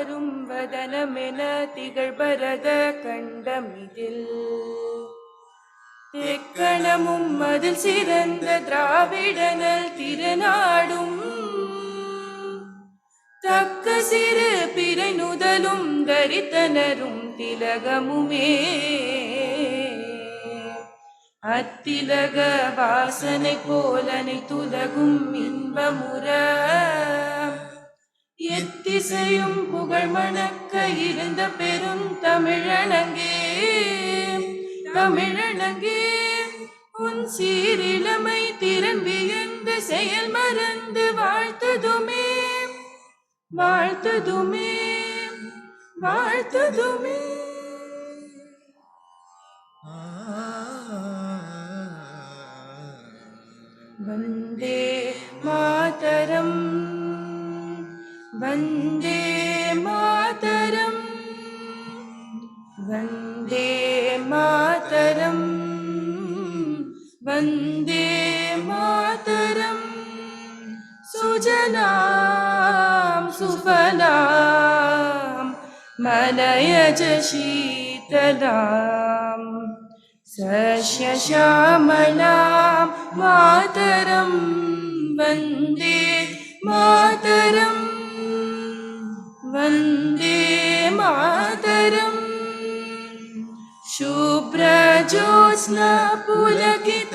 மாறும் வதனமென திகழ்பரத கண்டமிதில் தெக்கணமும் அதில் சிறந்த திராவிடனல் திருநாடும் தக்க சிறு பிறை நுதலும் தரித்தனரும் திலகமுமே அத்திலக வாசனை போலனை துலகும் இன்பமுற எத்திசையும் புகழ் மணக்க இருந்த பெரும் தமிழனங்கே தமிழனங்கே உன் சீரிழமை திறன் வியந்த செயல் மறந்து வாழ்த்ததுமே வாழ்த்ததுமே வாழ்த்ததுமே. வந்தே மாதரம் வந்தே மாதரம் வந்தே மாதரம் வந்தே மாதரம் சுஜலாம் சுஃபலாம் மலயஜ ஷீதலாம் சஸ்யஷாமலாம் மாதரம் வந்தே மாதரம் வந்தே மாதரம். शुभ्रज्योत्स्ना पुलकितयामिनी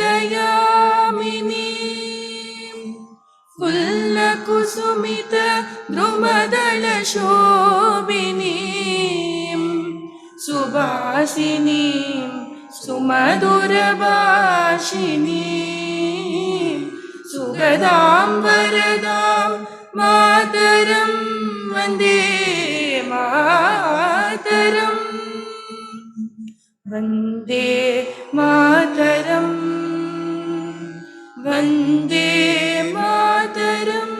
फुल्लकुसुमित द्रुमदलशोभिनी सुभासिनी सुमधुरभाषिणी सुगदां वरदां मातरं Vande Mataram Vande Mataram Vande Mataram.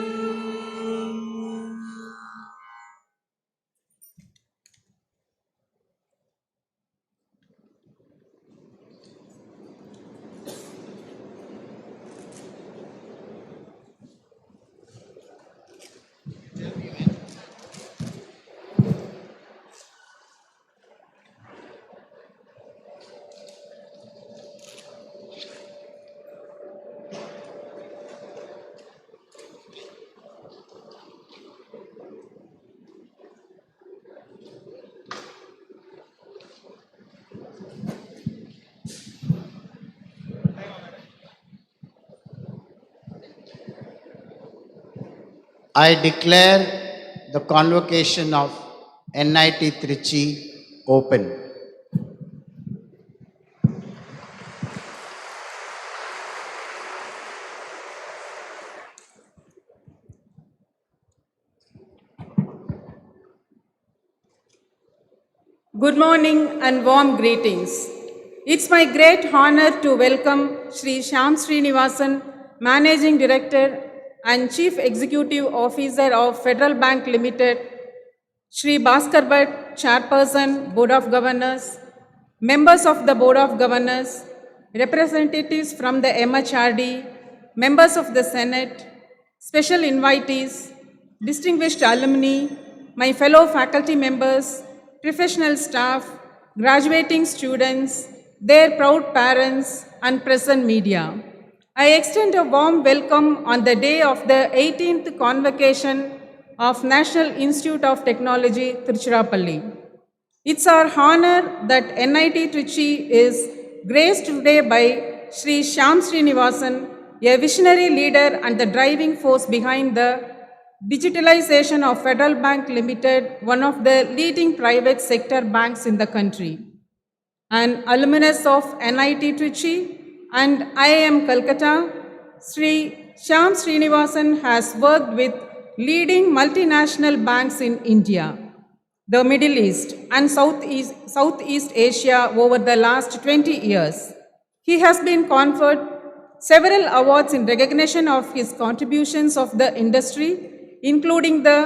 I declare the convocation of NIT Trichy open. Good morning and warm greetings. It's my great honor to welcome Shri Shyam Srinivasan, Managing Director and Chief Executive Officer of Federal Bank Limited, Shri Bhaskar Bhatt, Chairperson, Board of Governors, members of the Board of Governors, representatives from the MHRD, members of the Senate, special invitees, distinguished alumni, my fellow faculty members, professional staff, graduating students, their proud parents, and present media. I extend a warm welcome on the day of the 18th Convocation of National Institute of Technology, Tiruchirappalli. It's our honor that NIT Trichy is graced today by Shri Shyam Srinivasan, a visionary leader and the driving force behind the digitalization of Federal Bank Limited, one of the leading private sector banks in the country. An alumnus of NIT Trichy and IIM Calcutta, Sri Shyam Srinivasan has worked with leading multinational banks in India, the Middle East, and Southeast Asia over the last 20 years. He has been conferred several awards in recognition of his contributions of the industry, including the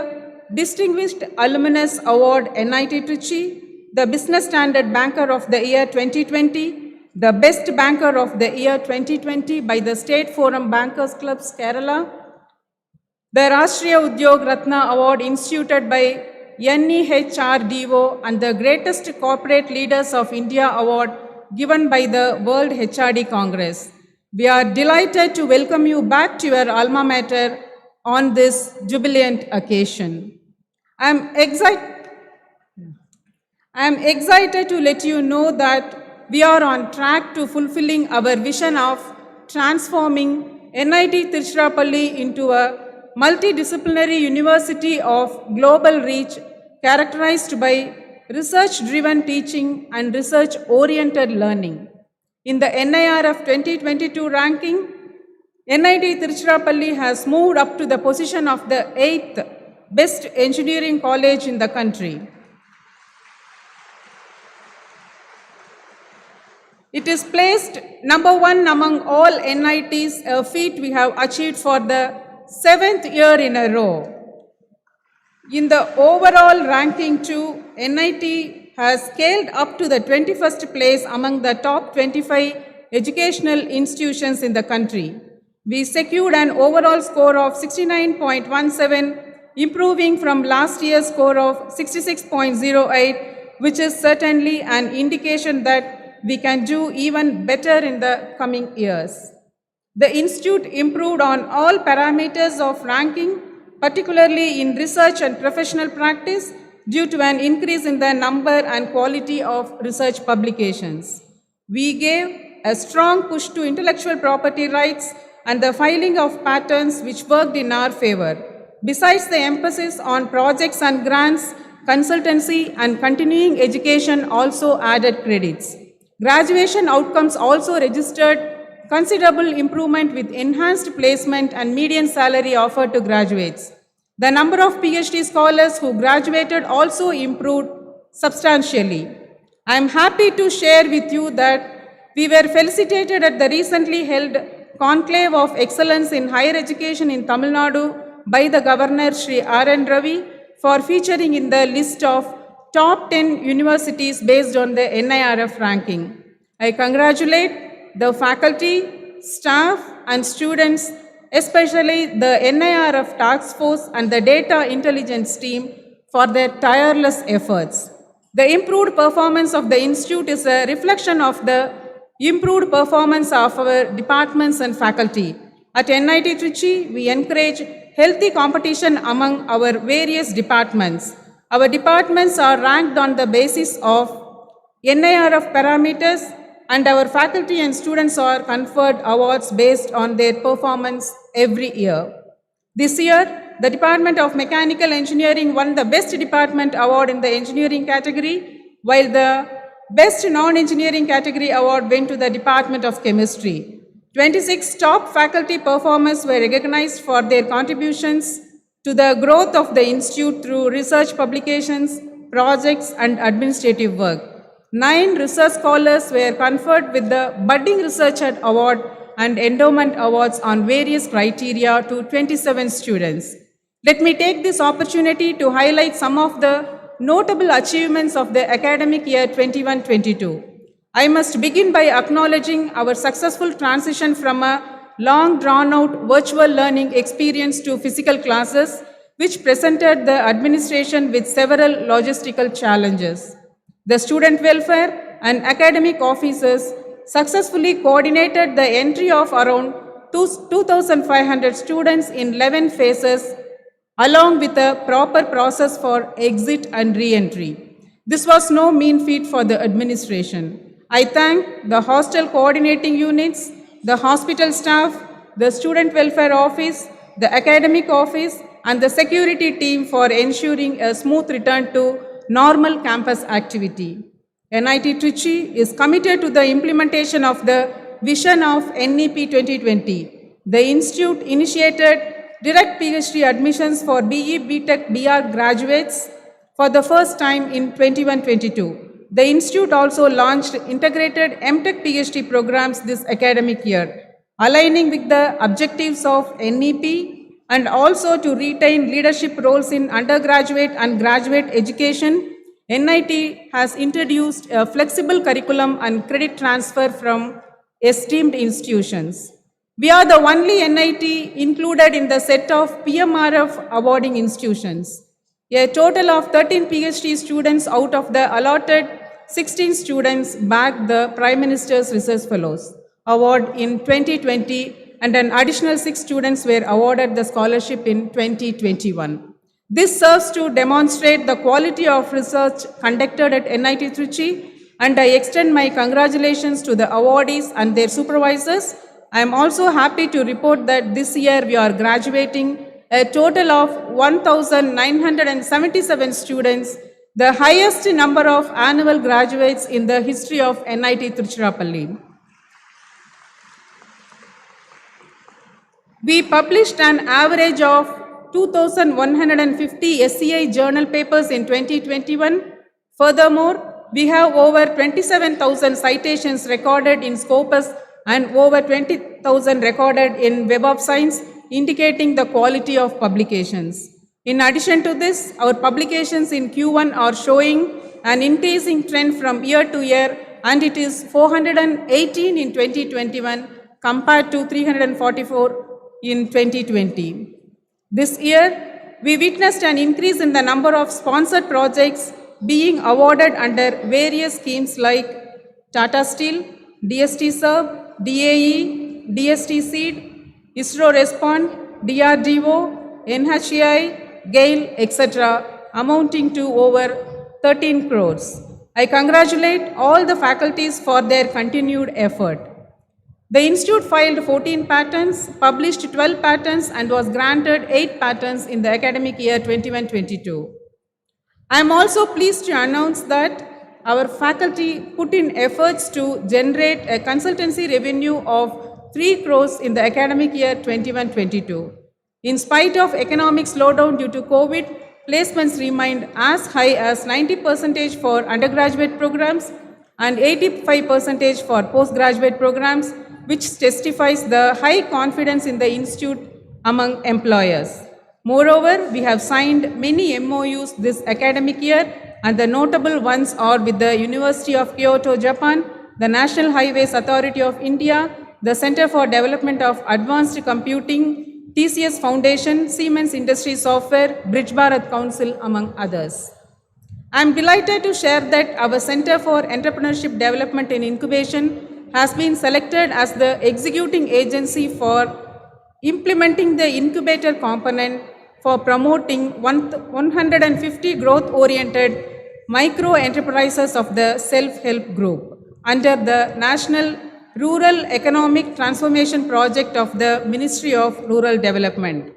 Distinguished Alumnus Award NIT Trichy, the Business Standard Banker of the Year 2020, the Best Banker of the Year 2020 by the State Forum Bankers Clubs Kerala, the Rashtriya Udyog Ratna Award instituted by NEHRDO and the Greatest Corporate Leaders of India Award given by the World HRD Congress. We are delighted to welcome you back to your alma mater on this jubilant occasion. I am excited to let you know that we are on track to fulfilling our vision of transforming NIT Tiruchirappalli into a multidisciplinary university of global reach characterized by research-driven teaching and research-oriented learning. In the NIRF 2022 ranking, NIT Tiruchirappalli has moved up to the position of the 8th best engineering college in the country. It is placed number 1 among all NITs, a feat we have achieved for the 7th year in a row. In the overall ranking too, NIT has scaled up to the 21st place among the top 25 educational institutions in the country. We secured an overall score of 69.17, improving from last year's score of 66.08, which is certainly an indication that we can do even better in the coming years. The institute improved on all parameters of ranking, particularly in research and professional practice, due to an increase in the number and quality of research publications. We gave a strong push to intellectual property rights and the filing of patents, which worked in our favor. Besides the emphasis on projects and grants, consultancy and continuing education also added credits. Graduation outcomes also registered considerable improvement with enhanced placement and median salary offered to graduates. The number of PhD scholars who graduated also improved substantially. I am happy to share with you that we were felicitated at the recently held Conclave of Excellence in Higher Education in Tamil Nadu by the Governor Shri R.N. Ravi for featuring in the list of top 10 universities based on the NIRF ranking. I congratulate the faculty, staff and students, especially the NIRF task force and the data intelligence team for their tireless efforts. The improved performance of the institute is a reflection of the improved performance of our departments and faculty. At NIT Trichy, we encourage healthy competition among our various departments. Our departments are ranked on the basis of NIRF parameters, and our faculty and students are conferred awards based on their performance every year. This year, the Department of Mechanical Engineering won the Best Department Award in the Engineering category, while the Best Non-Engineering category award went to the Department of Chemistry. 26 top faculty performers were recognized for their contributions to the growth of the institute through research publications, projects, and administrative work. 9 research scholars were conferred with the Budding Researcher Award and Endowment Awards on various criteria to 27 students. Let me take this opportunity to highlight some of the notable achievements of the academic year 21-22. I must begin by acknowledging our successful transition from a long drawn-out virtual learning experience to physical classes, which presented the administration with several logistical challenges. The student welfare and academic officers successfully coordinated the entry of around 2,500 students in 11 phases, along with a proper process for exit and re-entry. This was no mean feat for the administration. I thank the hostel coordinating units, the hospital staff, the student welfare office, the academic office, and the security team for ensuring a smooth return to normal campus activity. NIT Trichy is committed to the implementation of the vision of NEP 2020. The institute initiated direct PhD admissions for BE, BTech, BR graduates for the first time in 21-22. The institute also launched integrated MTech PhD programs this academic year, aligning with the objectives of NEP and also to retain leadership roles in undergraduate and graduate education. NIT has introduced a flexible curriculum and credit transfer from esteemed institutions. We are the only NIT included in the set of PMRF awarding institutions. A total of 13 PhD students out of the allotted 16 students bagged the Prime Minister's Research Fellows Award in 2020, and an additional 6 students were awarded the scholarship in 2021. This serves to demonstrate the quality of research conducted at NIT Tiruchi, and I extend my congratulations to the awardees and their supervisors. I am also happy to report that this year we are graduating a total of 1,977 students, the highest number of annual graduates in the history of NIT Tiruchirappalli. We published an average of 2,150 SCI journal papers in 2021. Furthermore, we have over 27,000 citations recorded in Scopus and over 20,000 recorded in Web of Science, indicating the quality of publications. In addition to this, our publications in Q1 are showing an increasing trend from year to year, and it is 418 in 2021 compared to 344 in 2020. This year, we witnessed an increase in the number of sponsored projects being awarded under various schemes like Tata Steel, DST Serve, DAE, DST Seed, ISRO Respond, DRDO, NHAI, GAIL, etc., amounting to over 13 crores. I congratulate all the faculties for their continued effort. The institute filed 14 patents, published 12 patents, and was granted 8 patents in the academic year 21-22. I am also pleased to announce that our faculty put in efforts to generate a consultancy revenue of 3 crores in the academic year 21-22. In spite of economic slowdown due to COVID, placements remained as high as 90% for undergraduate programs and 85% for postgraduate programs, which testifies the high confidence in the institute among employers. Moreover, we have signed many MOUs this academic year, and the notable ones are with the University of Kyoto, Japan, the National Highways Authority of India, the Center for Development of Advanced Computing, TCS Foundation, Siemens Industry Software, Bridge Bharat Council, among others. I am delighted to share that our Center for Entrepreneurship Development and Incubation has been selected as the executing agency for implementing the incubator component for promoting 150 growth-oriented micro-enterprises of the self-help group under the National Rural Economic Transformation Project of the Ministry of Rural Development.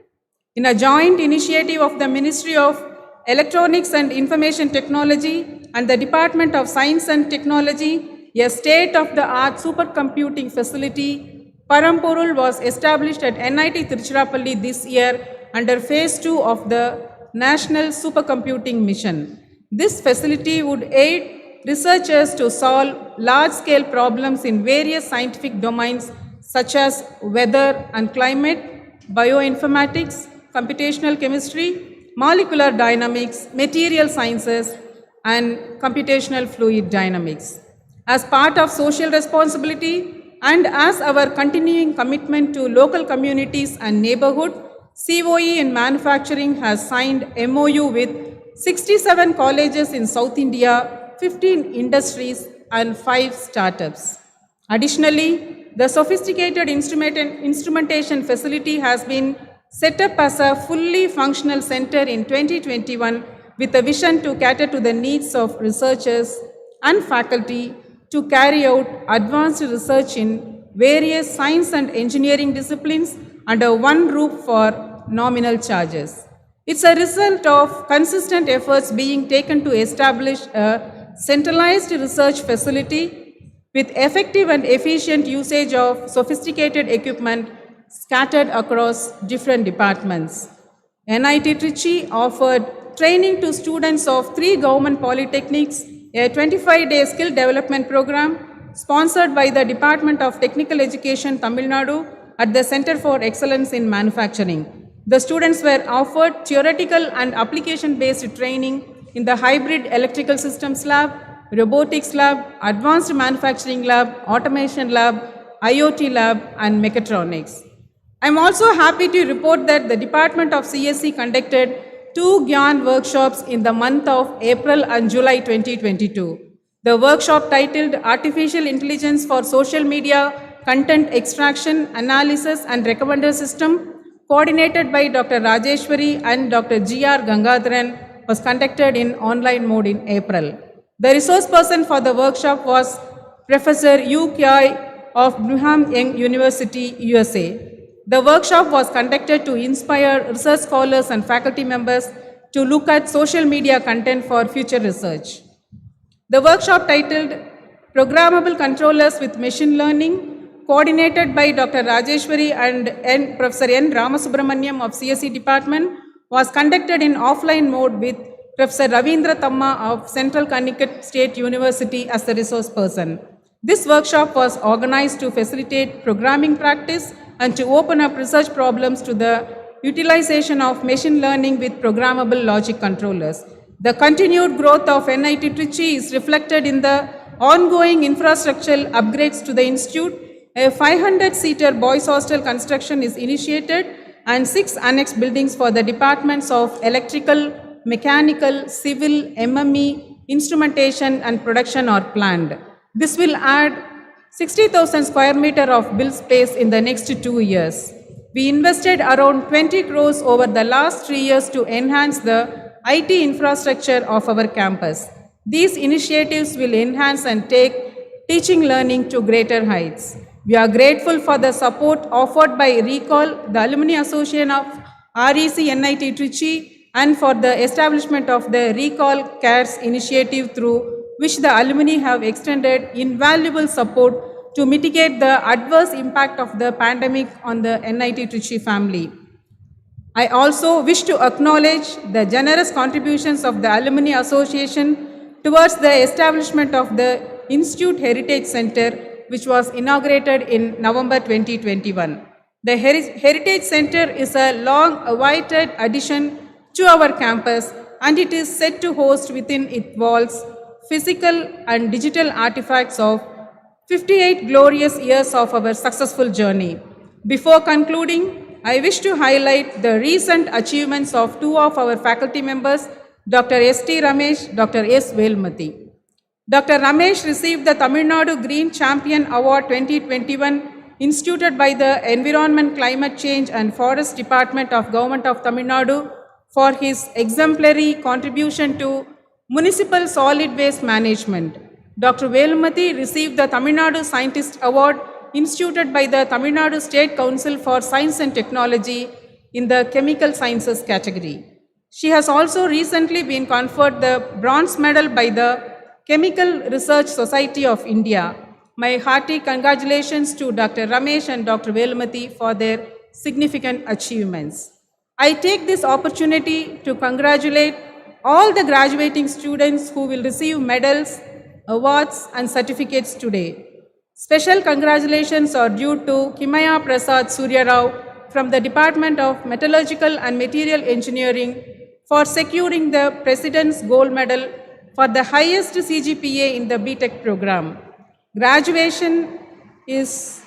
In a joint initiative of the Ministry of Electronics and Information Technology and the Department of Science and Technology, a state-of-the-art supercomputing facility, Parampurul, was established at NIT Tiruchirappalli this year under Phase 2 of the National Supercomputing Mission. This facility would aid researchers to solve large-scale problems in various scientific domains such as weather and climate, bioinformatics, computational chemistry, molecular dynamics, material sciences, and computational fluid dynamics. As part of social responsibility and as our continuing commitment to local communities and neighborhood, COE in manufacturing has signed MOU with 67 colleges in South India, 15 industries, and 5 startups. Additionally, the sophisticated instrumentation facility has been set up as a fully functional center in 2021 with a vision to cater to the needs of researchers and faculty to carry out advanced research in various science and engineering disciplines under one roof for nominal charges. It's a result of consistent efforts being taken to establish a centralized research facility with effective and efficient usage of sophisticated equipment scattered across different departments. NIT Trichy offered training to students of 3 government polytechnics, a 25-day skill development program sponsored by the Department of Technical Education, Tamil Nadu, at the Center for Excellence in Manufacturing. The students were offered theoretical and application-based training in the Hybrid Electrical Systems Lab, Robotics Lab, Advanced Manufacturing Lab, Automation Lab, IoT Lab, and Mechatronics. I am also happy to report that the Department of CSE conducted 2 Gyan workshops in the month of April and July 2022. The workshop titled Artificial Intelligence for Social Media Content Extraction, Analysis and Recommender System, coordinated by Dr. Rajeshwari and Dr. G.R. Gangadharan, was conducted in online mode in April. The resource person for the workshop was Professor Yu Kiai of Brigham Young University, USA. The workshop was conducted to inspire research scholars and faculty members to look at social media content for future research. The workshop titled Programmable Controllers with Machine Learning, coordinated by Dr. Rajeshwari and Professor N. Ramasubramaniam of CSE Department, was conducted in offline mode with Professor Ravindra Thamma of Central Connecticut State University as the resource person. This workshop was organized to facilitate programming practice and to open up research problems to the utilization of machine learning with programmable logic controllers. The continued growth of NIT Trichy is reflected in the ongoing infrastructural upgrades to the institute. A 500-seater boys' hostel construction is initiated and 6 annex buildings for the departments of electrical, mechanical, civil, MME, instrumentation and production are planned. This will add 60,000 square meter of build space in the next 2 years. We invested around 20 crores over the last 3 years to enhance the IT infrastructure of our campus. These initiatives will enhance and take teaching learning to greater heights. We are grateful for the support offered by RECALL, the Alumni Association of REC NIT Trichy, and for the establishment of the RECALL Cares initiative, through which the alumni have extended invaluable support to mitigate the adverse impact of the pandemic on the NIT Trichy family. I also wish to acknowledge the generous contributions of the Alumni Association towards the establishment of the Institute Heritage Center, which was inaugurated in November 2021. The Heritage Center is a long-awaited addition to our campus, and it is set to host within its walls physical and digital artifacts of 58 glorious years of our successful journey. Before concluding, I wish to highlight the recent achievements of 2 of our faculty members, Dr. S.T. Ramesh, Dr. S. Velmati. Dr. Ramesh received the Tamil Nadu Green Champion Award 2021 instituted by the Environment, Climate Change and Forest Department of Government of Tamil Nadu for his exemplary contribution to municipal solid waste management. Dr. Velmati received the Tamil Nadu Scientist Award instituted by the Tamil Nadu State Council for Science and Technology in the Chemical Sciences category. She has also recently been conferred the Bronze Medal by the Chemical Research Society of India. My hearty congratulations to Dr. Ramesh and Dr. Velmati for their significant achievements. I take this opportunity to congratulate all the graduating students who will receive medals, awards and certificates today. Special congratulations are due to Kimaya Prasad Surya Rao from the Department of Metallurgical and Material Engineering for securing the President's Gold Medal for the highest CGPA in the BTech program. Graduation is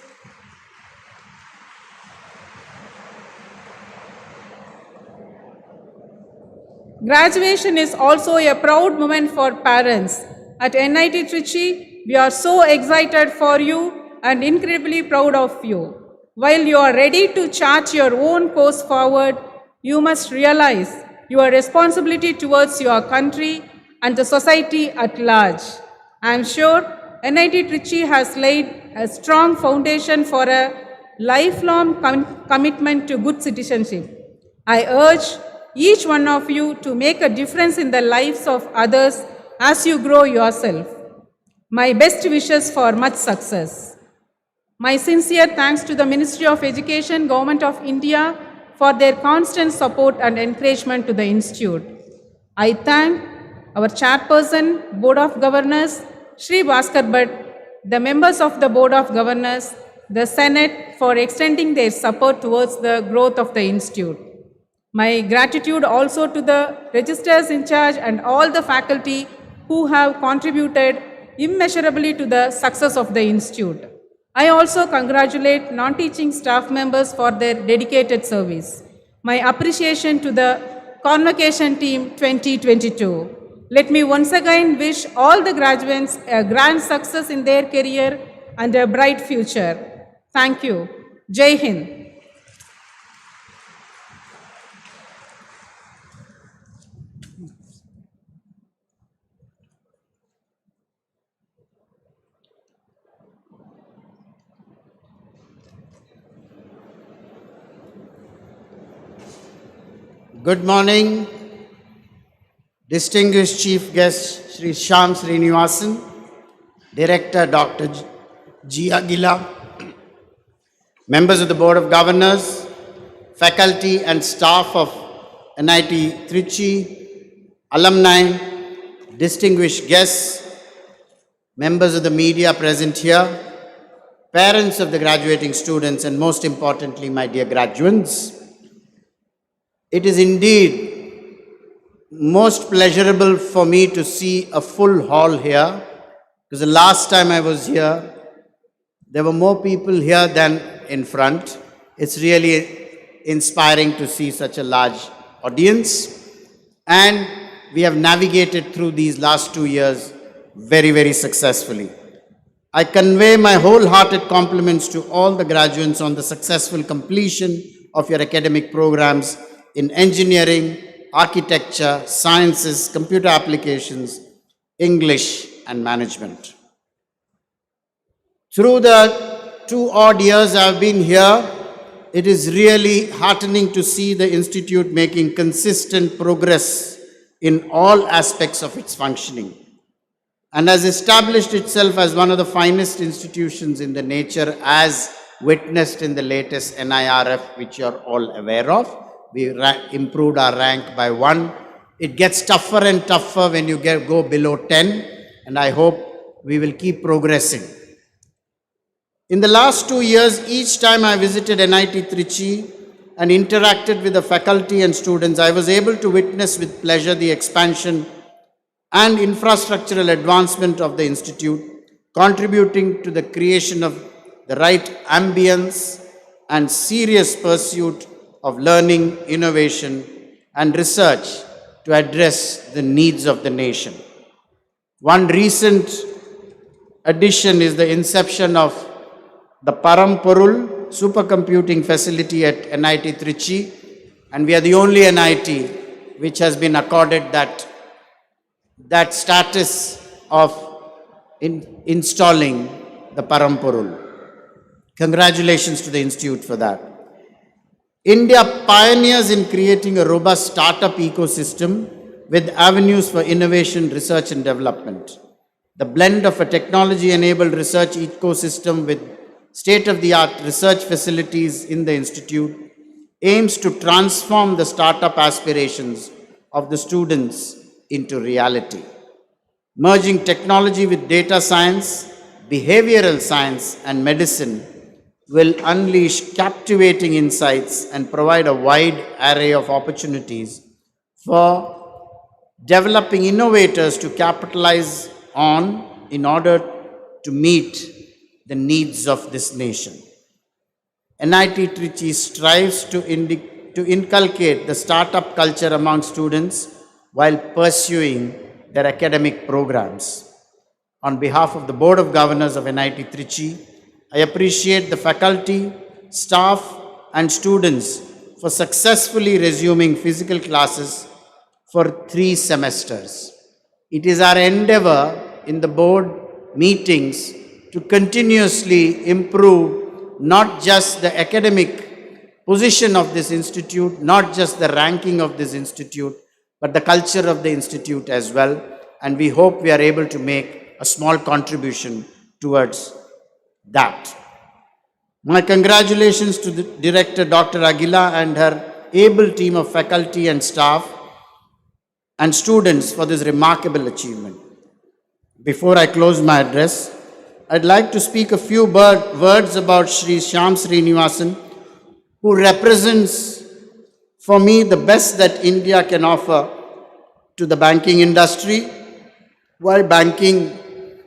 also a proud moment for parents. At NIT Trichy, we are so excited for you and incredibly proud of you. While you are ready to chart your own course forward, you must realize your responsibility towards your country and the society at large. I am sure NIT Trichy has laid a strong foundation for a lifelong commitment to good citizenship. I urge each one of you to make a difference in the lives of others as you grow yourself. My best wishes for much success. My sincere thanks to the Ministry of Education, Government of India for their constant support and encouragement to the Institute. I thank our Chairperson, Board of Governors, Shri Bhaskar Bhatt, the members of the Board of Governors, the Senate for extending their support towards the growth of the Institute. My gratitude also to the registrars in charge and all the faculty who have contributed immeasurably to the success of the Institute. I also congratulate non-teaching staff members for their dedicated service. My appreciation to the Convocation Team 2022. Let me once again wish all the graduates a grand success in their career and a bright future. Thank you. Jai Hind. Good morning, distinguished chief guest Sri Shyam Srinivasan, Director Dr. G. Aguila, members of the Board of Governors, faculty and staff of NIT Tiruchirappalli, alumni, distinguished guests, members of the media present here, parents of the graduating students, and most importantly, my dear graduates. It is indeed most pleasurable for me to see a full hall here, because the last time I was here, there were more people here than in front. It's really inspiring to see such a large audience. And we have navigated through these last 2 years very, very successfully. I convey my wholehearted compliments to all the graduates on the successful completion of your academic programs in engineering, architecture, sciences, computer applications, English, and management. Through the 2 odd years I've been here, it is really heartening to see the institute making consistent progress in all aspects of its functioning, and has established itself as one of the finest institutions in the nature, as witnessed in the latest NIRF, which you are all aware of. We improved our rank by 1. It gets tougher and tougher when you go below 10, and I hope we will keep progressing. In the last 2 years, each time I visited NIT Trichy and interacted with the faculty and students, I was able to witness with pleasure the expansion and infrastructural advancement of the institute, contributing to the creation of the right ambience and serious pursuit of learning, innovation, and research to address the needs of the nation. One recent addition is the inception of the Paramporul supercomputing facility at NIT Trichy, and we are the only NIT which has been accorded that status of installing the Paramporul. Congratulations to the institute for that. India pioneers in creating a robust startup ecosystem with avenues for innovation, research and development. The blend of a technology-enabled research ecosystem with state-of-the-art research facilities in the institute aims to transform the startup aspirations of the students into reality. Merging technology with data science, behavioral science and medicine will unleash captivating insights and provide a wide array of opportunities for developing innovators to capitalize on in order to meet the needs of this nation. NIT Trichy strives to inculcate the startup culture among students while pursuing their academic programs. On behalf of the Board of Governors of NIT Trichy, I appreciate the faculty, staff, and students for successfully resuming physical classes for 3 semesters. It is our endeavor in the board meetings to continuously improve not just the academic position of this institute, not just the ranking of this institute, but the culture of the institute as well. And we hope we are able to make a small contribution towards that. My congratulations to the Director Dr. Aguila and her able team of faculty and staff and students for this remarkable achievement. Before I close my address, I'd like to speak a few words about Sri Shyam Srinivasan, who represents for me the best that India can offer to the banking industry, while banking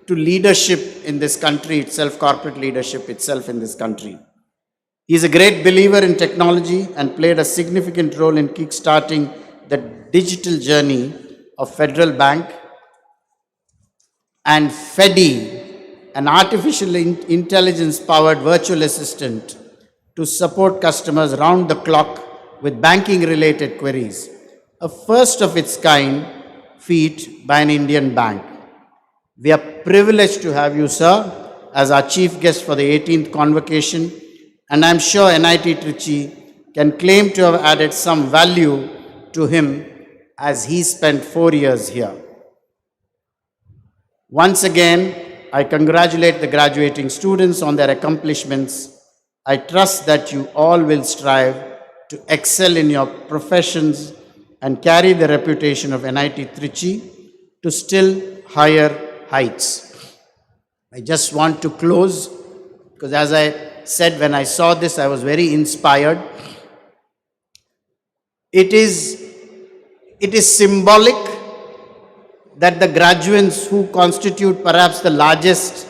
to leadership in this country itself, corporate leadership itself in this country. He is a great believer in technology and played a significant role in kickstarting the digital journey of Federal Bank and FEDI, an artificial intelligence powered virtual assistant to support customers round the clock with banking related queries, a first of its kind feat by an Indian bank. We are privileged to have you, sir, as our chief guest for the 18th Convocation, and I am sure NIT Trichy can claim to have added some value to him as he spent 4 years here. Once again, I congratulate the graduating students on their accomplishments. I trust that you all will strive to excel in your professions and carry the reputation of NIT Trichy to still higher heights. I just want to close because, as I said, when I saw this, I was very inspired. It is symbolic that the graduates who constitute perhaps the largest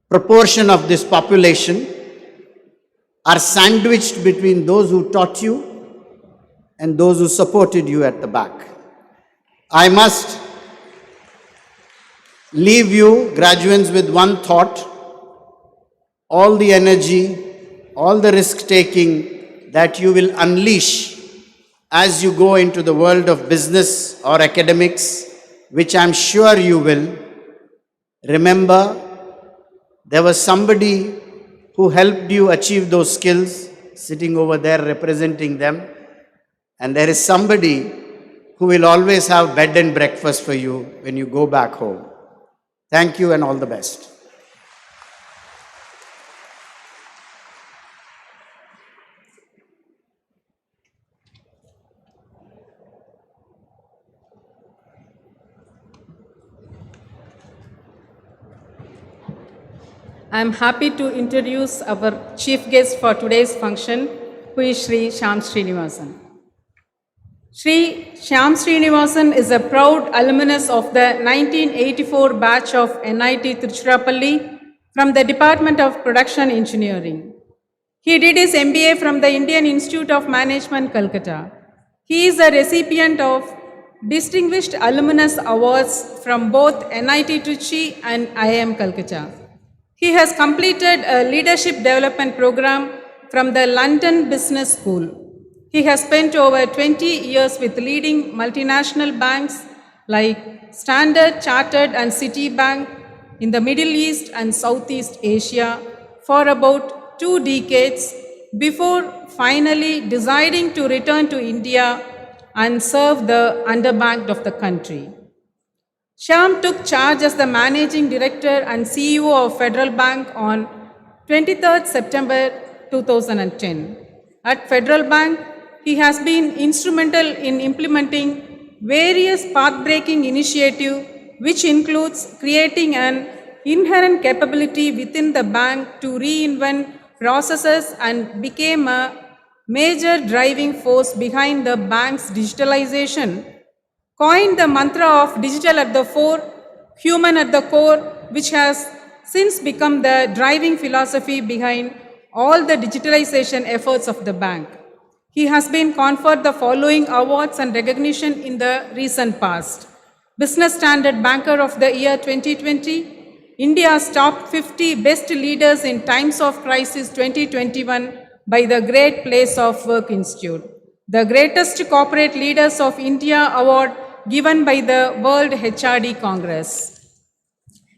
proportion of this population are sandwiched between those who taught you and those who supported you at the back. I must leave you, graduates, with one thought: all the energy, all the risk taking that you will unleash as you go into the world of business or academics, which I'm sure you will. Remember, there was somebody who helped you achieve those skills, sitting over there representing them, and there is somebody who will always have bed and breakfast for you when you go back home. Thank you and all the best. I am happy to introduce our chief guest for today's function, who is Shri Shyam Srinivasan. Shri Shyam Srinivasan is a proud alumnus of the 1984 batch of NIT Tiruchirappalli from the Department of Production Engineering. He did his MBA from the Indian Institute of Management, Calcutta. He is a recipient of Distinguished Alumnus Awards from both NIT Trichy and IIM Calcutta. He has completed a leadership development program from the London Business School. He has spent over 20 years with leading multinational banks like Standard Chartered and Citibank in the Middle East and Southeast Asia for about 2 decades before finally deciding to return to India and serve the underbanked of the country. Shyam took charge as the Managing Director and CEO of Federal Bank on 23rd September 2010. At Federal Bank, he has been instrumental in implementing various path-breaking initiatives, which includes creating an inherent capability within the bank to reinvent processes and became a major driving force behind the bank's digitalization, coined the mantra of digital at the fore, human at the core, which has since become the driving philosophy behind all the digitalization efforts of the bank. He has been conferred the following awards and recognition in the recent past: Business Standard Banker of the Year 2020, India's Top 50 Best Leaders in Times of Crisis 2021 by the Great Place of Work Institute, the Greatest Corporate Leaders of India Award given by the World HRD Congress.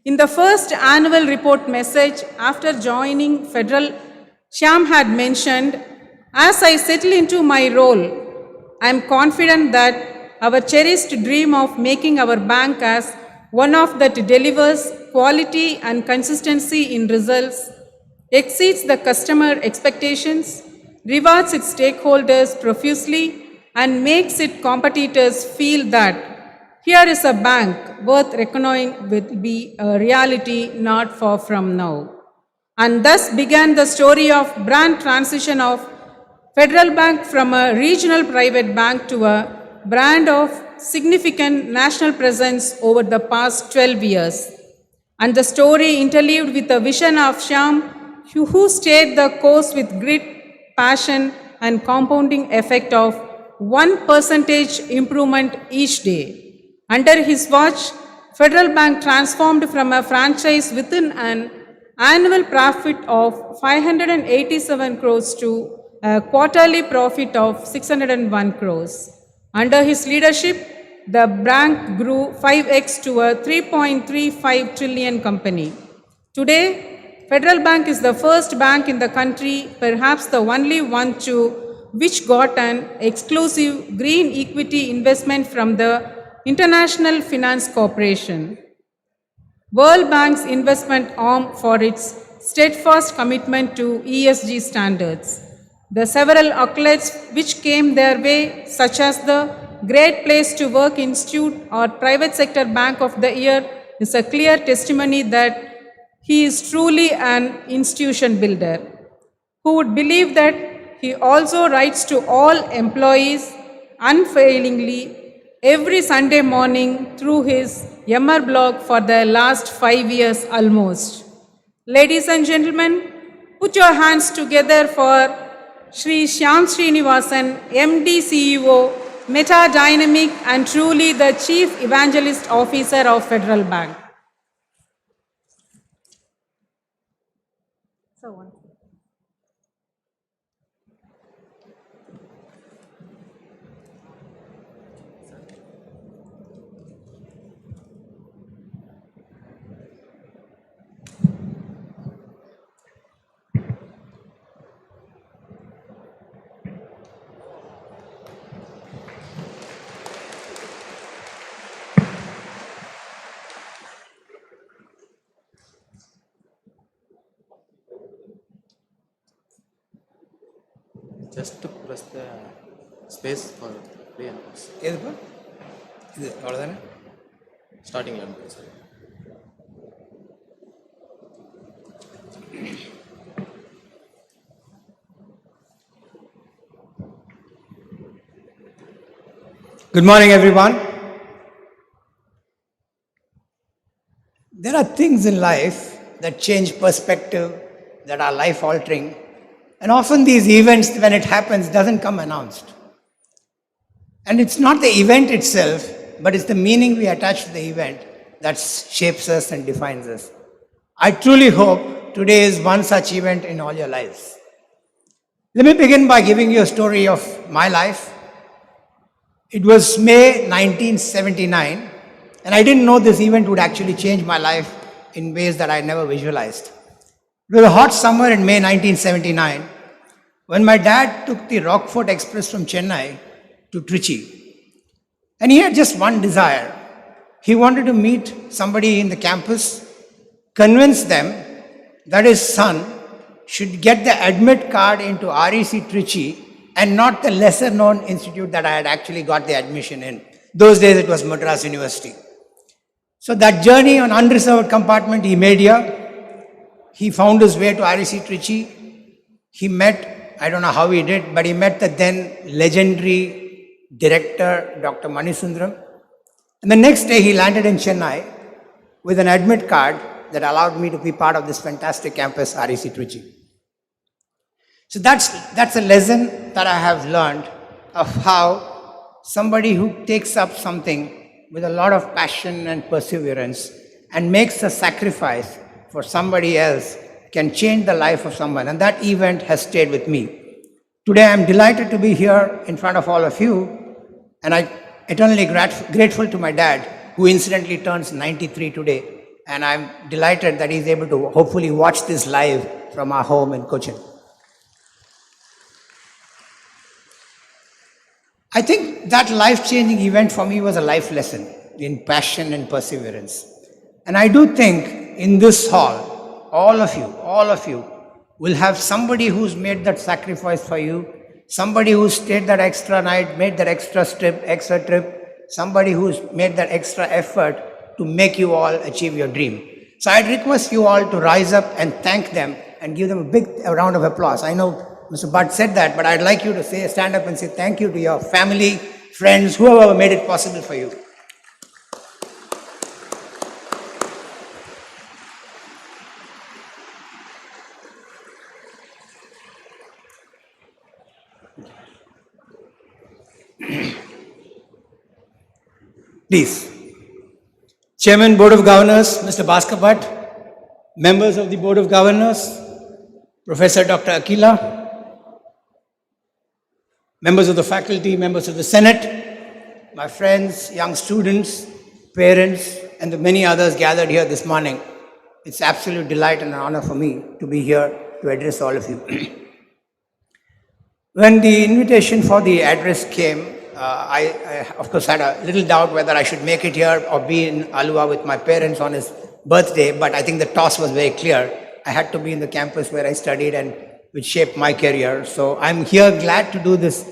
In the first annual report message after joining Federal, Shyam had mentioned, "As I settle into my role, I am confident that our cherished dream of making our bank as one of that delivers quality and consistency in results, exceeds the customer expectations, rewards its stakeholders profusely, and makes its competitors feel that here is a bank worth reckoning will be a reality not far from now." And thus began the story of brand transition of Federal Bank from a regional private bank to a brand of significant national presence over the past 12 years. And the story interleaved with the vision of Shyam, who stayed the course with grit, passion, and compounding effect of 1% improvement each day. Under his watch, Federal Bank transformed from a franchise within an annual profit of 587 crores to a quarterly profit of 601 crores. Under his leadership, the bank grew 5x to a 3.35 trillion company. Today, Federal Bank is the first bank in the country, perhaps the only one which got an exclusive green equity investment from the International Finance Corporation, World Bank's investment arm, for its steadfast commitment to ESG standards. The several accolades which came their way, such as the Great Place to Work Institute or Private Sector Bank of the Year, is a clear testimony that he is truly an institution builder, who would believe that he also writes to all employees unfailingly every Sunday morning through his MR blog for the last 5 years almost. Ladies and gentlemen, put your hands together for Shri Shyam Srinivasan, MD CEO, Meta Dynamic, and truly the Chief Evangelist Officer of Federal Bank. Just to press the space for play and pause. எதுப்பா இது அவ்வளோதானே? Starting level, sir. Good morning, everyone. There are things in life that change perspective, that are life altering, and often these events, when it happens, doesn't come announced. And it's not the event itself, but it's the meaning we attach to the event that shapes us and defines us. I truly hope today is one such event in all your lives. Let me begin by giving you a story of my life. It was May 1979, and I didn't know this event would actually change my life in ways that I never visualized. It was a hot summer in May 1979 when my dad took the Rockford Express from Chennai to Trichy. And he had just one desire. He wanted to meet somebody in the campus, convince them that his son should get the admit card into REC Trichy and not the lesser known institute that I had actually got the admission in. Those days it was Madras University. So that journey on unreserved compartment he made here. He found his way to REC Trichy. He met, I don't know how he did, but he met the then legendary director, Dr. Manisundaram. And the next day he landed in Chennai with an admit card that allowed me to be part of this fantastic campus, REC Trichy. So that's a lesson that I have learned of how somebody who takes up something with a lot of passion and perseverance and makes a sacrifice for somebody else can change the life of someone. And that event has stayed with me. Today I'm delighted to be here in front of all of you, and I'm eternally grateful to my dad, who incidentally turns 93 today. And I'm delighted that he's able to hopefully watch this live from our home in Cochin. I think that life-changing event for me was a life lesson in passion and perseverance. And I do think in this hall, all of you will have somebody who's made that sacrifice for you, somebody who stayed that extra night, made that extra trip, somebody who's made that extra effort to make you all achieve your dream. So I'd request you all to rise up and thank them and give them a big round of applause. I know Mr. Bhatt said that, but I'd like you to stand up and say thank you to your family, friends, whoever made it possible for you. Please. Chairman, Board of Governors, Mr. Bhaskar Bhatt, members of the Board of Governors, Professor Dr. Akila, members of the faculty, members of the Senate, my friends, young students, parents, and the many others gathered here this morning. It's absolute delight and an honor for me to be here to address all of you. When the invitation for the address came, I of course had a little doubt whether I should make it here or be in Alua with my parents on his birthday, but I think the toss was very clear. I had to be in the campus where I studied and which shaped my career. So I'm here glad to do this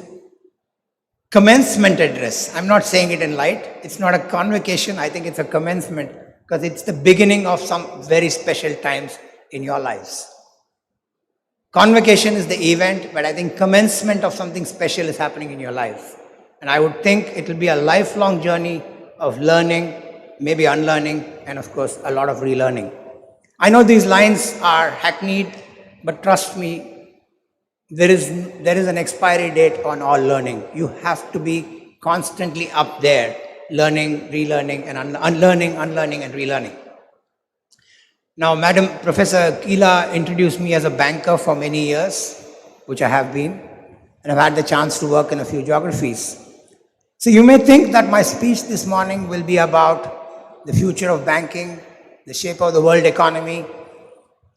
commencement address. I'm not saying it in light. It's not a convocation. I think it's a commencement because it's the beginning of some very special times in your lives. Convocation is the event, but I think commencement of something special is happening in your life. And I would think it will be a lifelong journey of learning, maybe unlearning, and of course, a lot of relearning. I know these lines are hackneyed, but trust me, there is an expiry date on all learning. You have to be constantly up there, learning, relearning, and unlearning, and relearning. Now, Madam Professor Akila introduced me as a banker for many years, which I have been, and I've had the chance to work in a few geographies. So you may think that my speech this morning will be about the future of banking, the shape of the world economy,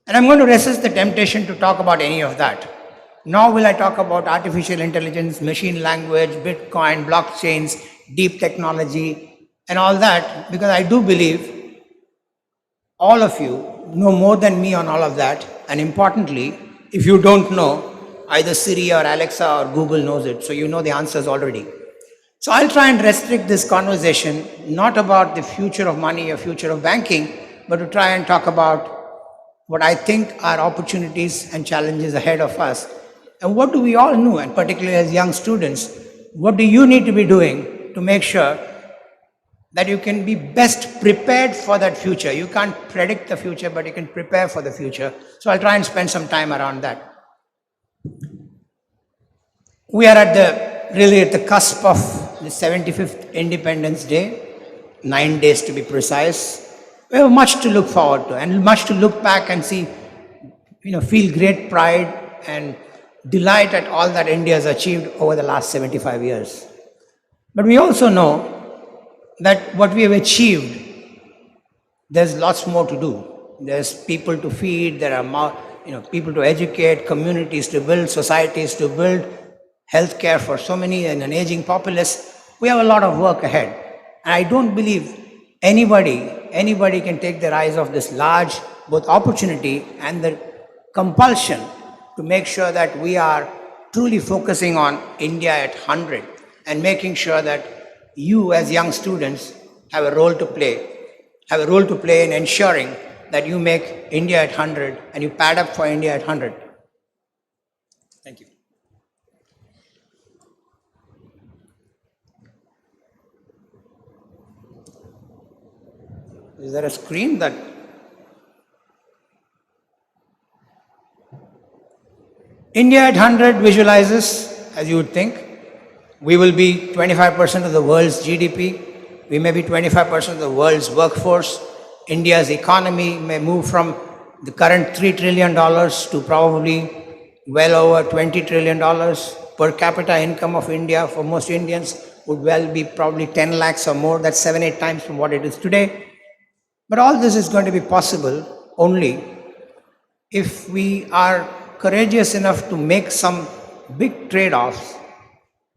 and I'm going to resist the temptation to talk about any of that. Nor will I talk about artificial intelligence, machine language, Bitcoin, blockchains, deep technology, and all that, because I do believe all of you know more than me on all of that, and importantly, if you don't know, either Siri or Alexa or Google knows it, so you know the answers already. So I'll try and restrict this conversation not about the future of money or future of banking, but to try and talk about what I think are opportunities and challenges ahead of us. And what do we all know, and particularly as young students, what do you need to be doing to make sure that you can be best prepared for that future? You can't predict the future, but you can prepare for the future. So I'll try and spend some time around that. We are really at the cusp of the 75th Independence Day, 9 days to be precise. We have much to look forward to and much to look back and see, feel great pride and delight at all that India has achieved over the last 75 years. But we also know that what we have achieved, there's lots more to do. There's people to feed, there are more, people to educate, communities to build, societies to build, healthcare for so many and an aging populace. We have a lot of work ahead. And I don't believe anybody can take their eyes off this large both opportunity and the compulsion to make sure that we are truly focusing on India at 100 and making sure that you as young students have a role to play in ensuring that you make India at 100 and you pad up for India at 100. Thank you. Is there a screen that... India at 100 visualizes, as you would think, we will be 25% of the world's GDP. We may be 25% of the world's workforce. India's economy may move from the current $3 trillion to probably well over $20 trillion. Per capita income of India for most Indians would well be probably 10 lakhs or more. That's 7-8 times from what it is today. But all this is going to be possible only if we are courageous enough to make some big trade-offs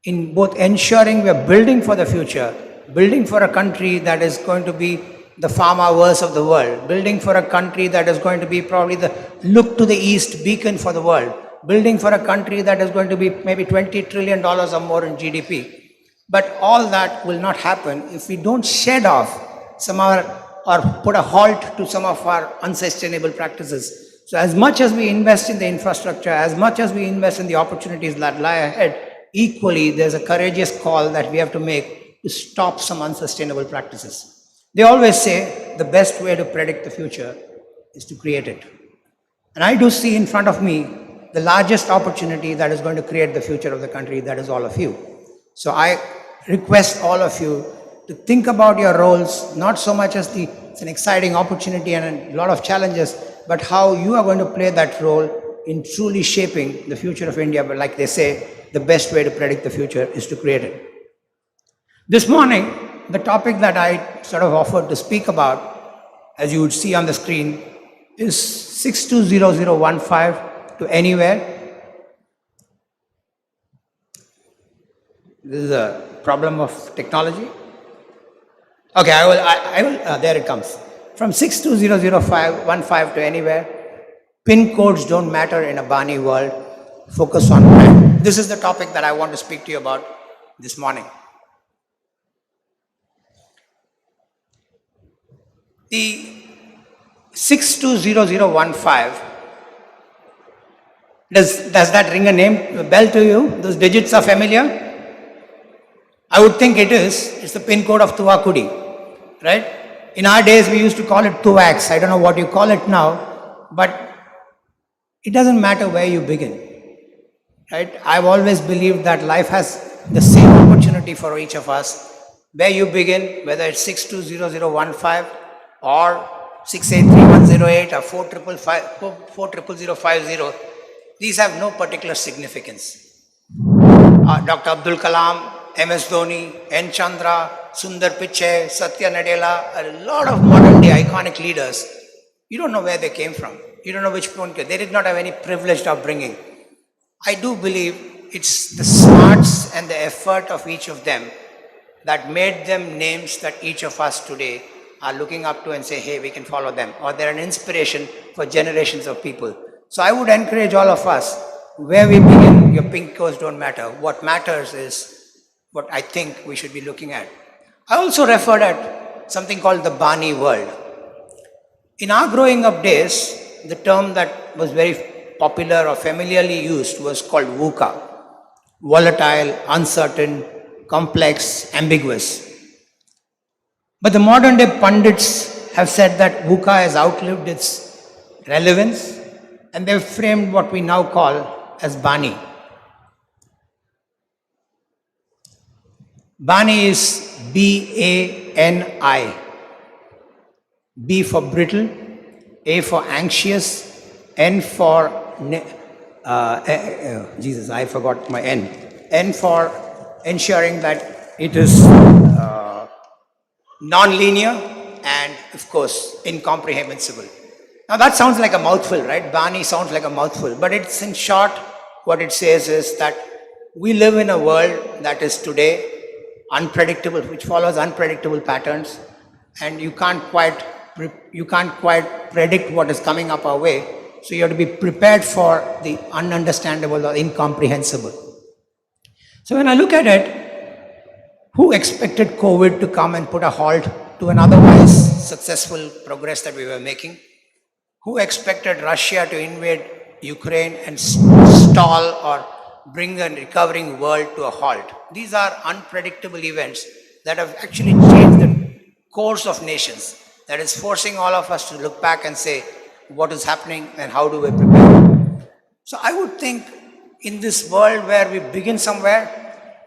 in both ensuring we are building for the future, building for a country that is going to be the pharma-verse of the world, building for a country that is going to be probably the look to the east beacon for the world, building for a country that is going to be maybe $20 trillion or more in GDP. But all that will not happen if we don't shed off some of our, or put a halt to some of our unsustainable practices. So as much as we invest in the infrastructure, as much as we invest in the opportunities that lie ahead, equally there's a courageous call that we have to make to stop some unsustainable practices. They always say the best way to predict the future is to create it. And I do see in front of me the largest opportunity that is going to create the future of the country, that is all of you. So I request all of you to to think about your roles, not so much as it's an exciting opportunity and a lot of challenges, but how you are going to play that role in truly shaping the future of India. But like they say, the best way to predict the future is to create it. This morning, the topic that I sort of offered to speak about, as you would see on the screen, is 620015 to anywhere. This is a problem of technology. Okay, I will, there it comes. From 620015 to anywhere, PIN codes don't matter in a Bani world. Focus on brand. This is the topic that I want to speak to you about this morning. The 620015, does that ring a bell to you? Those digits are familiar? I would think it is. It's the PIN code of Tuakudi, right? In our days, we used to call it Tuax. I don't know what you call it now, but it doesn't matter where you begin, right? I've always believed that life has the same opportunity for each of us. Where you begin, whether it's 620015 or 683108 or 40050, these have no particular significance. Dr. Abdul Kalam, MS Dhoni, N. Chandra, Sundar Pichai, Satya Nadella, a lot of modern day iconic leaders. You don't know where they came from. You don't know which point. They did not have any privileged upbringing. I do believe it's the smarts and the effort of each of them that made them names that each of us today are looking up to and say, hey, we can follow them. Or they're an inspiration for generations of people. So I would encourage all of us, where we begin, your PIN codes don't matter. What matters is what I think we should be looking at. I also referred at something called the Bani world. In our growing up days, the term that was very popular or familiarly used was called VUCA. Volatile, uncertain, complex, ambiguous. But the modern day pundits have said that VUCA has outlived its relevance and they've framed what we now call as Bani. Bani is B-A-N-I. B for brittle, A for anxious, N for, Jesus, I forgot my N. N for ensuring that it is non-linear and, of course, incomprehensible. Now that sounds like a mouthful, right? Bani sounds like a mouthful, but it's in short, what it says is that we live in a world that is today unpredictable, which follows unpredictable patterns, and you can't quite predict what is coming up our way. So you have to be prepared for the ununderstandable or incomprehensible. So when I look at it, who expected COVID to come and put a halt to an otherwise successful progress that we were making? Who expected Russia to invade Ukraine and stall or bring a recovering world to a halt? These are unpredictable events that have actually changed the course of nations, that is forcing all of us to look back and say, what is happening and how do we prepare? So I would think in this world where we begin somewhere,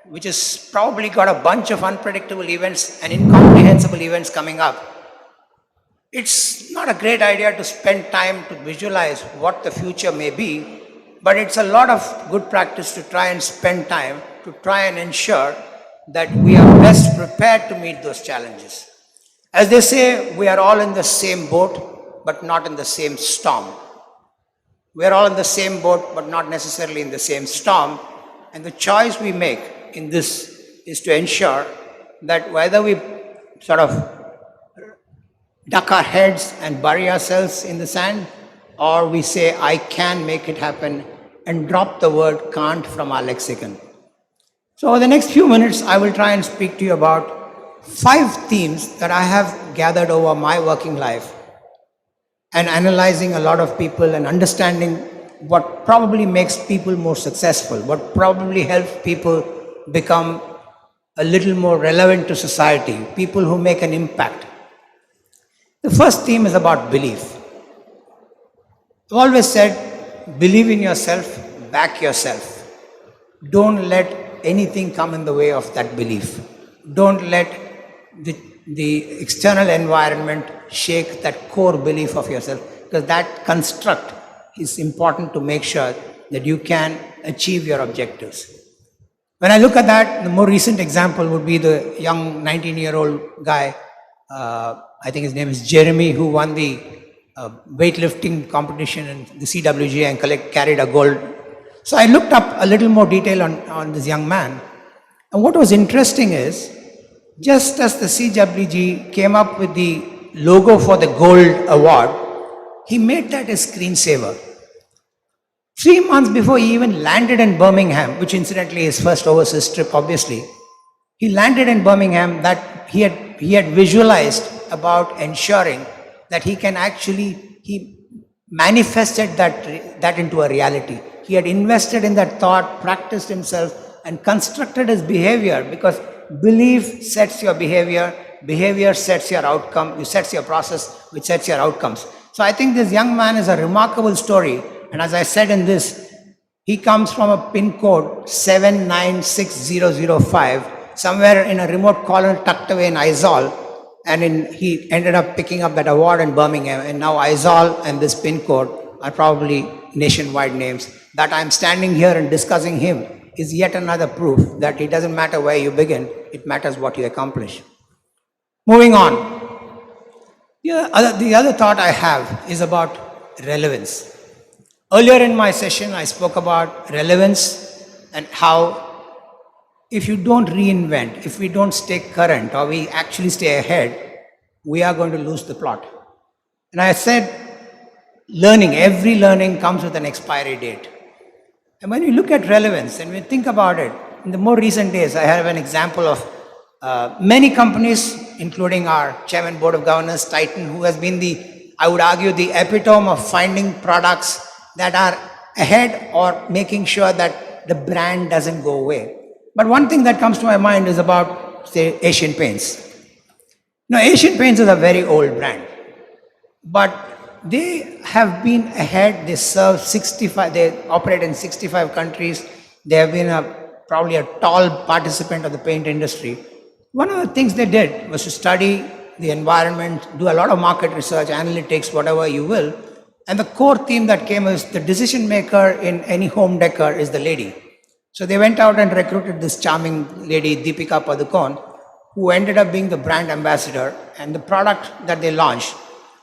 which has probably got a bunch of unpredictable events and incomprehensible events coming up, it's not a great idea to spend time to visualize what the future may be, but it's a lot of good practice to try and spend time to try and ensure that we are best prepared to meet those challenges. As they say, we are all in the same boat, but not in the same storm. We are all in the same boat, but not necessarily in the same storm. And the choice we make in this is to ensure that whether we sort of duck our heads and bury ourselves in the sand, or we say, I can make it happen, and drop the word can't from our lexicon. So over the next few minutes, I will try and speak to you about 5 themes that I have gathered over my working life and analyzing a lot of people and understanding what probably makes people more successful, what probably helps people become a little more relevant to society, people who make an impact. The first theme is about belief. I've always said, believe in yourself, back yourself. Don't let anything come in the way of that belief. Don't let the external environment shake that core belief of yourself, because that construct is important to make sure that you can achieve your objectives. When I look at that, the more recent example would be the young 19-year-old guy, I think his name is Jeremy, who won the weightlifting competition in the CWG and carried a gold. So I looked up a little more detail on this young man. And what was interesting is, just as the CWG came up with the logo for the gold award, he made that a screensaver. 3 months before he even landed in Birmingham, which incidentally is his first overseas trip, obviously, he landed in Birmingham, that he had visualized about ensuring that he manifested that into a reality. He had invested in that thought, practiced himself, and constructed his behavior, because belief sets your behavior, behavior sets your outcome, sets your process, which sets your outcomes. So I think this young man is a remarkable story. And as I said in this, he comes from a pin code 796005, somewhere in a remote corner tucked away in Aizol. And he ended up picking up that award in Birmingham. And now Aizol and this pin code are probably nationwide names. That I'm standing here and discussing him is yet another proof that it doesn't matter where you begin, it matters what you accomplish. Moving on. The other thought I have is about relevance. Earlier in my session, I spoke about relevance and how if you don't reinvent, if we don't stay current or we actually stay ahead, we are going to lose the plot. And I said, every learning comes with an expiry date. And when you look at relevance and we think about it, in the more recent days, I have an example of many companies, including our Chairman Board of Governors, Titan, who has been I would argue, the epitome of finding products that are ahead or making sure that the brand doesn't go away. But one thing that comes to my mind is about, say, Asian Paints. Now, Asian Paints is a very old brand, but they have been ahead. They serve 65, they operate in 65 countries. They have been probably a tall participant of the paint industry. One of the things they did was to study the environment, do a lot of market research, analytics, whatever you will. And the core theme that came is the decision maker in any home decor is the lady. So they went out and recruited this charming lady, Deepika Padukone, who ended up being the brand ambassador. And the product that they launched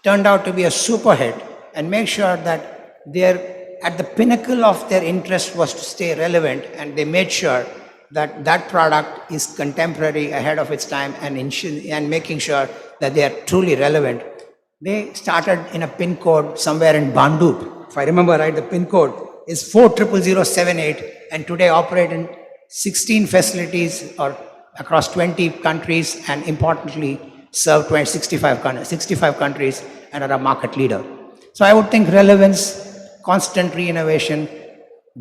turned out to be a super hit, and make sure that they're at the pinnacle of their interest was to stay relevant, and they made sure that that product is contemporary, ahead of its time, and making sure that they are truly relevant. They started in a pin code somewhere in Bandung. If I remember right, the pin code is 400078, and today operate in 16 facilities or across 20 countries, and importantly serve 65 countries and are a market leader. So I would think relevance, constant re-innovation,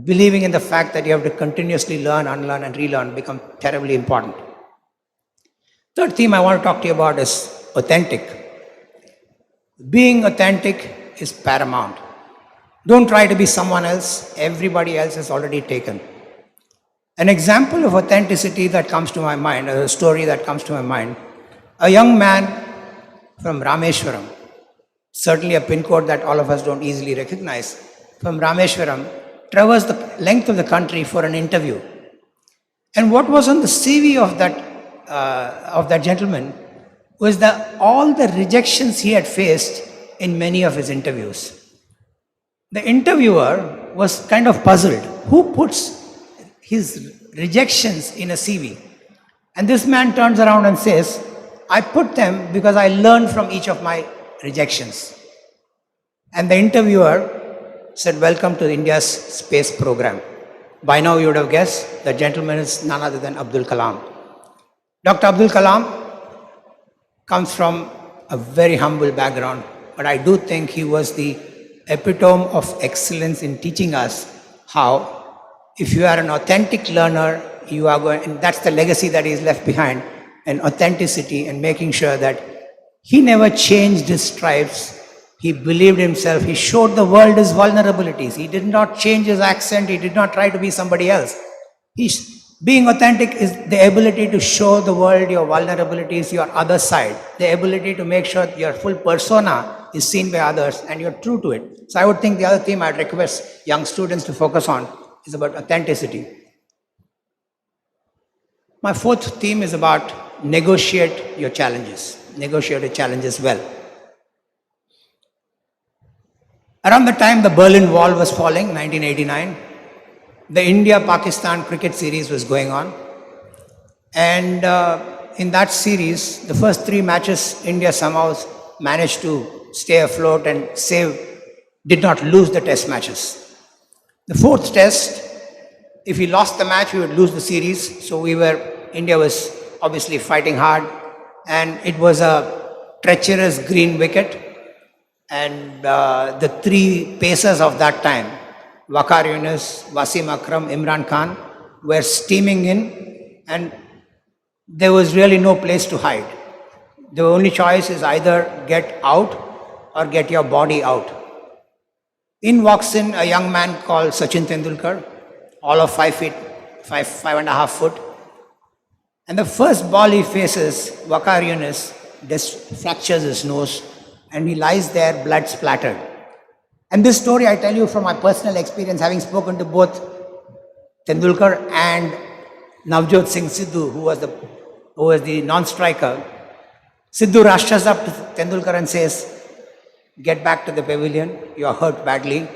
believing in the fact that you have to continuously learn, unlearn and relearn become terribly important. Third theme I want to talk to you about is authentic. Being authentic is paramount. Don't try to be someone else. Everybody else is already taken. An example of authenticity that comes to my mind, a story that comes to my mind, a young man from Rameshwaram, certainly a pin code that all of us don't easily recognize, from Rameshwaram, traversed the length of the country for an interview. And what was on the CV of that gentleman was all the rejections he had faced in many of his interviews. The interviewer was kind of puzzled. Who puts his rejections in a CV? And this man turns around and says, I put them because I learned from each of my rejections. And the interviewer said, welcome to India's space program. By now you would have guessed the gentleman is none other than Abdul Kalam. Dr. Abdul Kalam comes from a very humble background, but I do think he was the epitome of excellence in teaching us how, if you are an authentic learner, you are going, and that's the legacy that he's left behind, and authenticity, and making sure that he never changed his stripes. He believed himself. He showed the world his vulnerabilities. He did not change his accent. He did not try to be somebody else. He Being authentic is the ability to show the world your vulnerabilities, your other side, the ability to make sure your full persona is seen by others and you're true to it. So I would think the other theme I'd request young students to focus on is about authenticity. My fourth theme is about negotiate your challenges. Negotiate your challenges well. Around the time the Berlin Wall was falling, 1989, the India-Pakistan cricket series was going on. And in that series, the first 3 matches, India somehow managed to stay afloat and did not lose the test matches. The 4th test, if we lost the match, we would lose the series. So India was obviously fighting hard. And it was a treacherous green wicket. And the 3 pacers of that time, Waqar Yunus, Wasim Akram, Imran Khan, were steaming in, and there was really no place to hide. The only choice is either get out or get your body out. In walks in a young man called Sachin Tendulkar, all of 5 feet, 5.5 foot. And the first ball he faces, Waqar Yunus fractures his nose, and he lies there blood splattered. And this story I tell you from my personal experience, having spoken to both Tendulkar and Navjot Singh Sidhu, who was the non-striker. Sidhu rushes up to Tendulkar and says, "Get back to the pavilion, you are hurt badly."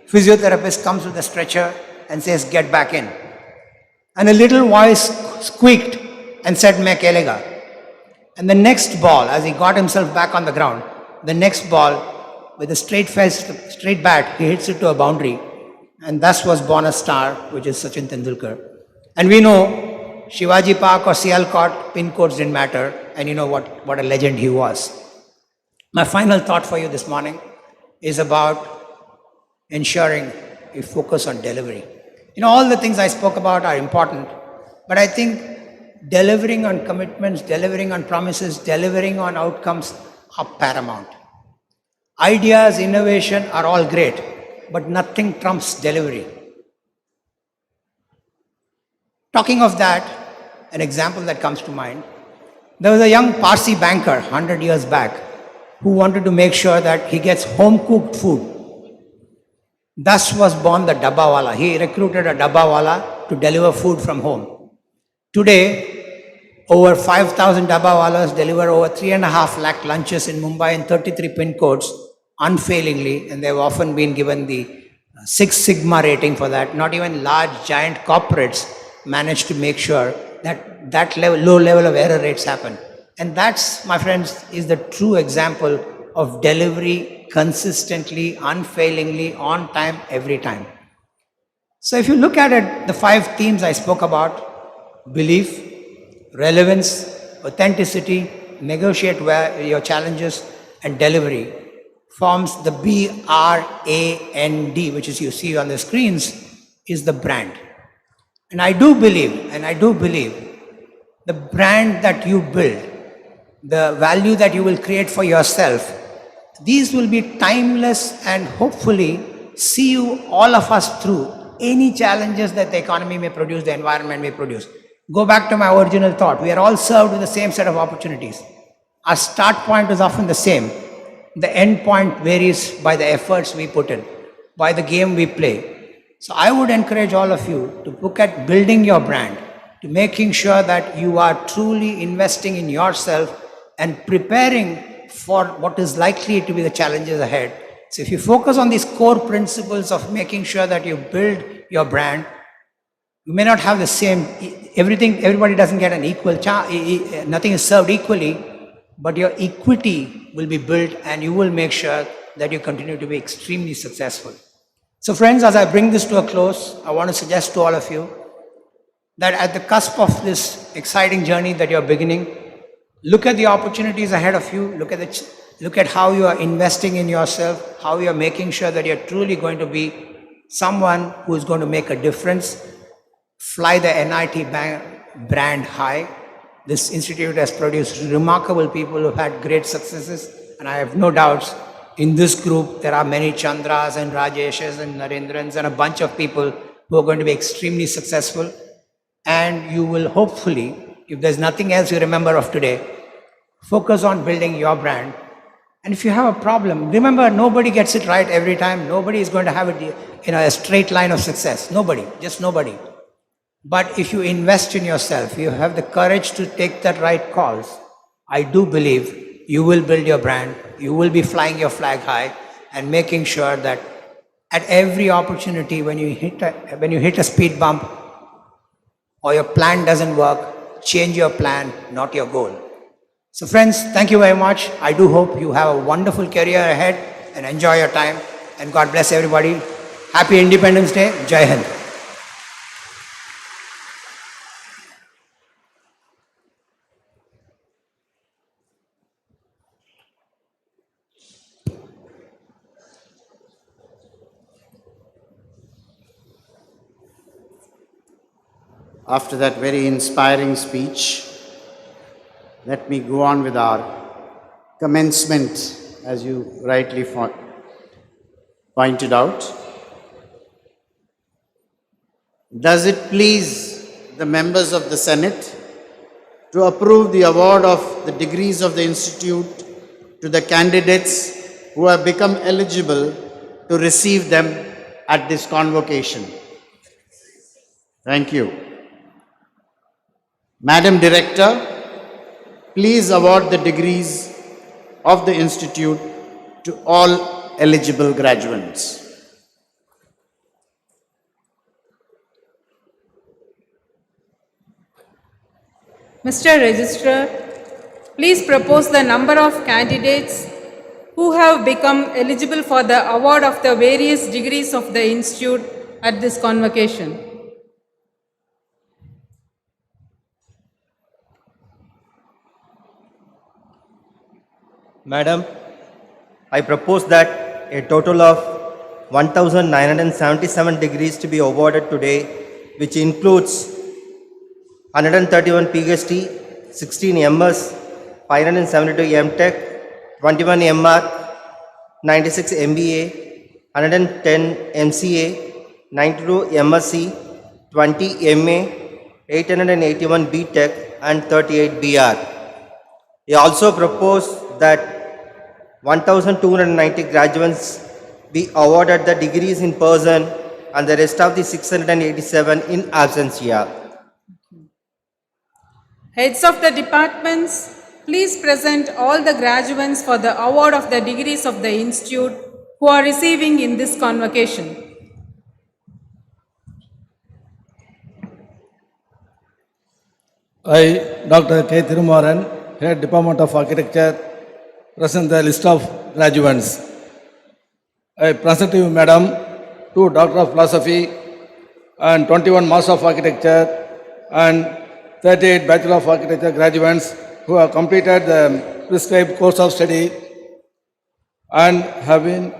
Physiotherapist comes with a stretcher and says, "Get back in." And a little voice squeaked and said, "Main kelega." And the next ball, as he got himself back on the ground, the next ball, with a straight bat, he hits it to a boundary. And thus was born a star, which is Sachin Tendulkar. And we know Shivaji Park or Sialkot, pin codes didn't matter. And you know what a legend he was. My final thought for you this morning is about ensuring you focus on delivery. You know, all the things I spoke about are important. But I think delivering on commitments, delivering on promises, delivering on outcomes are paramount. Ideas, innovation are all great, but nothing trumps delivery. Talking of that, an example that comes to mind, there was a young Parsi banker 100 years back who wanted to make sure that he gets home-cooked food. Thus was born the Dabbawala. He recruited a Dabbawala to deliver food from home. Today, over 5,000 Dabbawalas deliver over 3.5 lakh lunches in Mumbai in 33 pin codes unfailingly, and they've often been given the 6 Sigma rating for that. Not even large, giant corporates manage to make sure that low level of error rates happen. And that's, my friends, is the true example of delivery consistently, unfailingly, on time, every time. So if you look at it, the 5 themes I spoke about: belief, relevance, authenticity, negotiate your challenges, and delivery, forms the BRAND, which is you see on the screens, is the brand. And I do believe the brand that you build, the value that you will create for yourself, these will be timeless and hopefully see you, all of us, through any challenges that the economy may produce, the environment may produce. Go back to my original thought. We are all served with the same set of opportunities. Our start point is often the same. The end point varies by the efforts we put in, by the game we play. So I would encourage all of you to look at building your brand, to making sure that you are truly investing in yourself and preparing for what is likely to be the challenges ahead. So if you focus on these core principles of making sure that you build your brand, you may not have the same, everybody doesn't get an equal chance, nothing is served equally, but your equity will be built and you will make sure that you continue to be extremely successful. So friends, as I bring this to a close, I want to suggest to all of you that at the cusp of this exciting journey that you're beginning, look at the opportunities ahead of you, look at how you are investing in yourself, how you are making sure that you're truly going to be someone who is going to make a difference. Fly the NIT brand high. This institute has produced remarkable people who have had great successes, and I have no doubts in this group there are many Chandras and Rajeshes and Narendrans and a bunch of people who are going to be extremely successful. and you will hopefully, if there's nothing else you remember of today, focus on building your brand. And if you have a problem, remember, nobody gets it right every time. Nobody is going to have it in a straight line of success. Nobody, just nobody. But if you invest in yourself, you have the courage to take the right calls, I do believe you will build your brand, you will be flying your flag high and making sure that at every opportunity when you hit a speed bump or your plan doesn't work, change your plan, not your goal. So friends, thank you very much. I do hope you have a wonderful career ahead and enjoy your time. And God bless everybody. Happy Independence Day. Jai Hind. After that very inspiring speech, let me go on with our commencement, as you rightly pointed out. Does it please the members of the Senate to approve the award of the degrees of the Institute to the candidates who have become eligible to receive them at this convocation? Thank you. Madam Director, please award the degrees of the Institute to all eligible graduates. Mr. Registrar, please propose the number of candidates who have become eligible for the award of the various degrees of the Institute at this convocation. Madam, I propose that a total of 1,977 degrees to be awarded today, which includes 131 PhD, 16 MS, 572 MTech, 21 MR, 96 MBA, 110 MCA, 92 MSc, 20 MA, 881 BTech, and 38 BR. He also proposed that 1,290 graduates be awarded the degrees in person and the rest of the 687 in absentia. Heads of the departments, please present all the graduates for the award of the degrees of the Institute who are receiving in this convocation. I, Dr. K. Thirumaran, Head Department of Architecture, present the list of graduates. I present to you, Madam, 2 Doctor of Philosophy and 21 Master of Architecture and 38 Bachelor of Architecture graduates who have completed the prescribed course of study and have been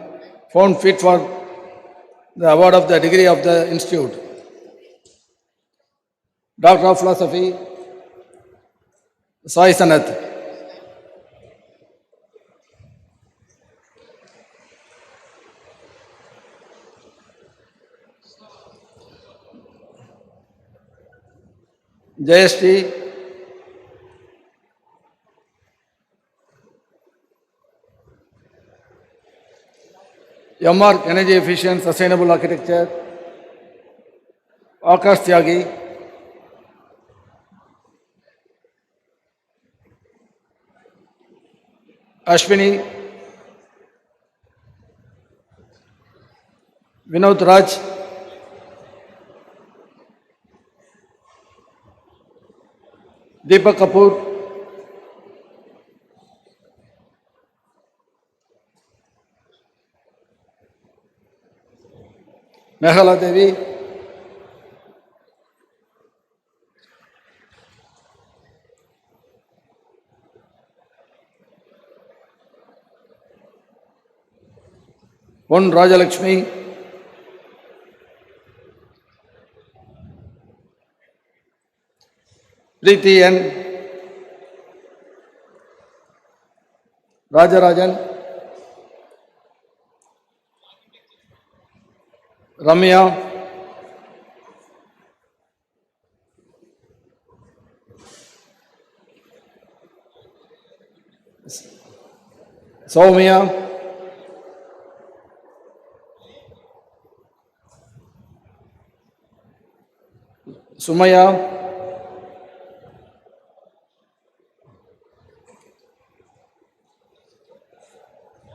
found fit for the award of the degree of the Institute. Doctor of Philosophy, Sai Sanath. JST, MR Energy Efficient Sustainable Architecture, Akash Tyagi, Ashwini, Vinod Raj, Deepak Kapoor, Meghala Devi, Pon Rajalakshmi, Preeti N, Rajarajan, Ramya, Soumya, Sumaya,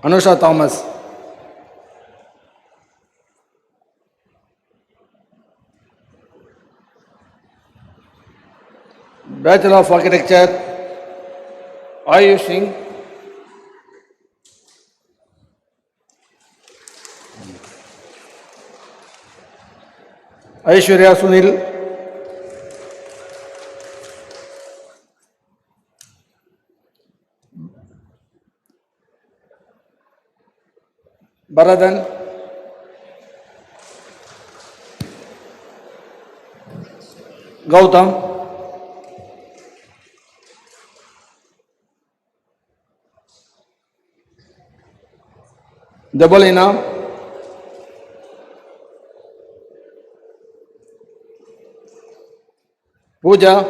Anusha Thomas, Bachelor of Architecture, Ayush Singh, Aishwarya Sunil, Baradan, Gautam, Debolina, Pooja,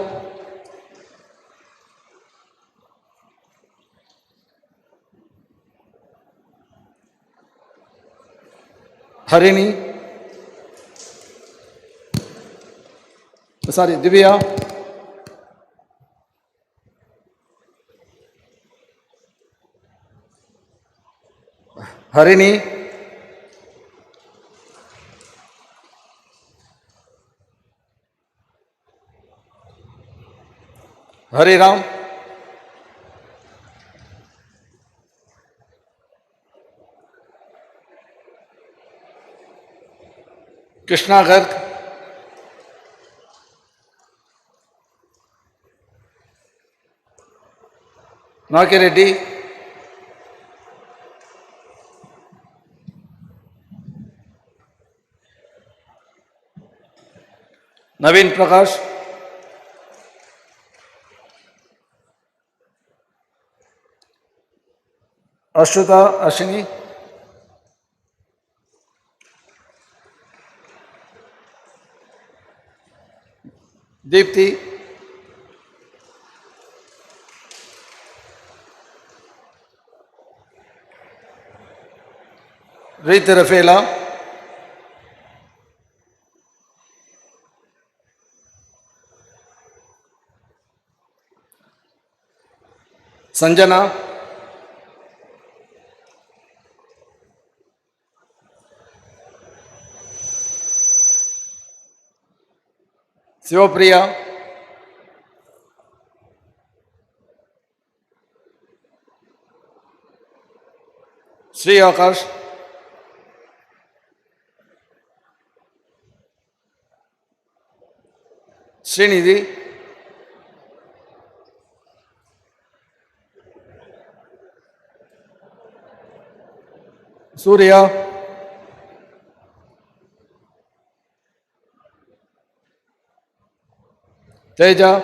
Harini, Divya, Harini, Hariram, Krishna Garg, Naki Reddy, Naveen Prakash, Ashruta Ashini, Deepthi, Rita Rafela, Sanjana, Sivapriya, Sri Akash, Srinidhi, Surya, Teja,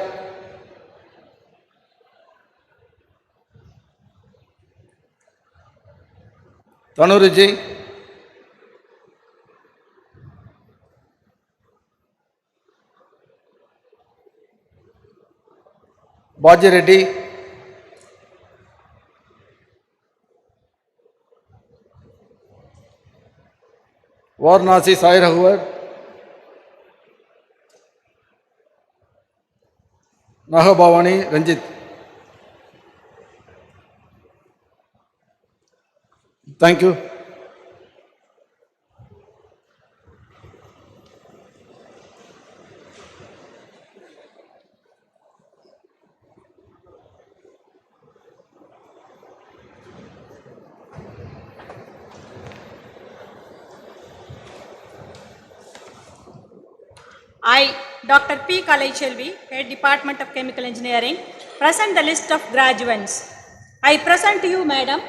Tanuriji, Baji Reddy, Varanasi Sai Raghuvar, Nahabhavani Ranjit. Thank you. I, Dr. P. Kalai, Head Department of Chemical Engineering, present the list of graduates. I present to you, Madam,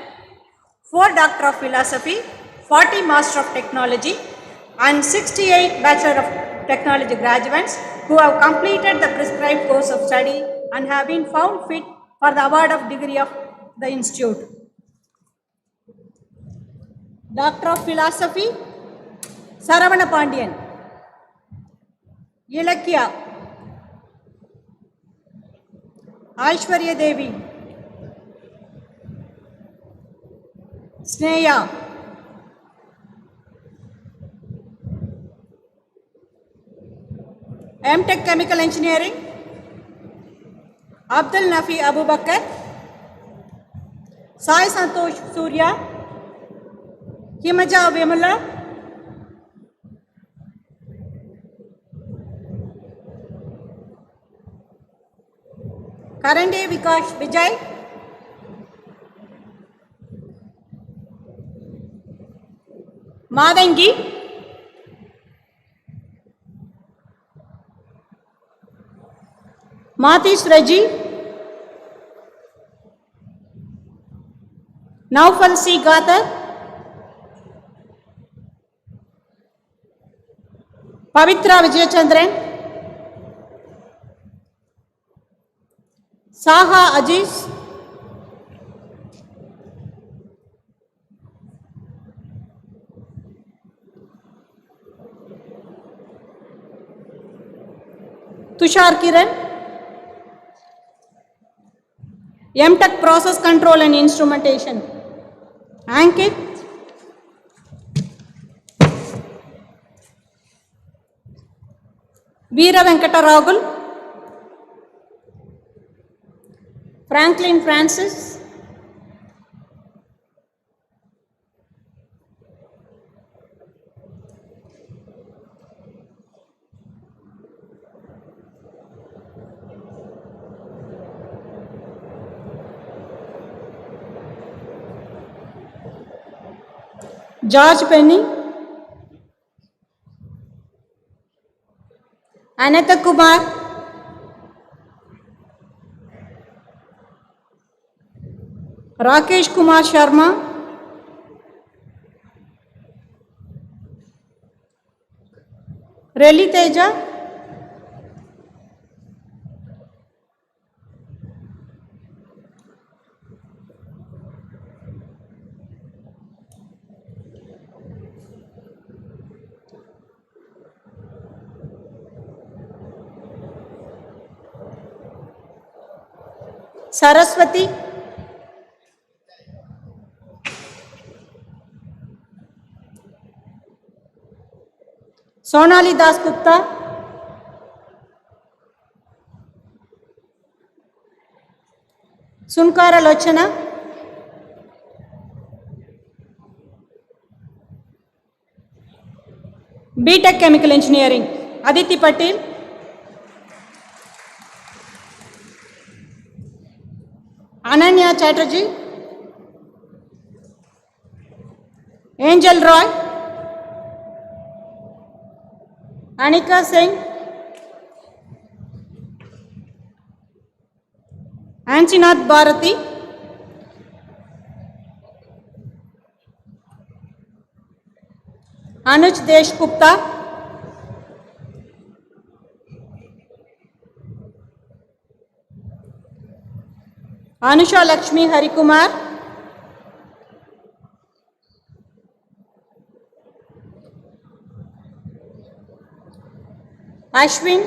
4 Doctor of Philosophy, 40 Master of Technology, and 68 Bachelor of Technology graduates who have completed the prescribed course of study and have been found fit for the award of degree of the Institute. Doctor of Philosophy, Saravana Pandian. Ilakya, Aishwarya Devi, Sneha, M.Tech Chemical Engineering, Abdul Nafi Abu Bakar, Sai Santosh Surya, Himaja Vimula, Karande Vikash Vijay, Madangi, Matish Raji, Naufal C. Gatar, Pavitra Vijayachandran, Saha Aziz, Tushar Kiran, M.Tech Process Control and Instrumentation, Ankit, Veera Venkata Ragul, Franklin Francis, George Penny, Ananta Kumar, Rakesh Kumar Sharma, Reli Teja, Saraswati, Sonali Das Gupta, Sunkara Lochana, B.Tech Chemical Engineering, Aditi Patil, Ananya Chatterjee, Angel Roy, Anika Singh, Anchinath Bharati, Anuj Deshgupta, Anusha Lakshmi Harikumar, Ashwin,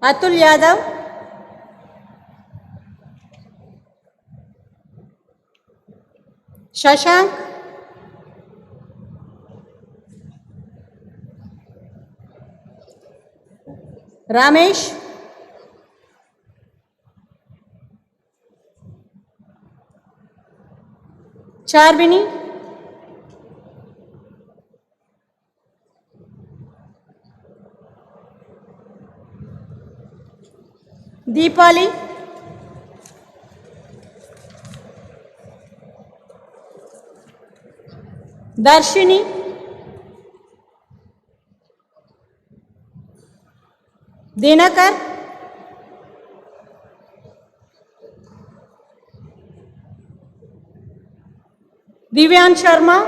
Atul Yadav, Shashank, Ramesh, Charvini, Deepali, Darshini, Dinakar, Divyan Sharma,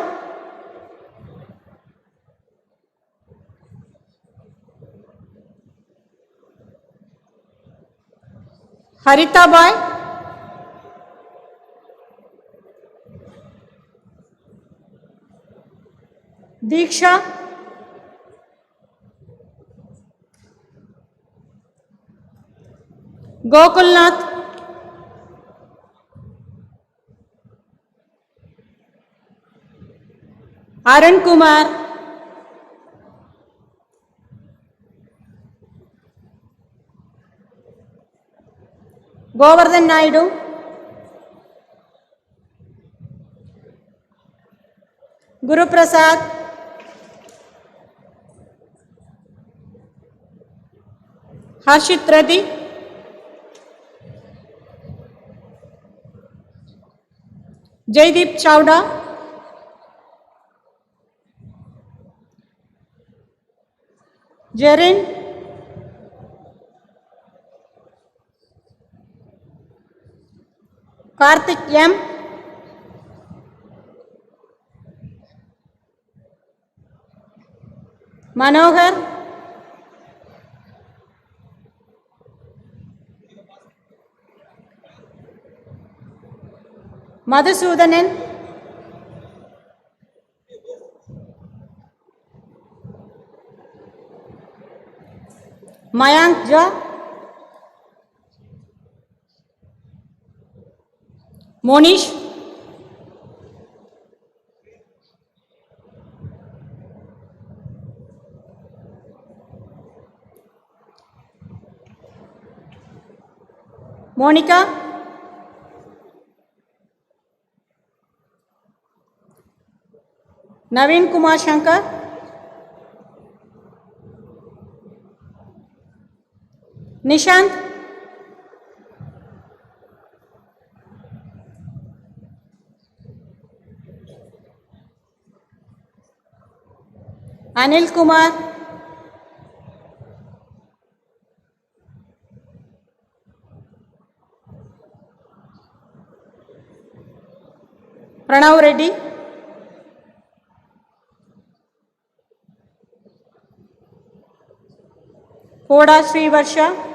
Harita Bai, Diksha, Gokulnath, Arun Kumar, Govardhan Naidu, Guru Prasad, Harshit Reddy, Jaideep Chawda, Jarin, Karthik M, Manohar, Madhusudanan, Mayank Jha, Monish, Monica, Naveen Kumar Shankar, Nishant, Anil Kumar, Pranav Reddy, Koda Sri Varsha,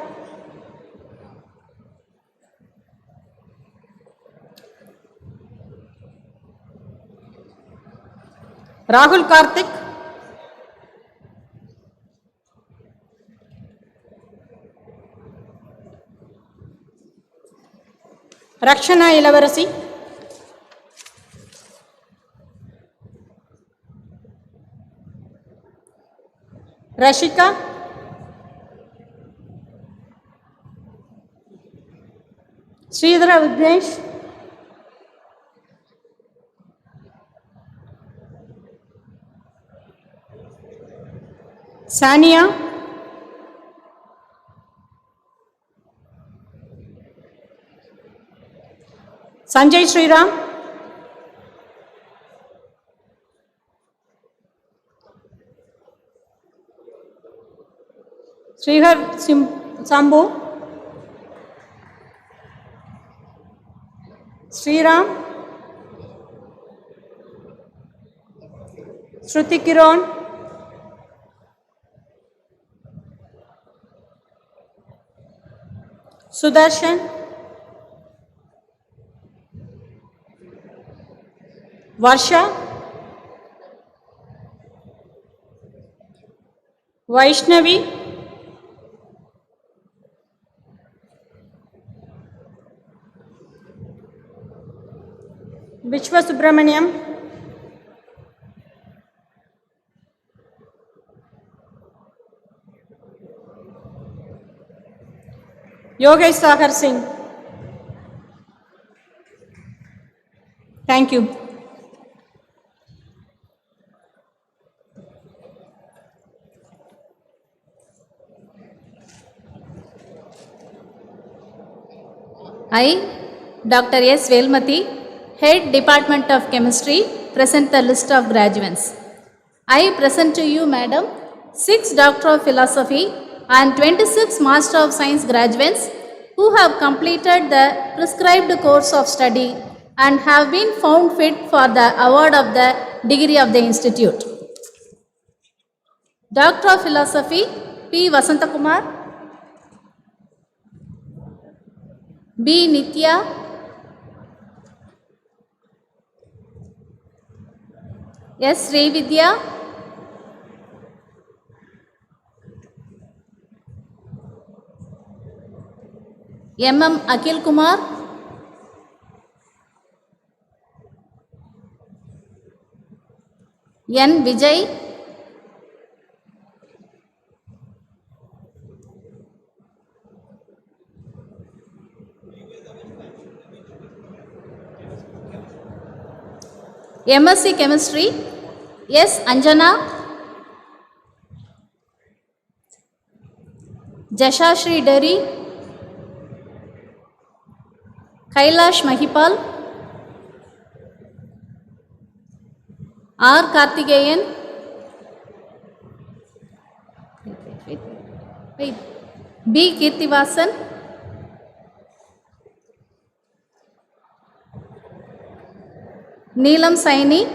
Rahul Karthik, Rakshana Ilavarasi, Rashika, Sridhara Vignesh, Sania, Sanjay Sriram, Srihar Sambhu, Sriram, Shruti Kiran, Sudarshan, Varsha, Vaishnavi, Vishwa Subramaniam, Yogesh Sagar Singh. Thank you. I, Dr. S. Velmati, Head Department of Chemistry, present the list of graduates. I present to you, Madam, 6 Doctor of Philosophy and 26 Master of Science graduates who have completed the prescribed course of study and have been found fit for the award of the degree of the Institute. Doctor of Philosophy, P. Vasantakumar, B. Nitya, S. Revidya, M. Akil Kumar, N. Vijay, MSc Chemistry, S. Anjana, Jashashri Derry, Kailash Mahipal, R. Karthikeyan, wait, B. Kirtivasan, Neelam Saini,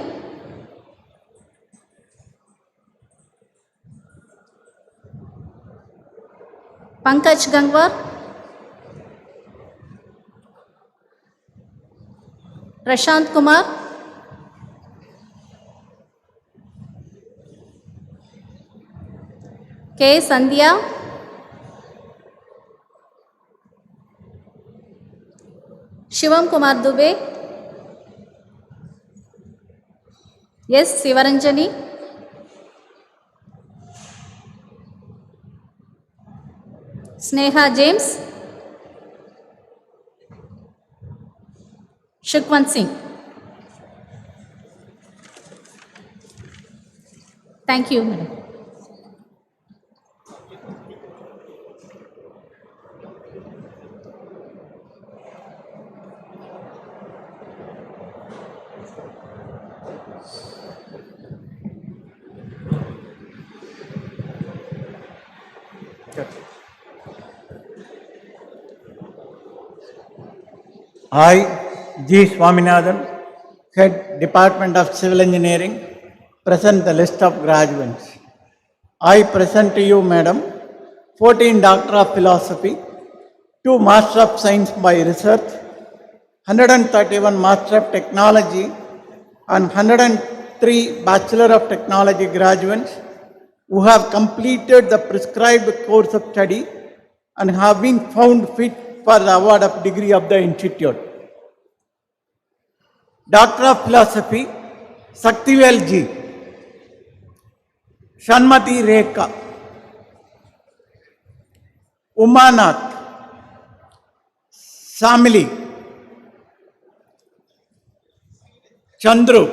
Pankaj Gangwar, Prashant Kumar, K. Sandhya, Shivam Kumar Dubey, S. Sivaranjani, Sneha James, Shukwan Singh. Thank you, madam. I, G. Swaminathan, Head Department of Civil Engineering, present the list of graduates. I present to you, Madam, 14 Doctor of Philosophy, 2 Master of Science by Research, 131 Master of Technology, and 103 Bachelor of Technology graduates who have completed the prescribed course of study and have been found fit for the award of degree of the institute. Doctor of Philosophy, Saktivel G. Shanmati Rekha, Umanath, Samili, Chandru,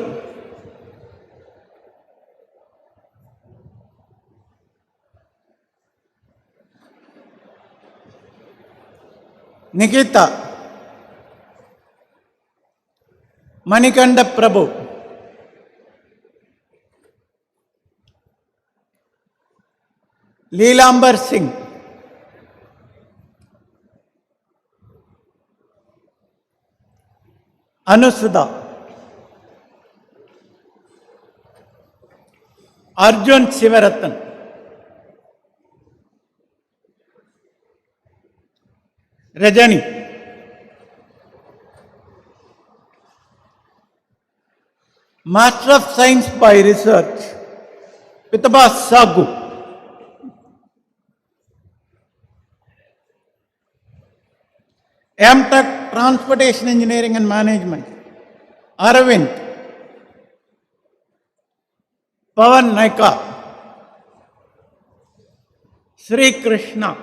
Nikita, Manikanda Prabhu, Leelambar Singh, Anusudha, Arjun Sivaratan, Rajani, Master of Science by Research, Pitaba Sagu, M.Tech Transportation Engineering and Management, Aravind, Pavan Naika, Sri Krishna,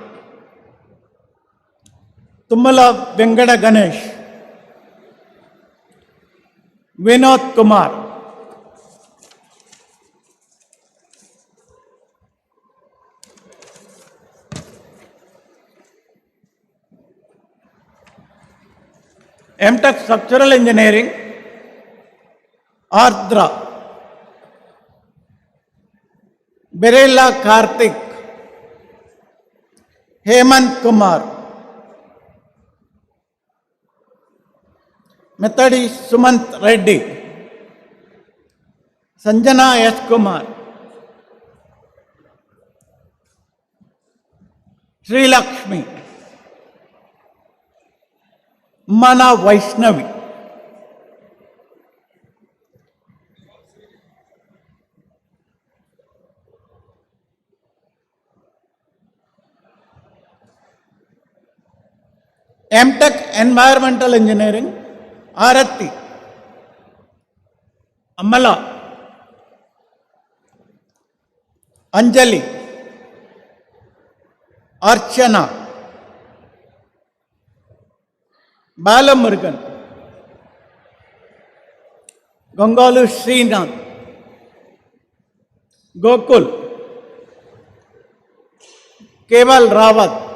Tumala Vengada Ganesh, Vinod Kumar, M.Tech Structural Engineering, Ardra, Berela Karthik, Hemant Kumar, Methodi Sumant Reddy, Sanjana S. Kumar, Sri Lakshmi, Mana Vaishnavi, M.Tech Environmental Engineering, Arati, Amala, Anjali, Archana, Balamurugan, Gangalu Srinath, Gokul, Keval Rawat,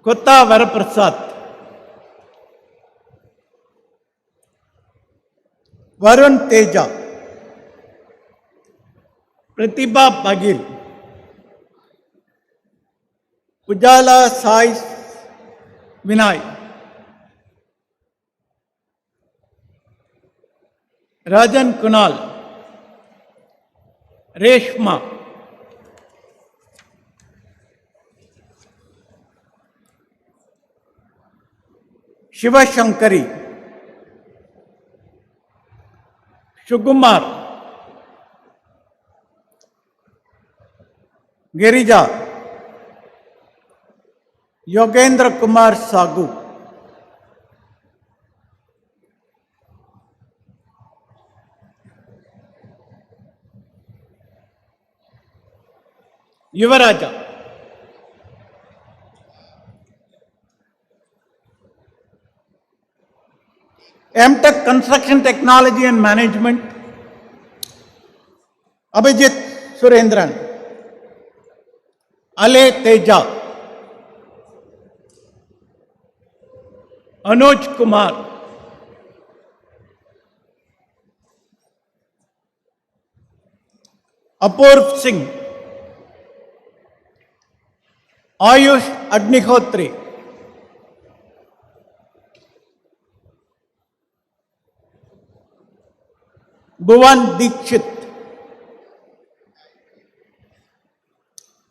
Kota Varaprasad, Varun Teja, Pratibha Bagil, Ujala Sai Vinay, Rajan Kunal, Reshma, Shiva Shankari, Shugumar, Girija, Yogendra Kumar Sagu, Yuvaraja, M.Tech Construction Technology and Management, Abhijit Surendran, Ale Teja, Anuj Kumar, Apurv Singh, Ayush Agnihotri, Bhuvan Dikshit,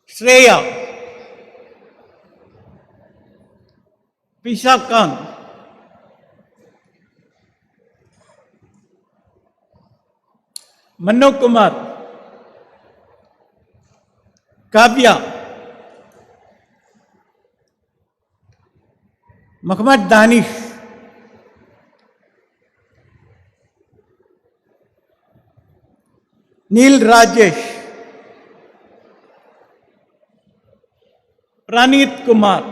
Shreya, Pisha Khan, Manu Kumar, Kavya, Muhammad Danish, Neil Rajesh, Pranit Kumar,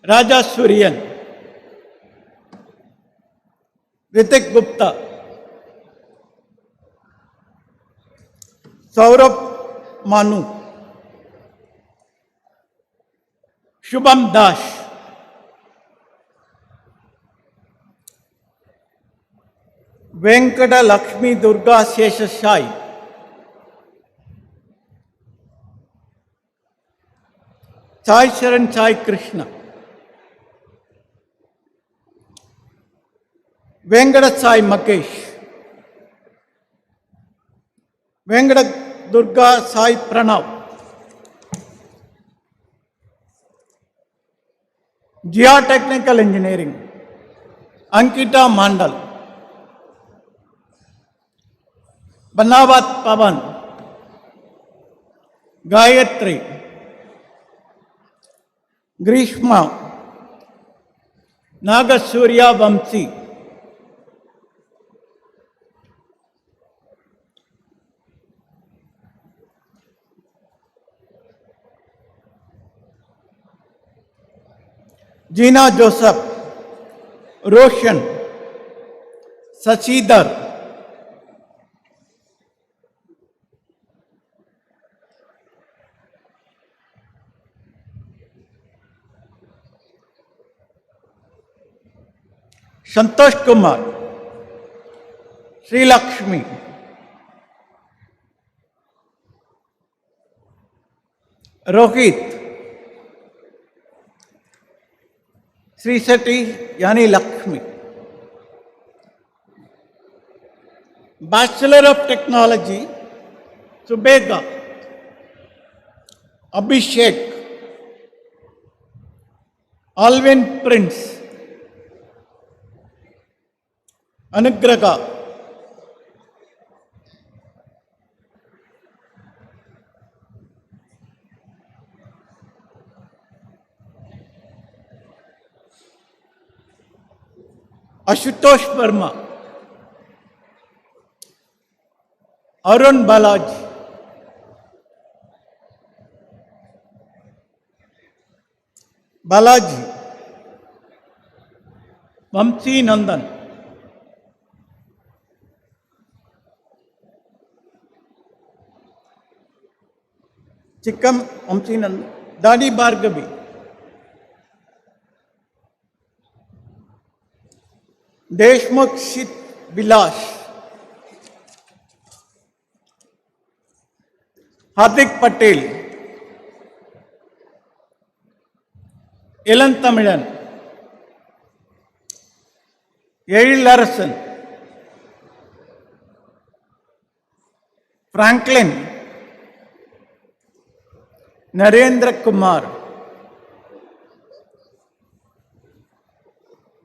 Raja Suryan, Ritik Gupta, Saurabh Manu, Shubham Dash, Venkata Lakshmi Durga Sheshashai, Sai Sharan Sai Krishna, Venkata Sai Makesh, Venkata Durga Sai Pranav, Geotechnical Engineering, Ankita Mandal, Banavat Pavan, Gayatri, Grishma, Nagasuriya Vamsi, Gina Joseph, Roshan, Sachidhar, Santosh Kumar, Sri Lakshmi, Rohit, Sri Sati Yani Lakshmi, Bachelor of Technology, Subega, Abhishek, Alvin Prince, Anugraha, Ashutosh Verma, Arun Balaji, Balaji, Vamsi Nandan, Chikam Vamsi Nandan, Dani Bhargavi, Deshmukh Shit Vilas, Hardik Patel, Ilan Tamilan, Yeri Larson, Franklin, Narendra Kumar,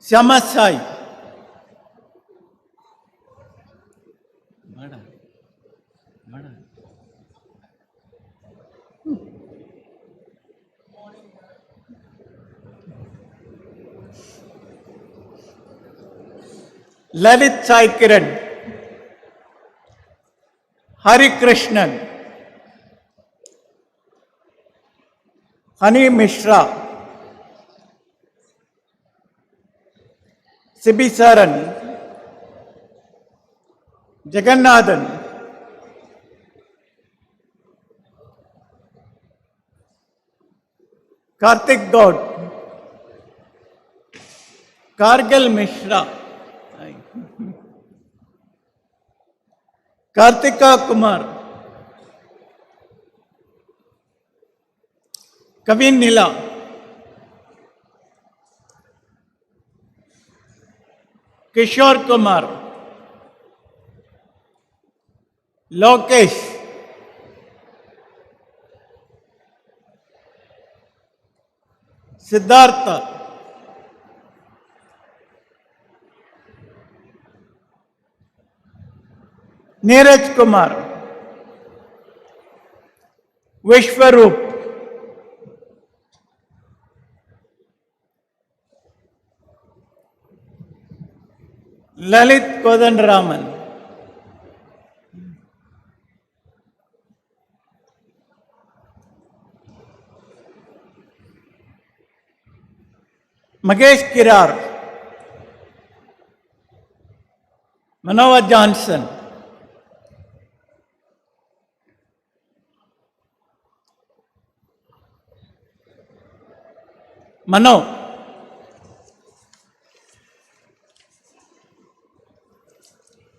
Shama Sai, Lalit Sai Kiran, Hari Krishnan, Hani Mishra, Sibisaran, Jagannathan, Karthik God, Kargil Mishra, Kartika Kumar, Kavin Nila, Kishore Kumar, Lokesh, Siddhartha, Neeraj Kumar, Vishwaroop, Lalit Kodanraman, Magesh Kirar, Manohar Johnson, Mano,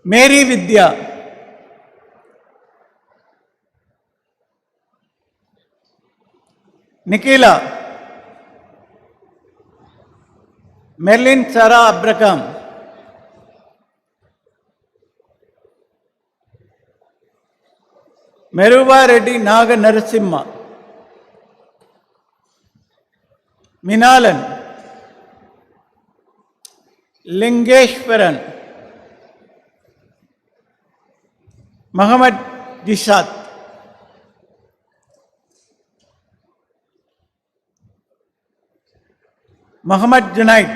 Mary Vidya, Nikila, Merlin Sarah Abraham, Meruba Reddy Naga Narasimha, Minalan, Lingeshwaran, Muhammad Dishat, Muhammad Junaid,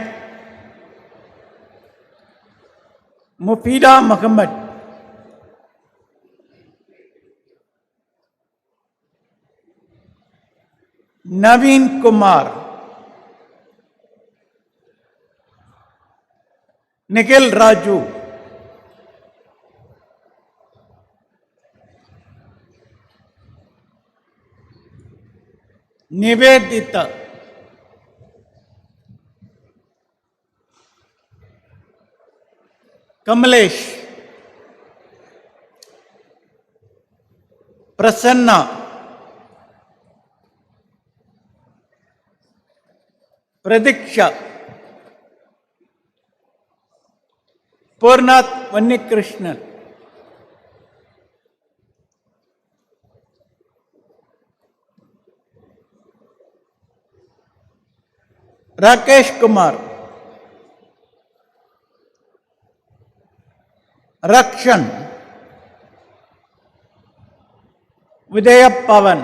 Mufida Muhammad, Naveen Kumar, Nikhil Raju, Nivedita, Kamalesh, Prasanna, Pradiksha, Purnath Vannikrishnan, Rakesh Kumar, Rakshan, Vidya Pavan,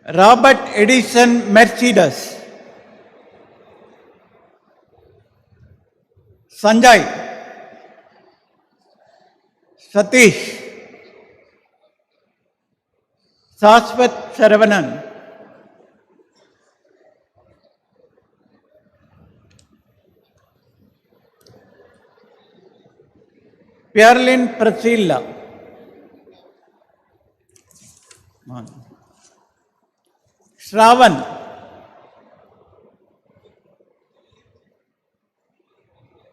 Robert Edison Mercedes. Sanjay. Satish. Saswat Saravanan. Pierlin Priscilla. Shravan.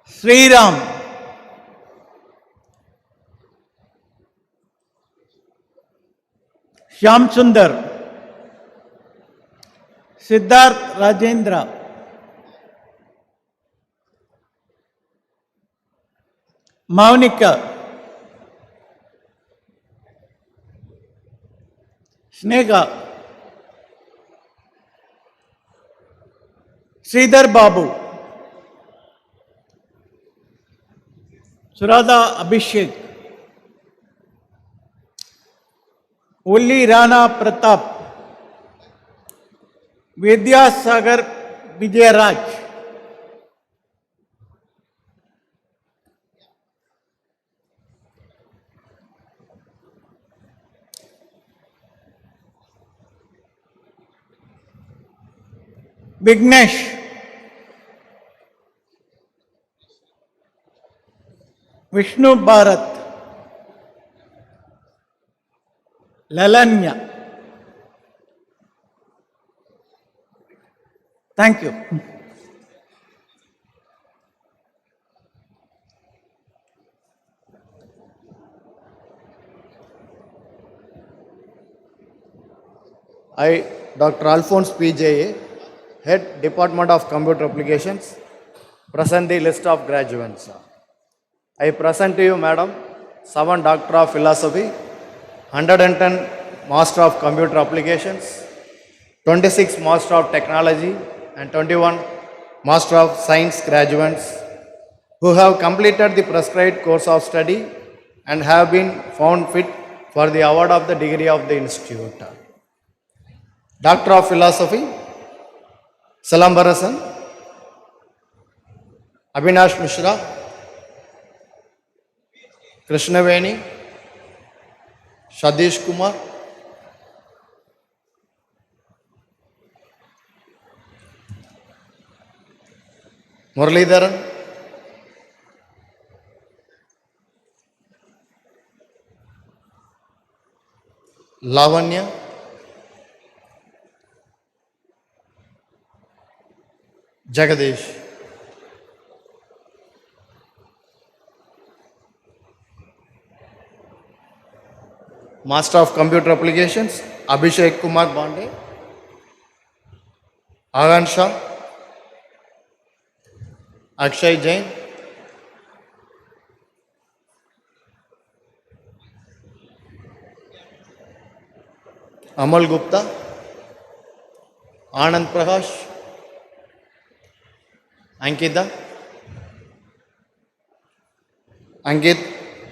Sriram. Shyam Sundar. Siddharth Rajendra. Maunika. Snega. Sridhar Babu. Surada Abhishek. Ulli Rana Pratap. Vidya Sagar Vijayaraj. Vignesh. Vishnu Bharat. Lalanya. Thank you. I, Dr. Alphonse PJA, Head Department of Computer Applications, present the list of graduates. I present to you, Madam, 7 Doctor of Philosophy, 110 Master of Computer Applications, 26 Master of Technology, and 21 Master of Science graduates who have completed the prescribed course of study and have been found fit for the award of the degree of the institute. Doctor of Philosophy, Salambarasan, Abhinash Mishra, Krishnaveni, Shadish Kumar, Muralidharan, Lavanya, Jagadish. Master of Computer Applications, Abhishek Kumar Bande, Agan Shah, Akshay Jain, Amal Gupta, Anand Prakash, Ankita, Ankit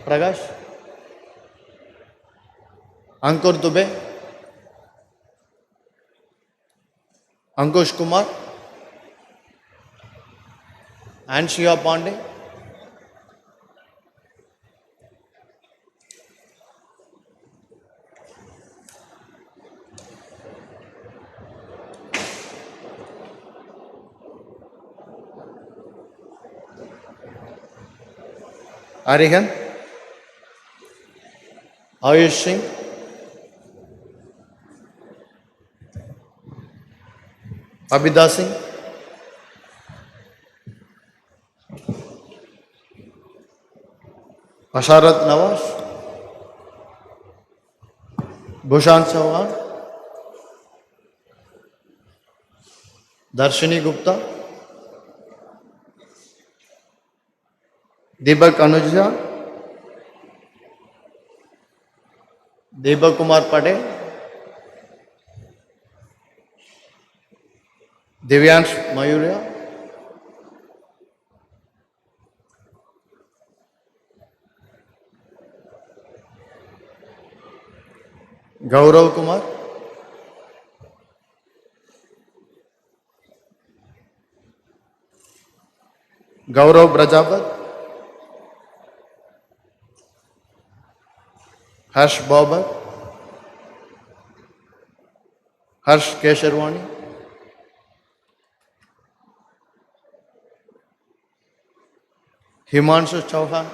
Prakash, Ankur Dubey, Ankush Kumar, Anshiya Pandey, Arihan, Ayush Singh, Abhida Singh, Asharat Nawaz, Bhushan Chauhan, Darshini Gupta, Deepak Anuja, Deepak Kumar Patel, Divyansh Mayurya, Gaurav Kumar, Gaurav Brajapat, Harsh Babar, Harsh Kesharwani, Himanshu Chauhan,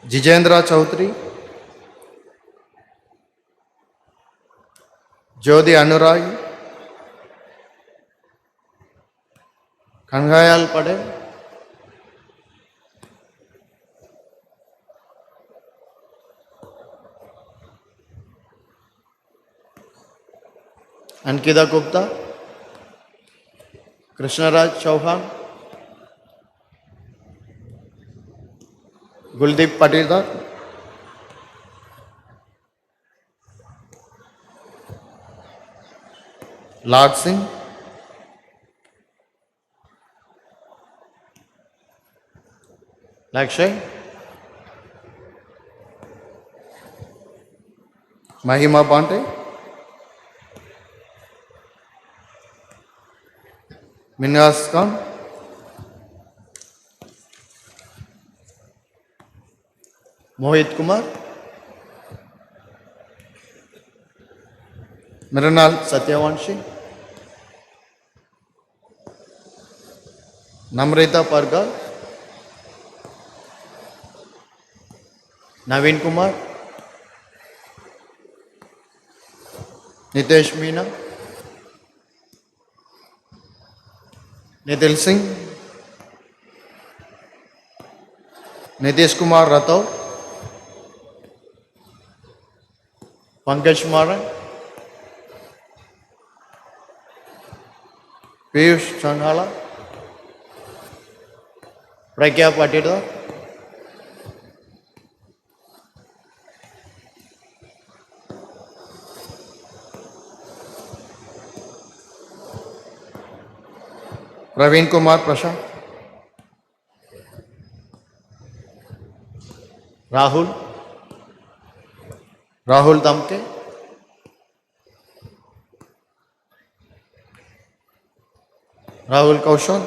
Jijendra Chaudhary, Jyoti Anurag, Kanghayal Padel, Ankita Gupta, Krishnaraj Chauhan, Guldeep Patidar, Lard Singh, Lakshay, Mahima Pante, Minhas Khan, Mohit Kumar, Miranal Satyavanshi, Namrita Pargal, Naveen Kumar, Nitesh Meena, Nitil Singh, Nitish Kumar Rathav, Pankaj Maran, Piyush Chandhala, Pragya Patidar, Praveen Kumar Prashant, Rahul Damke, Rahul Kaushal,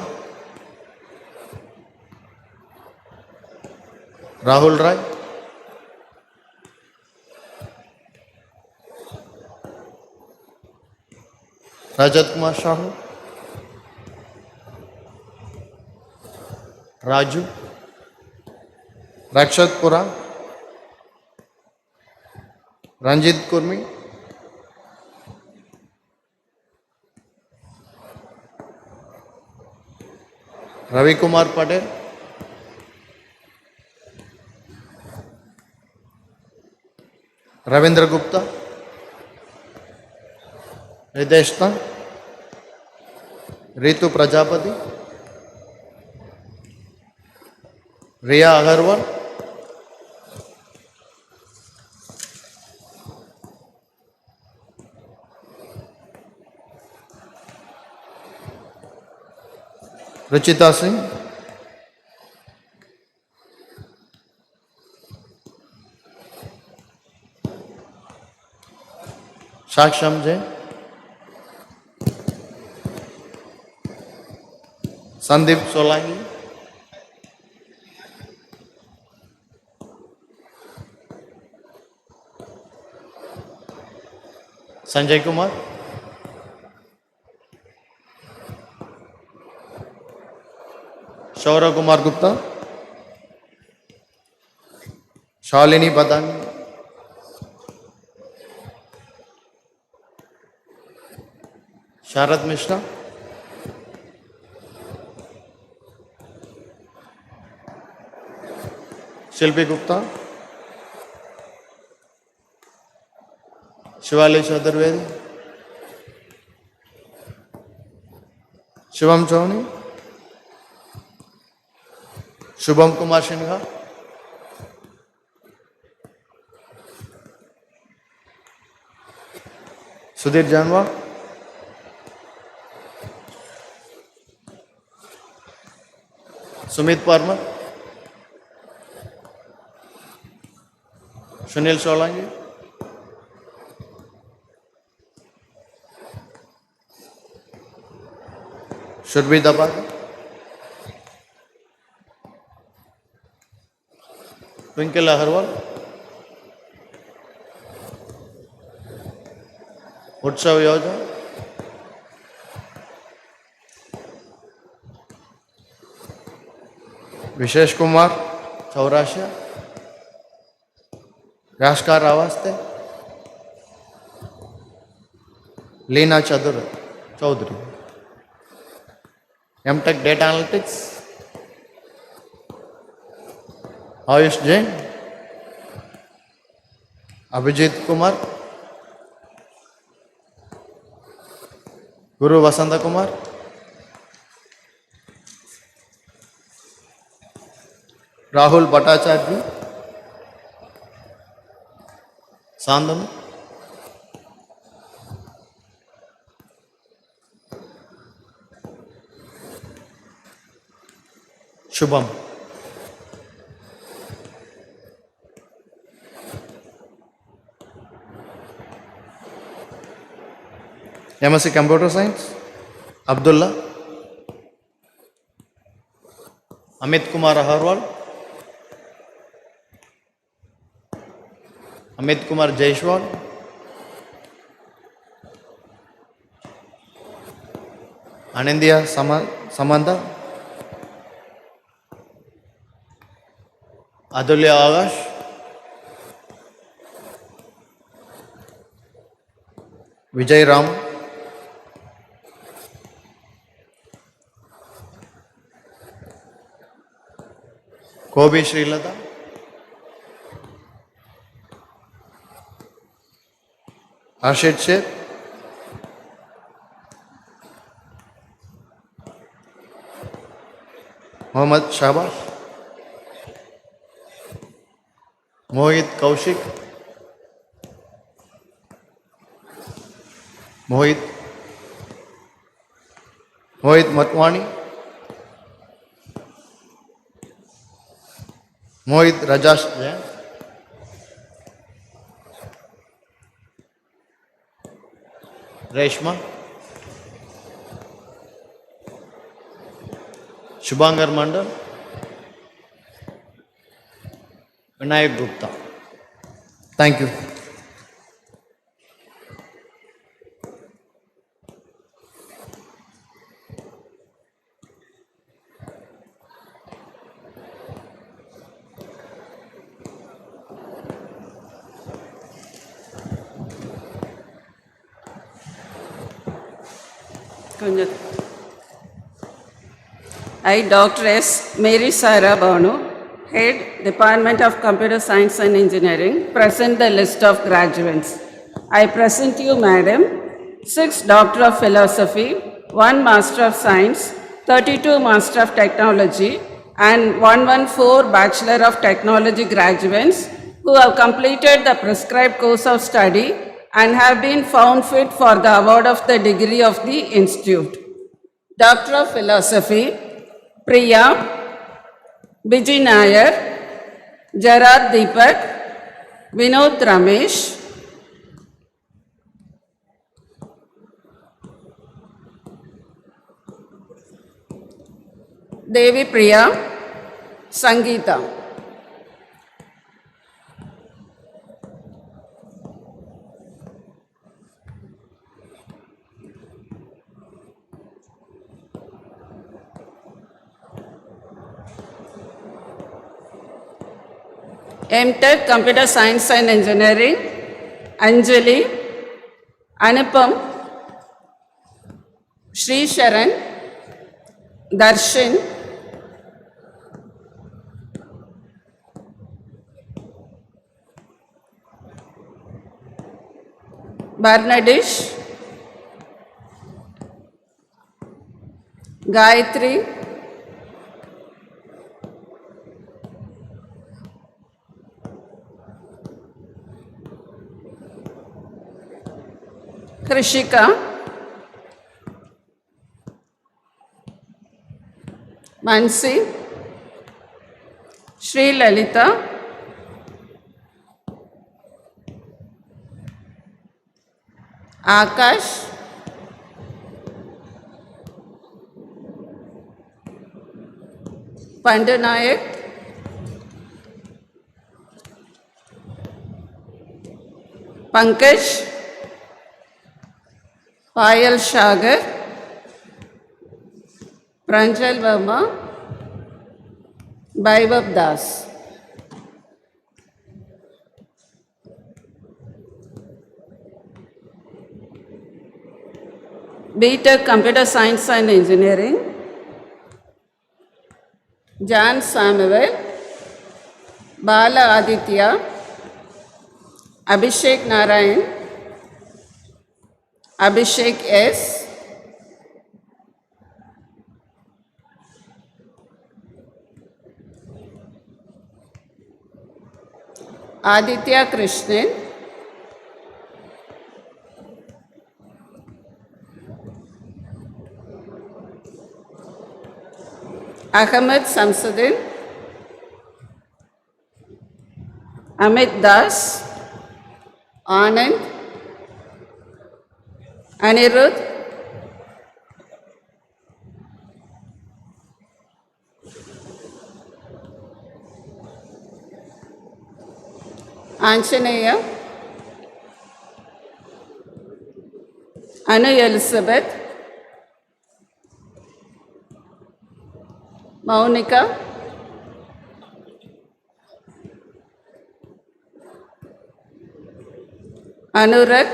Rahul Rai, Rajat Kumar Shahu, Raju, Rakshat Pura, Ranjit Kurmi, Ravi Kumar Patel, Ravindra Gupta, Rideshta, Ritu Prajapati, Riya Agarwal, Ruchita Singh, Saksham Jain, Sandeep Solanki, Sanjay Kumar, Shaurav Kumar Gupta, Shalini Badani, Sharad Mishra, Shilpi Gupta, Shivali Chaturvedi, Shivam Chowni, Shubham Kumar Sinha, Sudhir Janwa, Sumit Parmar, Sunil Solanki, Should be the bag. Twinkle Agarwal. Utsav Yoja. Vishesh Kumar Chaurashya. Rashkar Avaste. Leena Chaudhary. MTech Data Analytics. Ayush Jain. Abhijit Kumar. Guru Vasanta Kumar. Rahul Bhattacharya. Sandam. Shubham. MSc Computer Science. Abdullah. Amit Kumar Aharwal. Amit Kumar Jaishwal. Anindya Samantha. Adulya Agash. Vijay Ram. Kobi Srilata. Arshid Sheikh. Mohammad Shahbaz. Mohit Kaushik. Mohit Matwani. Mohit Rajash Jain. Reshma. Shubhankar Mandal. Vinayak Gupta. Thank you. I, Dr. S. Mary Sarah Banu, Head, Department of Computer Science and Engineering, present the list of graduates. I present you, Madam, 6 Doctor of Philosophy, 1 Master of Science, 32 Master of Technology, and 114 Bachelor of Technology graduates who have completed the prescribed course of study and have been found fit for the award of the degree of the Institute. Doctor of Philosophy, Priya, Biji Nair, Gerard Deepak, Vinod Ramesh, Devi Priya, Sangeeta. MTech Computer Science and Engineering, Anjali, Anupam, Sri Sharan, Darshan, Barnadish, Gayatri, Krishika, Mansi, Sri Lalita, Akash, Pandu Nayak, Pankaj, Payal Shagar, Pranjal Verma, Bhaivab Das. B.Tech Computer Science and Engineering, Jan Samuel, Bala Aditya, Abhishek Narayan, Abhishek S., Aditya Krishnan, Ahmed Samsudin, Amit Das, Anand, Anirudh, Anjaneya, Anu Elizabeth, Maunika, Anurag,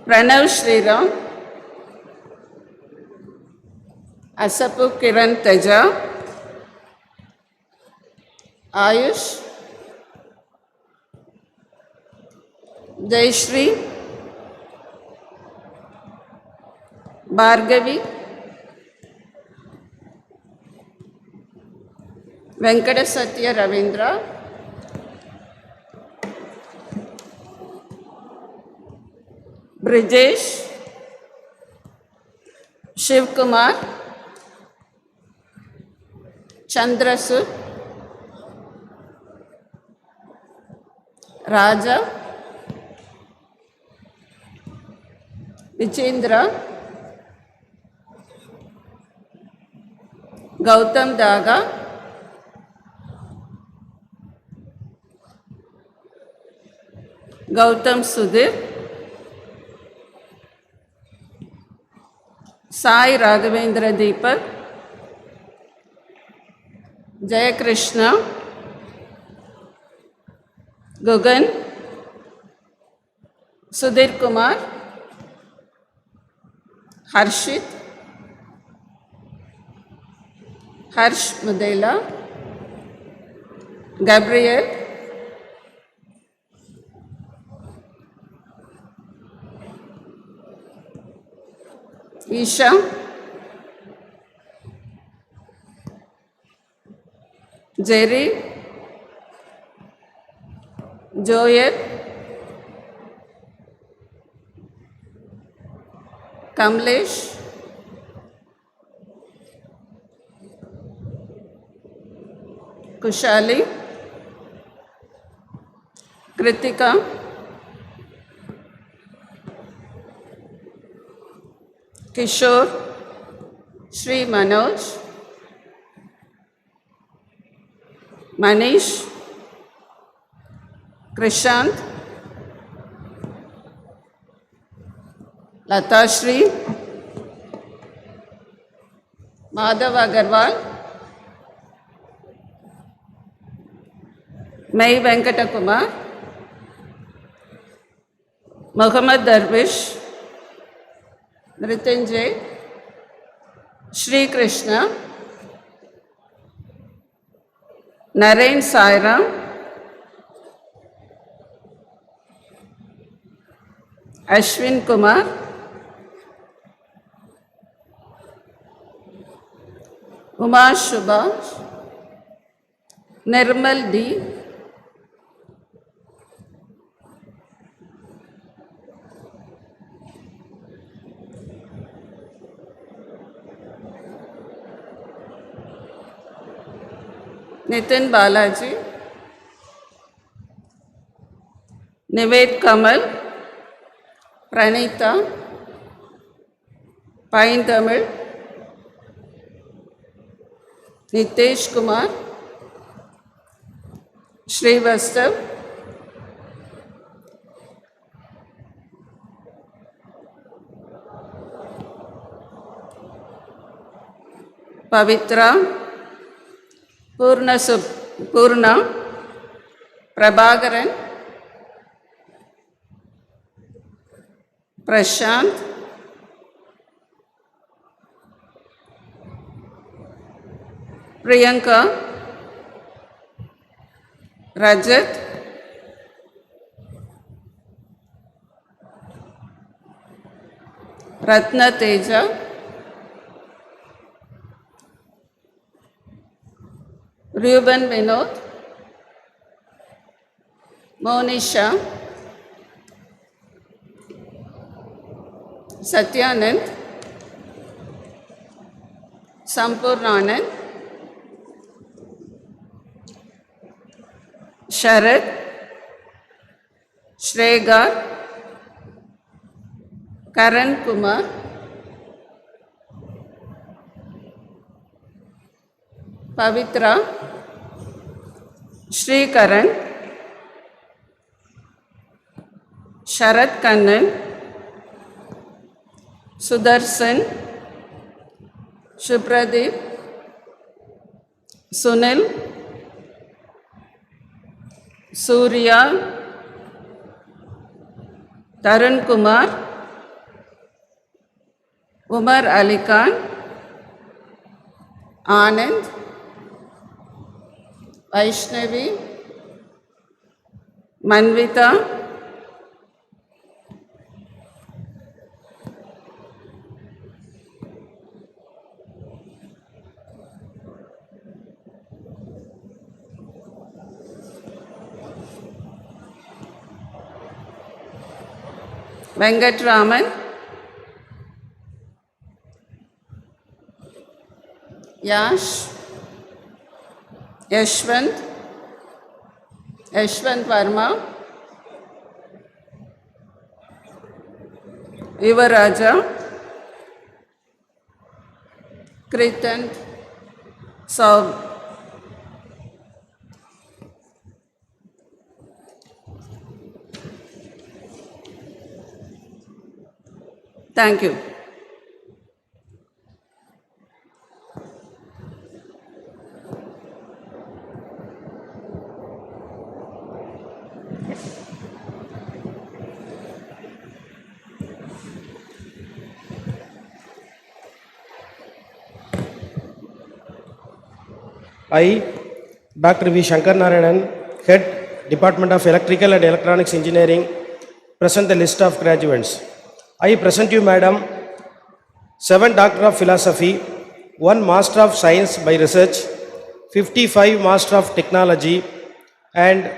Pranav Shriram, Asapu Kiran Teja, Ayush, Jayashri, Bhargavi, Venkata Satya Ravindra, Brijesh, Shiv Kumar, Chandrasu, Raja, Vichendra, Gautam Daga, Gautam Sudhir, Sai Raghavendra Deepak, Jaya Krishna, Gugan, Sudhir Kumar, Harshit, Harsh Mudela, Gabriel, Isha, Jerry, Joel, Kamlesh, Kushali, Kritika, Kishore, Sri Manoj, Manish, Krishant, Lata Shri, Madhav Agarwal, May Venkata Kumar, Muhammad Darwish, Mrityunjay, Shri Krishna, Narain Sairam, Ashwin Kumar, Uma Subhash, Nirmal D, Nitin Balaji, Nived Kamal, Pranita, Paindamil, Nitesh Kumar, Srivastav, Pavitra, Purna, Prabhakaran, Prashant, Priyanka, Rajat, Ratna Teja, Ruben Vinod, Monisha, Satyanand, Sampurnanand, Sharad, Shregar, Karan Kumar, Pavitra, Shri Karan, Sharat Kannan, Sudarshan, Shubhradeep, Sunil, Surya, Tarun Kumar, Umar Ali Khan, Anand, Vaishnavi, Manvita, Venkatraman, Yash, Yashwant Verma, Yuvaraja, Kritant, Saub. Thank you. I, Dr. V. Shankar Narayanan, Head, Department of Electrical and Electronics Engineering, present the list of graduates. I present you, Madam, 7 Doctor of Philosophy, 1 Master of Science by Research, 55 Master of Technology, and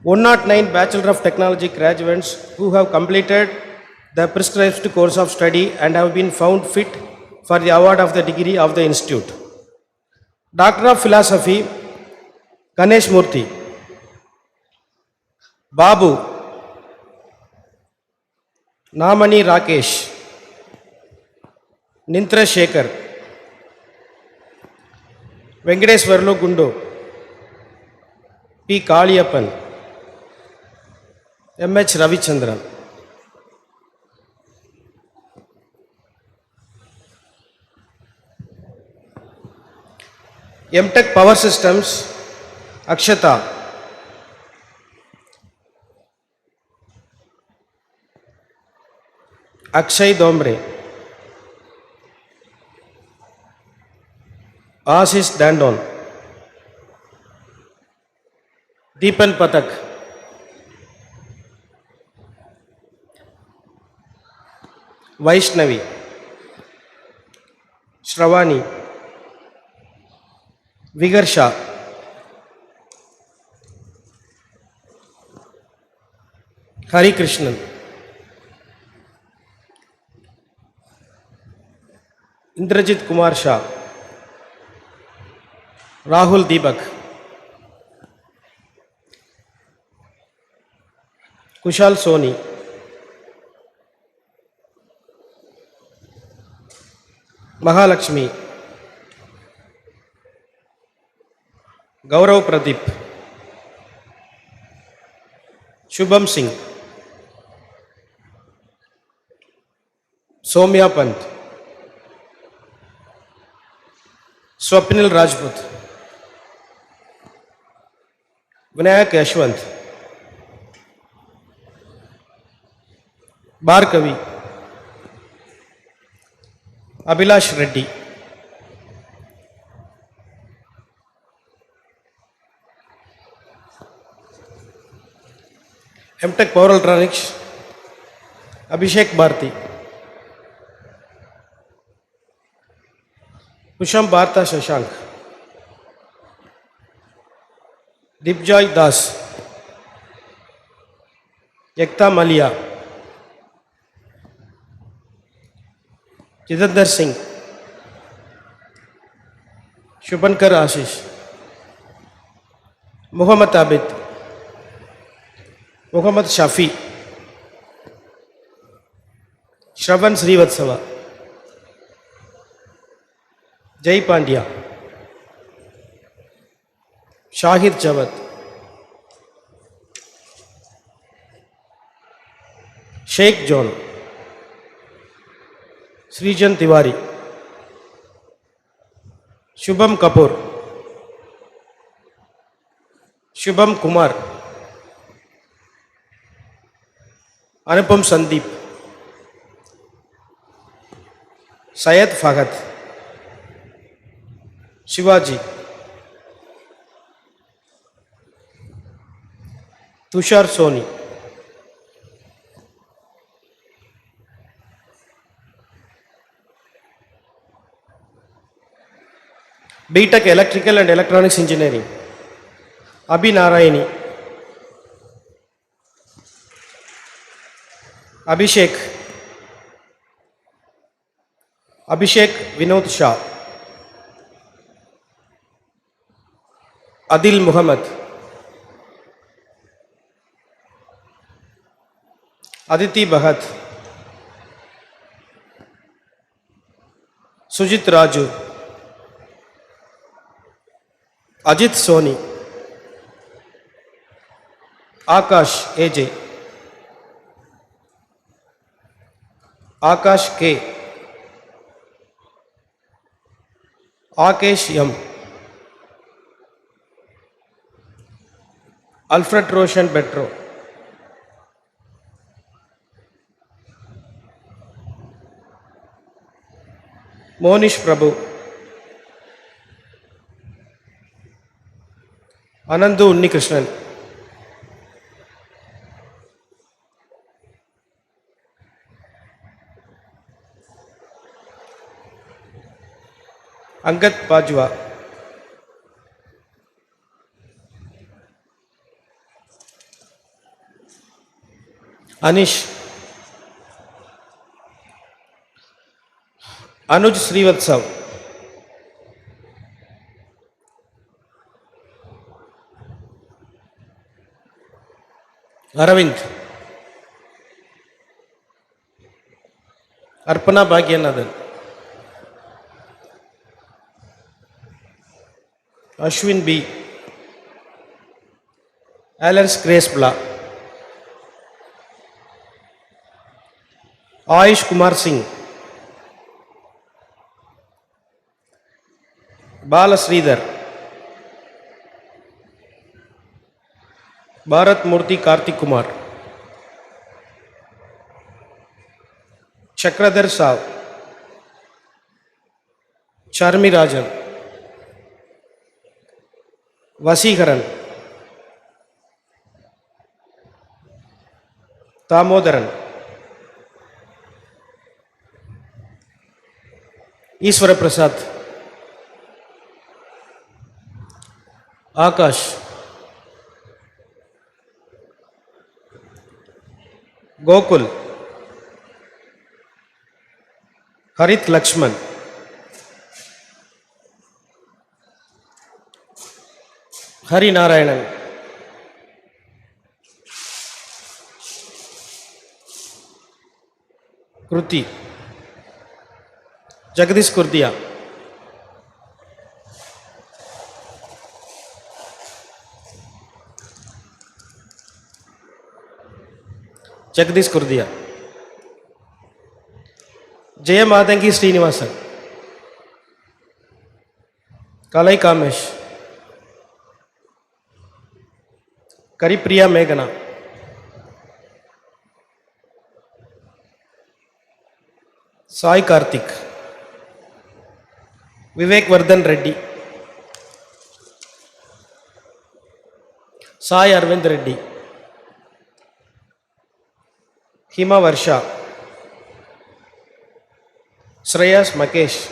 109 Bachelor of Technology graduates who have completed the prescribed course of study and have been found fit for the award of the degree of the Institute. Doctor of Philosophy, Ganesh Murthy. Babu, Namani Rakesh, Nintra Shekhar, Venkateswarlu Gundu, P. Kaliyappan, M.H. Ravichandran. M.Tech Power Systems, Akshata, Akshay Dombre, Ashish Dandon, Deepan Pathak, Vaishnavi, Shravani, Vigarsha, Hari Krishnan, Indrajit Kumar Shah, Rahul Deepak, Kushal Soni, Mahalakshmi, Gaurav Pradeep, Shubham Singh, Somya Pant, Swapnil Rajput, Vinayak Yashwant, Bharkavi, Abhilash Reddy, MTech Power Electronics, Abhishek Bharti, Pusham Bharta Shashank, Dipjoy Das, Ekta Malia, Jitendra Singh, Shubhankar Ashish, Muhammad Abid, Muhammad Shafi, Shravan Srivatsava, Jai Pandya, Shahid Jawad, Sheikh John, Srijan Tiwari, Shubham Kapoor, Shubham Kumar, Anupam Sandeep, Syed Faghat, Shivaji, Tushar Soni, BTech Electrical and Electronics Engineering, Abhi Narayani, Abhishek Vinod Shah, Adil Muhammad, Aditi Bhagat, Sujit Raju, Ajit Soni, Akash AJ, Akash K, Akesh M, Alfred Roshan Betro, Monish Prabhu, Anandu Unnikrishnan, Angat Bajwa, Anish, Anuj Srivatsav, Aravind, Arpana Bhagyanathan, Ashwin B, Alans Grace Bla, Ayush Kumar Singh, Bala Sridhar, Bharat Murthy Karthik Kumar, Chakradhar Sav, Charmi Rajan, Vasikaran, Damodaran, Iswara Prasad, Akash, Gokul, Harit Lakshman, Hari Narayanan, Kruti, Jagdish Kurdia. Jagdish Kurdia. Jaya Madangi Srinivasan. Kalai Kamesh. Karipriya Meghana. Sai Karthik. Vivek Vardhan Reddy. Sai Arvind Reddy. Hima Varsha. Shreyas Makesh.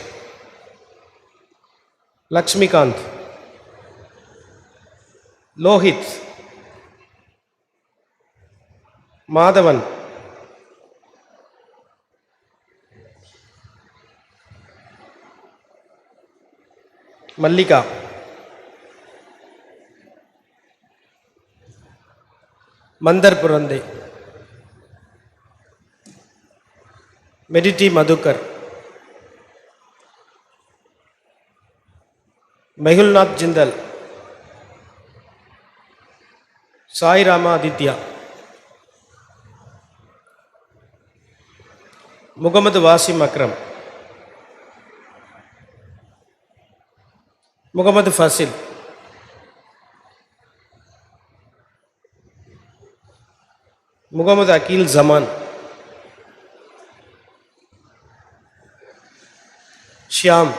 Lakshmikant. Lohit. Madhavan. Mallika. Mandar Purande. Mediti Madhukar. Mehulnath Jindal. Sai Rama Aditya. Muhammad Wasim Akram. Muhammad Fasil. Muhammad Akil Zaman. Shyam.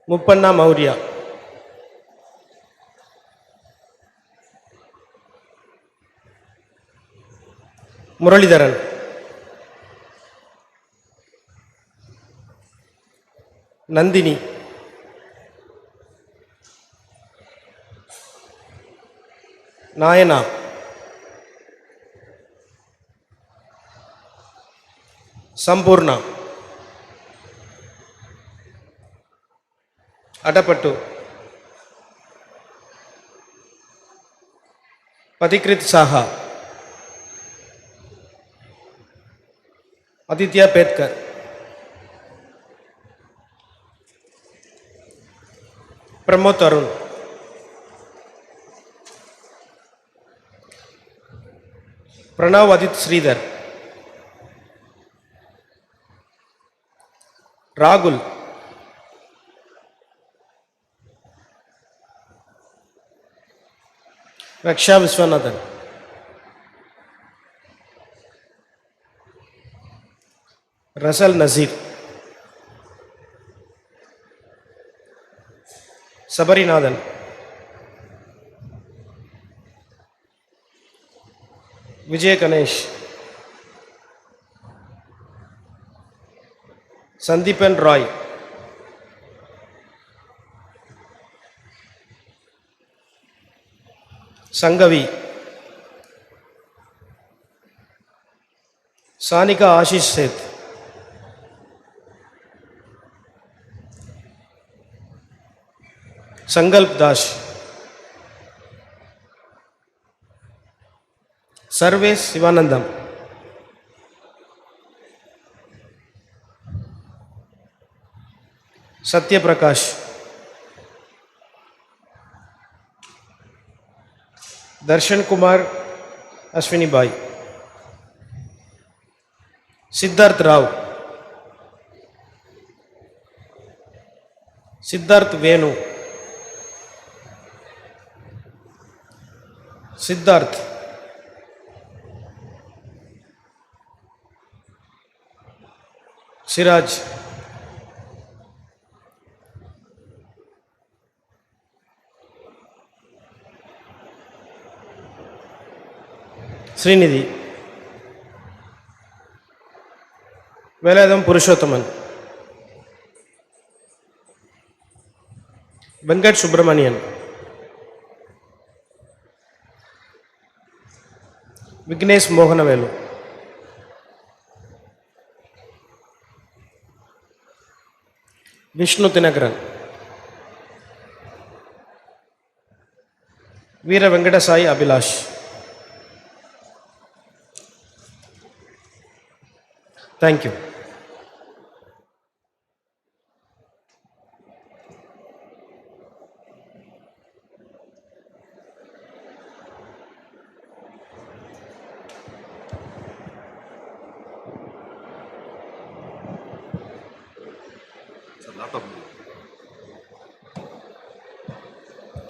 Muppanna Maurya. Muralidharan. Nandini. Nayana. Sampurna. Adapattu. Padikrit Saha. Aditya Petkar. Pramod Arun. Pranav Adit Sridhar. Ragul. Raksha Viswanathan. Rasal Nazir. Sabarinathan. Vijay Ganesh. Sandeepan Roy. Sangavi. Sanika Ashish Seth. Sankalp Dash. Sarvesh Sivanandam. Satya Prakash. Darshan Kumar Ashwini Bai. Siddharth Rao. Siddharth Venu. Siddharth. Siraj. Srinidhi. Veladam Purushothaman. Venkat Subramanian. Vignesh Mohanavelu. Vishnu Tinagaran. Veera Venkata Sai Abhilash. Thank you.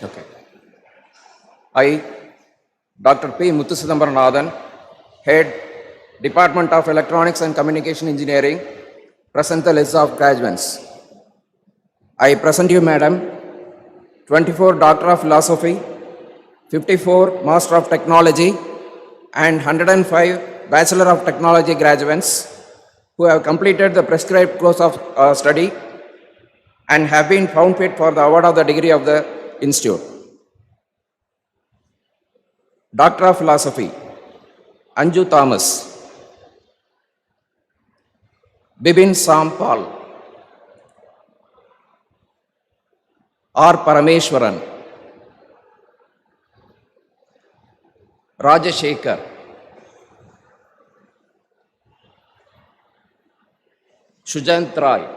Okay. I, Dr. P. Muthusidambaranathan, Head, Department of Electronics and Communication Engineering, present the list of graduates. I present you, Madam, 24 Doctor of Philosophy, 54 Master of Technology, and 105 Bachelor of Technology graduates who have completed the prescribed course of study and have been found fit for the award of the degree of the institute. Doctor of Philosophy, Anju Thomas, Bibin Sampal, R. Parameshwaran, Rajashekar, Shujant Rai,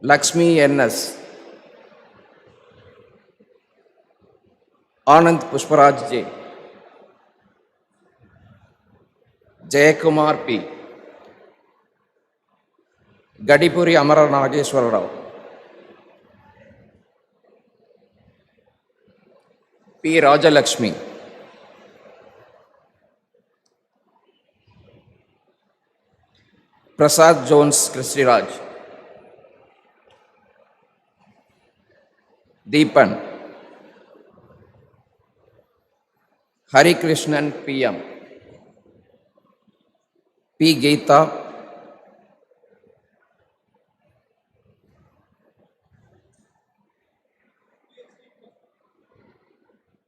Lakshmi N.S., Anand Pushparaj J., Jayakumar P., Gadipuri Amara Nageshwara Rao, P. Rajalakshmi, Prasad Jones Kristiraj, Deepan, Hari Krishnan PM, P. Geeta,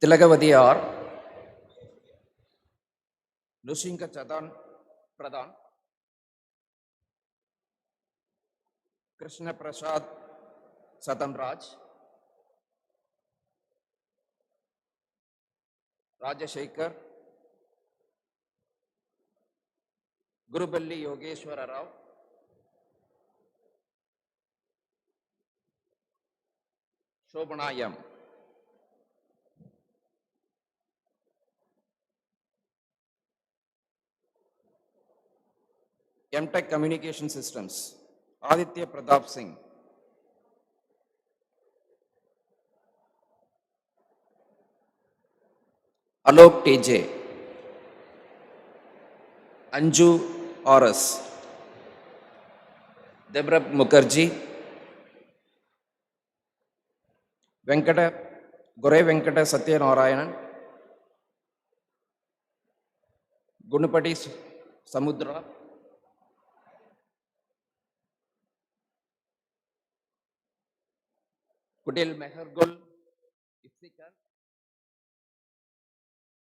Tilagavati R, Nushinka Chadan Pradhan, Krishna Prasad Satanraj, Rajashekar, Guruballi Yogeshwara Rao, Shobana M, M.Tech Communication Systems, Aditya Pratap Singh, Alok TJ, Anju RS, Debra Mukherjee, Venkata, Gore Venkata Satya Narayanan, Gunapati Samudra, Kutil Mehergul Iftikar,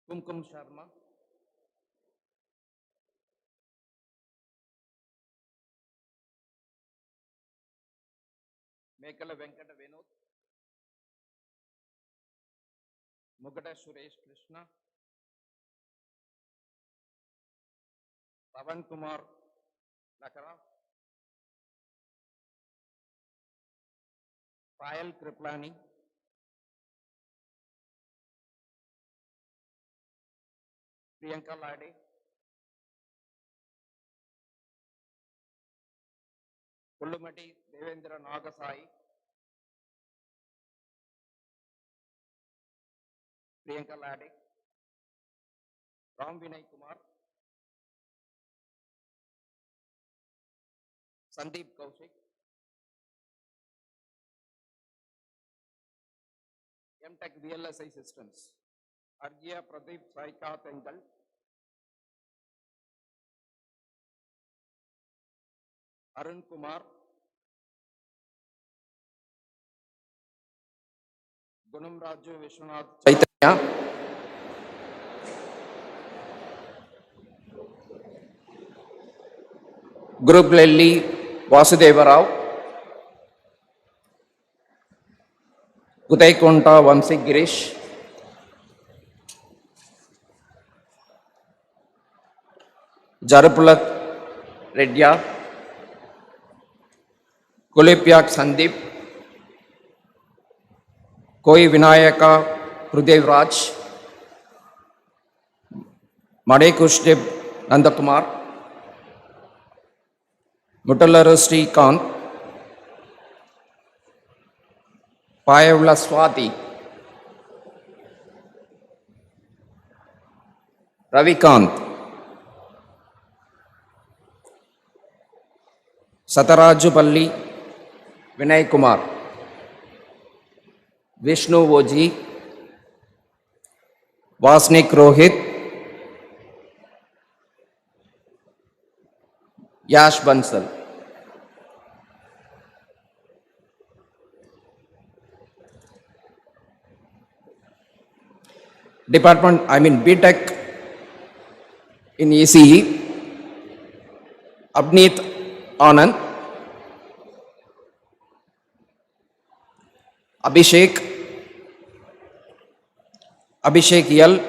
Kumkum Sharma, Mekala Venkata Vinod, Mugata Suresh Krishna, Pavan Kumar Lakara, Payal Kriplani, Priyanka Lade, Pullumati Devendra Nagasai, Priyanka Lade, Ram Vinay Kumar, Sandeep Kaushik, M.Tech VLSI Systems, Arjia Pradeep Saika Tengal, Arun Kumar, Gunam Raju Vishwanath Chaitanya, Gurublelli Vasudeva Rao, Kutaikonta Vamsi Girish, Jarapulak Redya, Kulipyak Sandip, Koi Vinayaka Prudev Raj, Madekushdev Nandakumar, Mutallaru Srikanth, Payavla Swati, Ravikant, Satarajupalli Vinay Kumar, Vishnu Voji, Vasnik Rohit, Yash Bansal. Department, BTech in ECE, Abneet Anand, Abhishek Yal,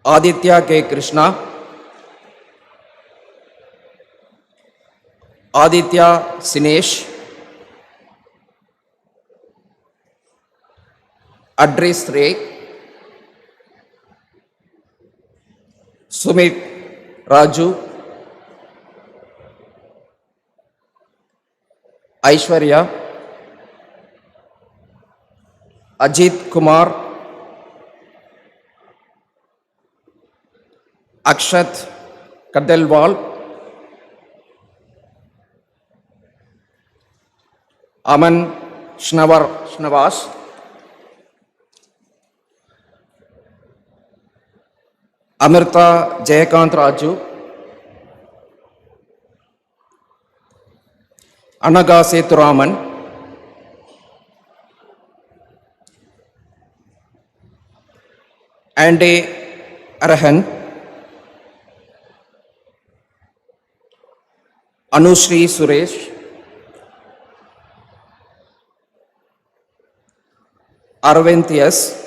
Aditya K. Krishna, Aditya Sinesh, Adris Ray, Sumit Raju, Aishwarya, Ajit Kumar, Akshat Kadelwal, Aman Shnavas, Amirta Jayakant Raju, Anaga Seturaman, Andy Arahan, Anushri Suresh, Arvind S.,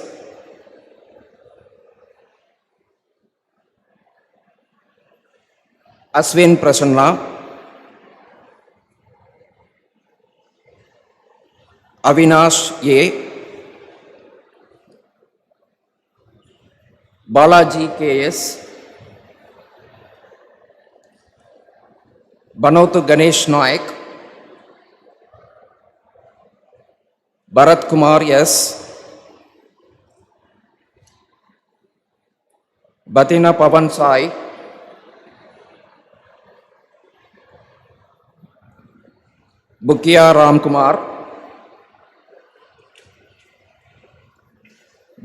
Aswin Prasanna, Avinash A., Balaji K.S., Banotu Ganesh Naik, Bharat Kumar S., Batina Pavan Sai, Bukia Ram Kumar,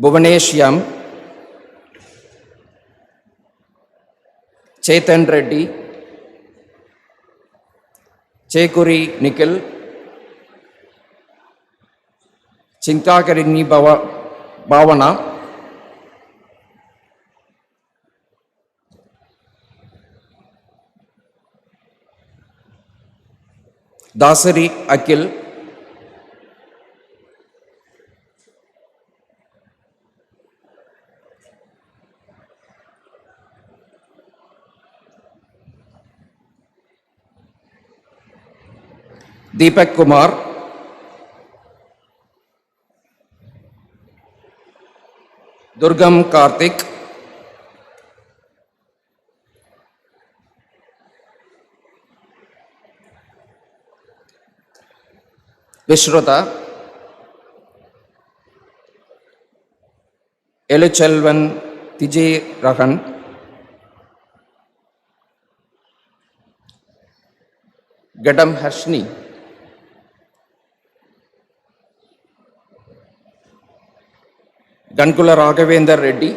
Bhuvanesh Yam, Chetan Reddy, Chekuri Nikhil, Chinkakarini Bhavana, Dasari Akil, Deepak Kumar, Durgam Karthik, Vishruta, Eluchelvan Tijay Rahan, Gadam Harshni, Gankula Raghavendra Reddy,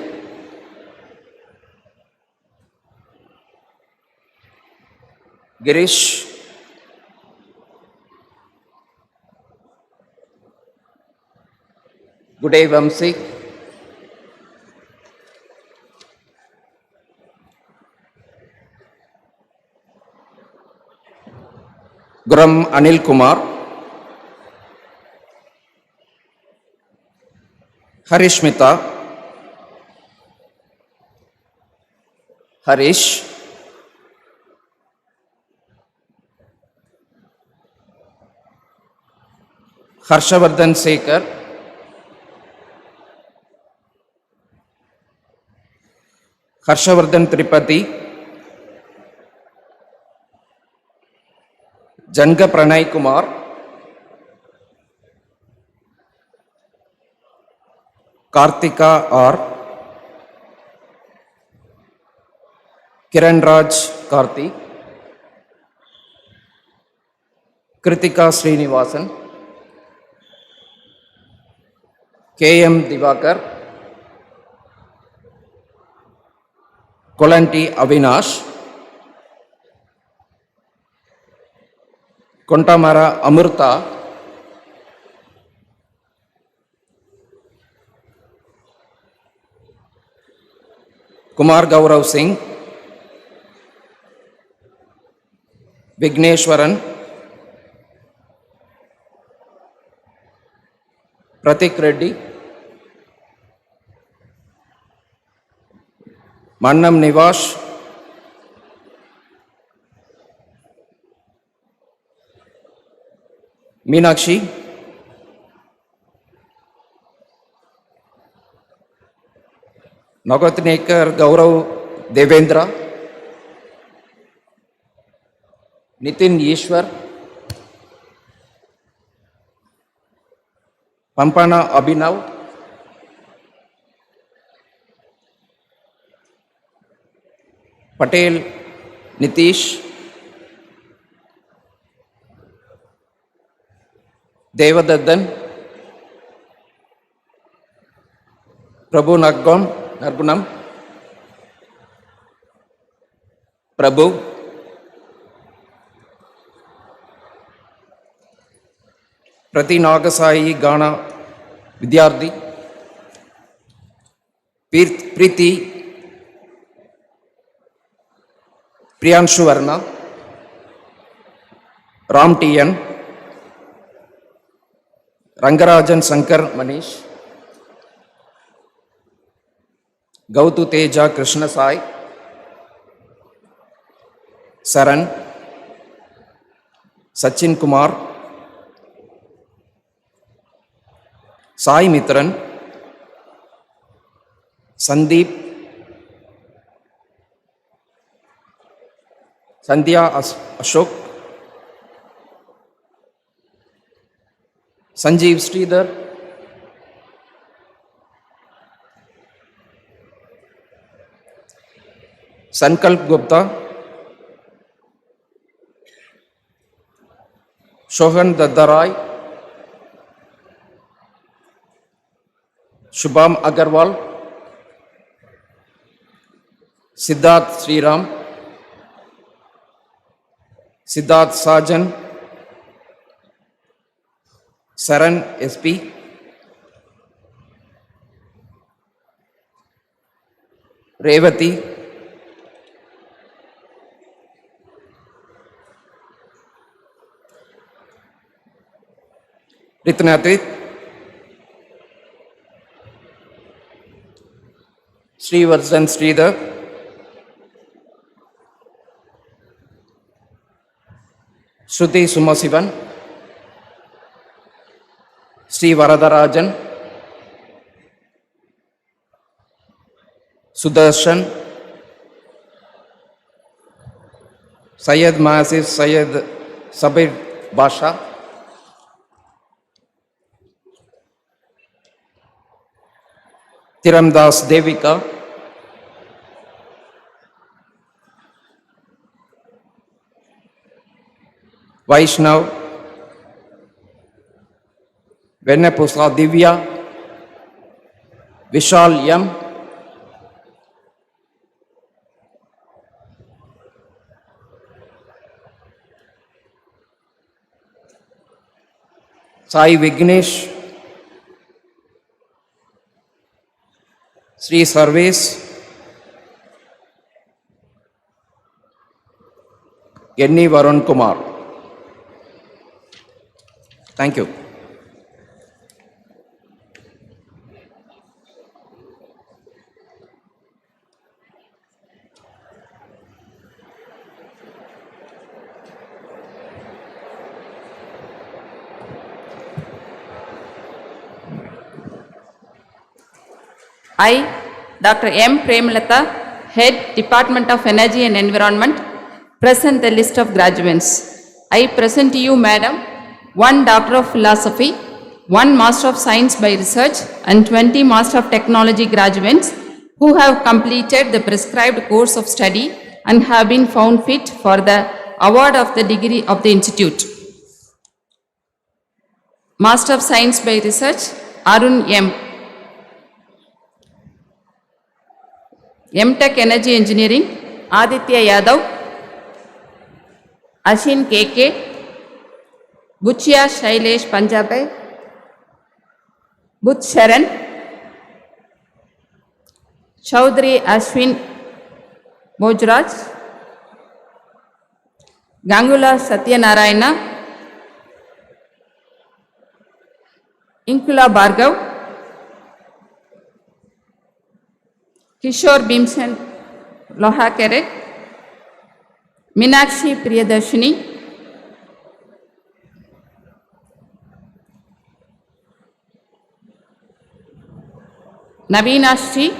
Girish, Guday Vamsi, Guram Anil Kumar, Harishmita, Harish, Harshavardhan Sekar, Harshavardhan Tripati, Janga Pranay Kumar, Kartika R, Kiran Raj Karthi, Kritika Srinivasan, K.M. Divakar, Kolanti Avinash, Kontamara Amurta, Kumar Gaurav Singh, Vigneshwaran, Pratik Reddy, Mannam Nivash, Meenakshi, Nagatnekar Gaurav Devendra, Nitin Ishwar, Pampana Abhinav, Patel Nitish, Devadaddan, Prabhu Nargunam, Prabhu, Prati Nagasai Gana Vidyarthi, Preeti, Priyanshu Varna, Ram T.N., Rangarajan Sankar Manish, Gautu Teja Krishna Sai, Saran, Sachin Kumar, Sai Mitran, Sandeep, Sandhya Ashok, Sanjeev Sridhar, Sankalp Gupta, Shohan Daddarai, Shubham Agarwal, Siddharth Sriram, Siddharth Sajan, Saran SP, Revati, Ritnathit, Srivardhan Sridhar, Shruti Sumasivan, Sri Varadarajan, Sudarshan, Syed Masif Syed Sabir Basha, Tiramdas Devika, Vaishnav, Venapusla Divya, Vishal Yam, Sai Vignesh, Sri Sarves, Yenni Varun Kumar. Thank you. I, Dr. M. Premalata, Head, Department of Energy and Environment, present the list of graduates. I present to you, Madam, 1 Doctor of Philosophy, 1 Master of Science by Research, and 20 Master of Technology graduates who have completed the prescribed course of study and have been found fit for the award of the degree of the Institute. Master of Science by Research, Arun M. M.Tech Energy Engineering, Aditya Yadav, Ashin KK, Buchya Shailesh Panjabai, Buch Sharan, Chaudhary Ashwin Bojraj, Gangula Satyanarayana, Inkula Bhargav, Kishore Bhimsen Lohakere, Minakshi Priyadarshini, Naveenashri,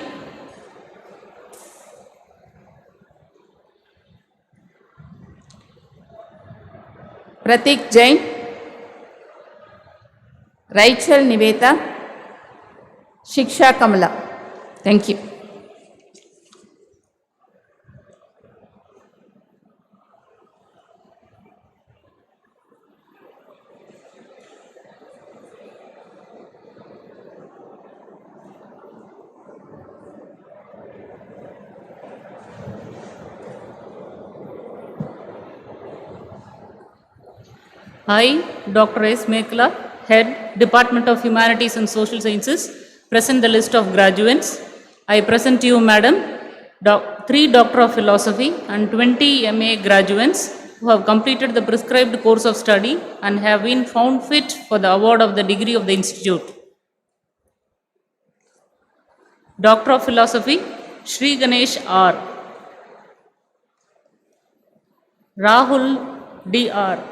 Pratik Jain, Rachel Niveta, Shiksha Kamala. Thank you. I, Dr. S. Mekla, Head, Department of Humanities and Social Sciences, present the list of graduates. I present to you, Madam, 3 Doctor of Philosophy and 20 MA graduates who have completed the prescribed course of study and have been found fit for the award of the degree of the Institute. Doctor of Philosophy, Shri Ganesh R. Rahul D.R.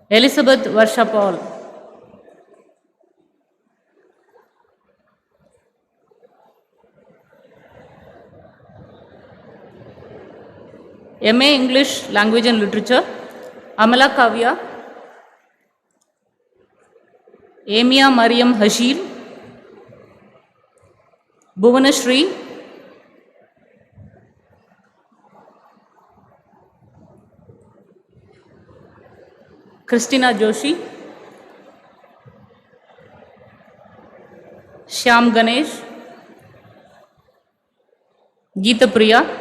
Elizabeth Varsha Paul. MA English Language and Literature, Amala Kavya, Amia Mariam Hashir, Bhuvanashri, Christina Joshi, Shyam Ganesh, Geeta Priya,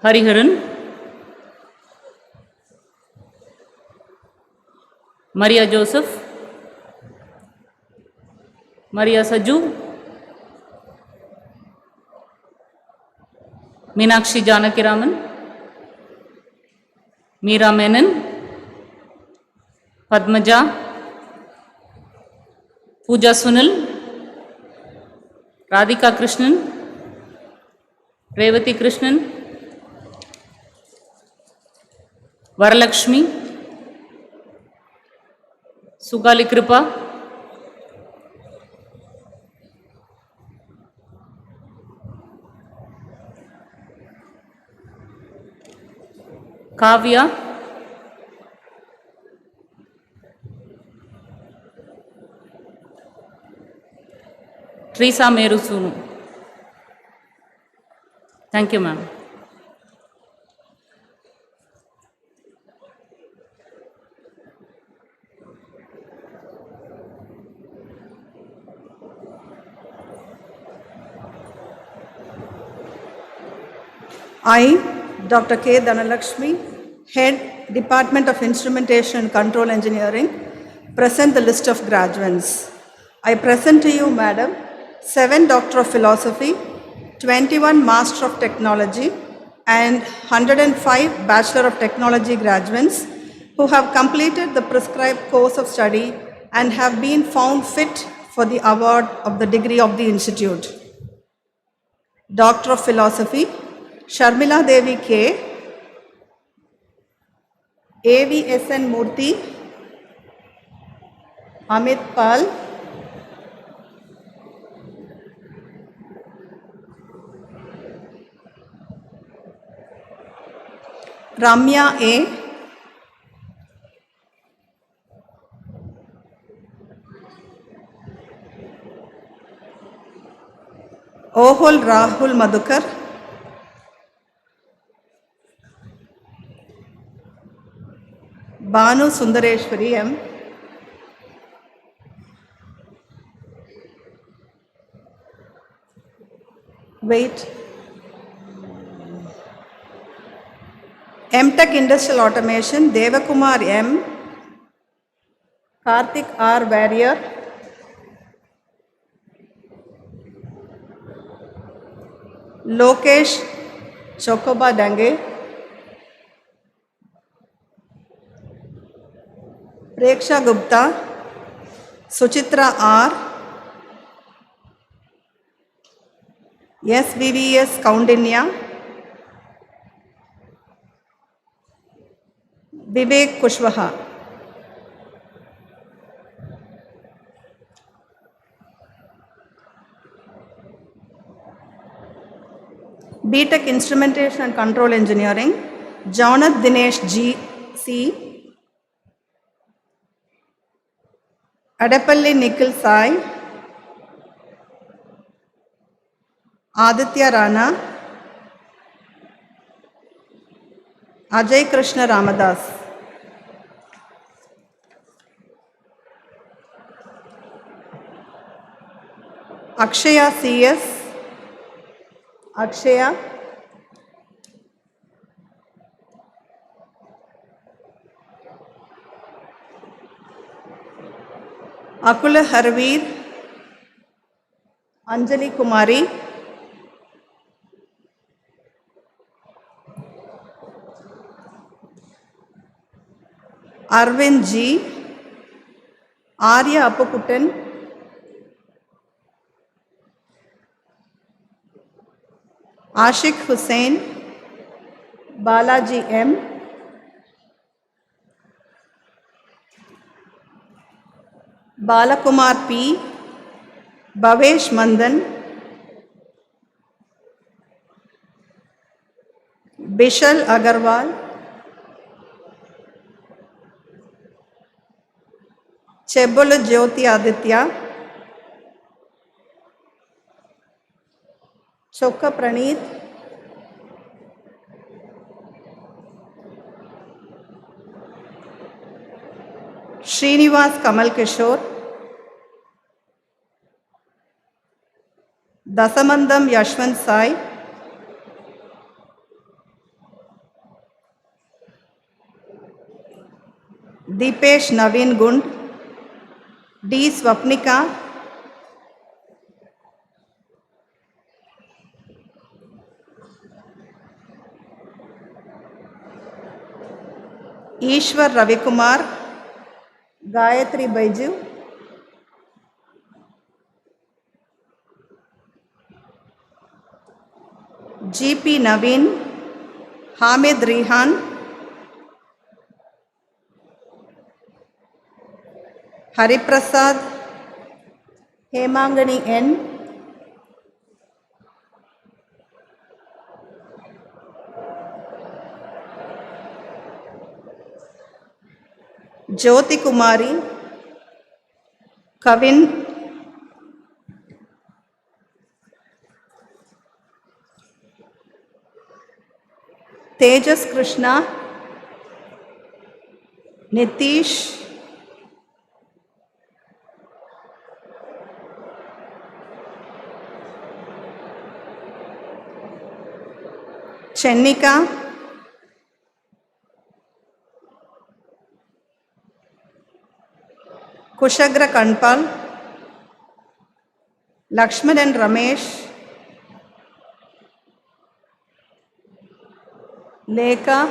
Hariharan, Maria Joseph, Maria Saju, Meenakshi Janakiraman, Meera Menon, Padmaja, Pooja Sunil, Radhika Krishnan, Revati Krishnan, Varalakshmi, Sugali Kripa, Kavya, Teresa Meru Sunu. Thank you, ma'am. I, Dr. K. Dhanalakshmi, Head, Department of Instrumentation and Control Engineering, present the list of graduates. I present to you, Madam, 7 Doctor of Philosophy, 21 Master of Technology, and 105 Bachelor of Technology graduates who have completed the prescribed course of study and have been found fit for the award of the degree of the Institute. Doctor of Philosophy, Sharmila Devi K., AVSN Murthy, Amit Pal, Ramya A, Ohol Rahul Madhukar, Banu Sundareshwari M, wait, MTech Industrial Automation, Devakumar M, Karthik R. Warrior, Lokesh Chokoba Dange, Preksha Gupta, Suchitra R, SVVS Kaundinya, Vivek Kushwaha. BTech Instrumentation and Control Engineering, Jonath Dinesh G. C, Adapalli Nikhil Sai, Aditya Rana, Ajay Krishna Ramadas. Akshaya CS, Akshaya, Akula Harveer, Anjali Kumari, Arvind G, Arya Appukutan, Ashik Hussain, Balaji M, Balakumar P, Bhavesh Mandan, Bishal Agarwal, Chebula Jyoti Aditya, Chokka Praneeth, Srinivas Kamal Kishore, Dasamandam Yashwant Sai, Deepesh Naveen Gund, D. Swapnika, Ishwar Ravikumar, Gayatri Baiju, GP Naveen, Hamid Rihan, Hariprasad, Hemangani N, Jyoti Kumari, Kavin, Tejas Krishna, Nitish, Chennika, Kushagra Kanpal, Lakshman and Ramesh, Lekha,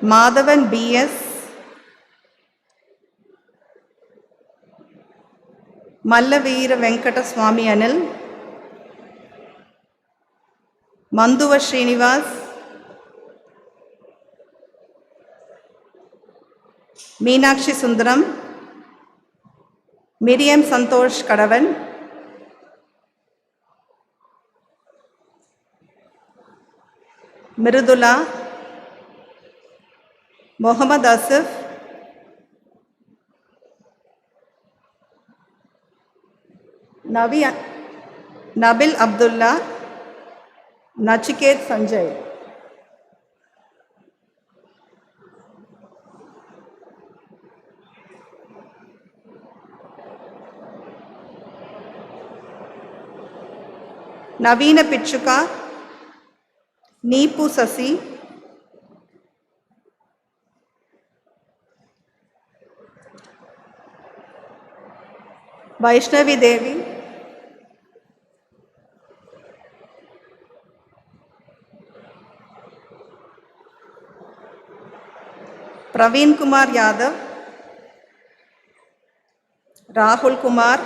Madhavan BS, Mallaveera Venkata Swami Anil, Manduva Srinivas, Meenakshi Sundaram, Miriam Santosh Kadavan, Mirudula, Mohammad Asif, Nabil Abdullah, Nachiket Sanjay. Navina Pichuka, Neepu Sasi, Vaishnavi Devi, Praveen Kumar Yadav, Rahul Kumar,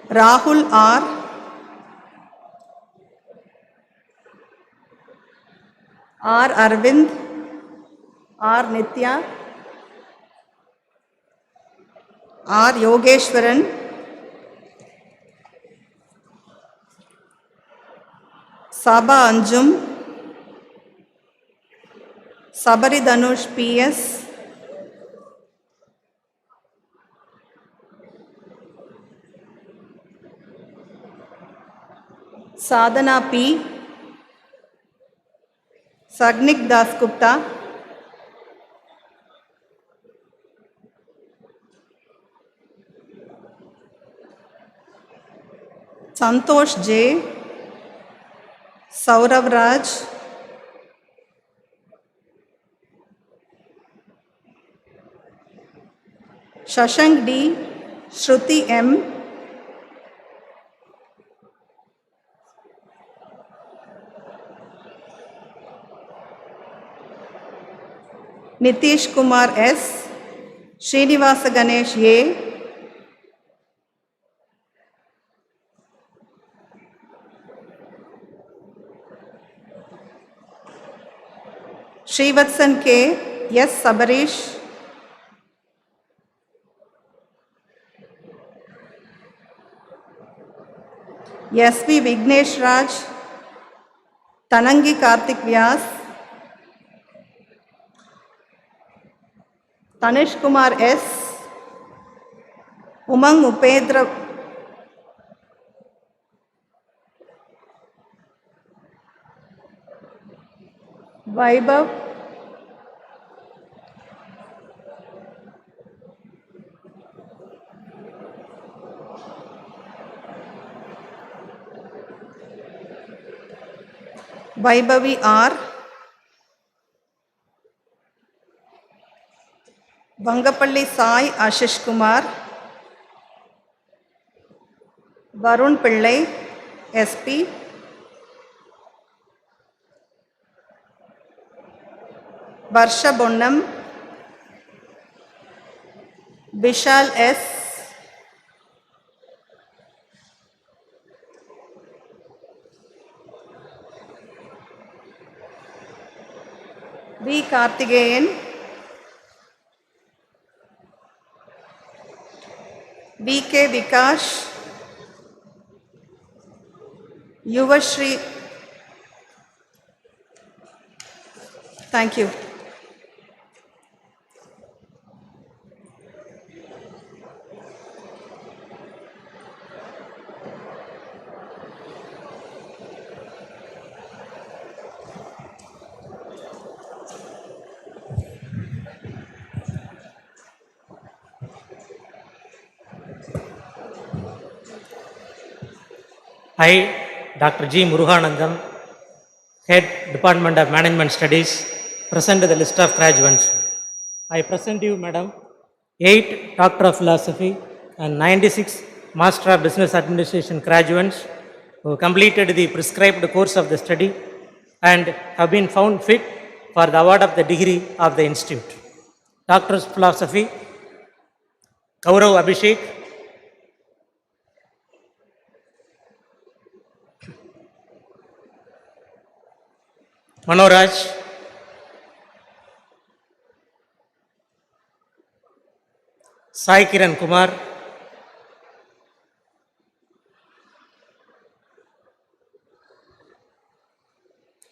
Rahul R, R Arvind, R Nitya, R Yogeshwaran, Saba Anjum, Sabari Dhanush PS, Sadhana P, Sagnik Das Gupta, Santosh J, Saurav Raj, Shashank D, Shruti M, Nitish Kumar S, Srinivasa Ganesh A, Srivatsan K, S Sabarish, SV Vignesh Raj, Tanangi Karthik Vyas, Tanish Kumar S, Umang Upendra, Vaibhav, Vaibhavi R, Vangapalli Sai Ashish Kumar, Varun Pillai, SP, Varsha Bonnam, Vishal S, V. Karthigeyan, V.K. Vikash, Yuvashri. Thank you. I, Dr. G. Muruganandam, Head Department of Management Studies, present the list of graduates. I present you, Madam, 8 Doctor of Philosophy and 96 Master of Business Administration graduates who completed the prescribed course of the study and have been found fit for the award of the degree of the institute. Doctor of Philosophy, Gaurav Abhishek, Manoraj, Sai Kiran Kumar,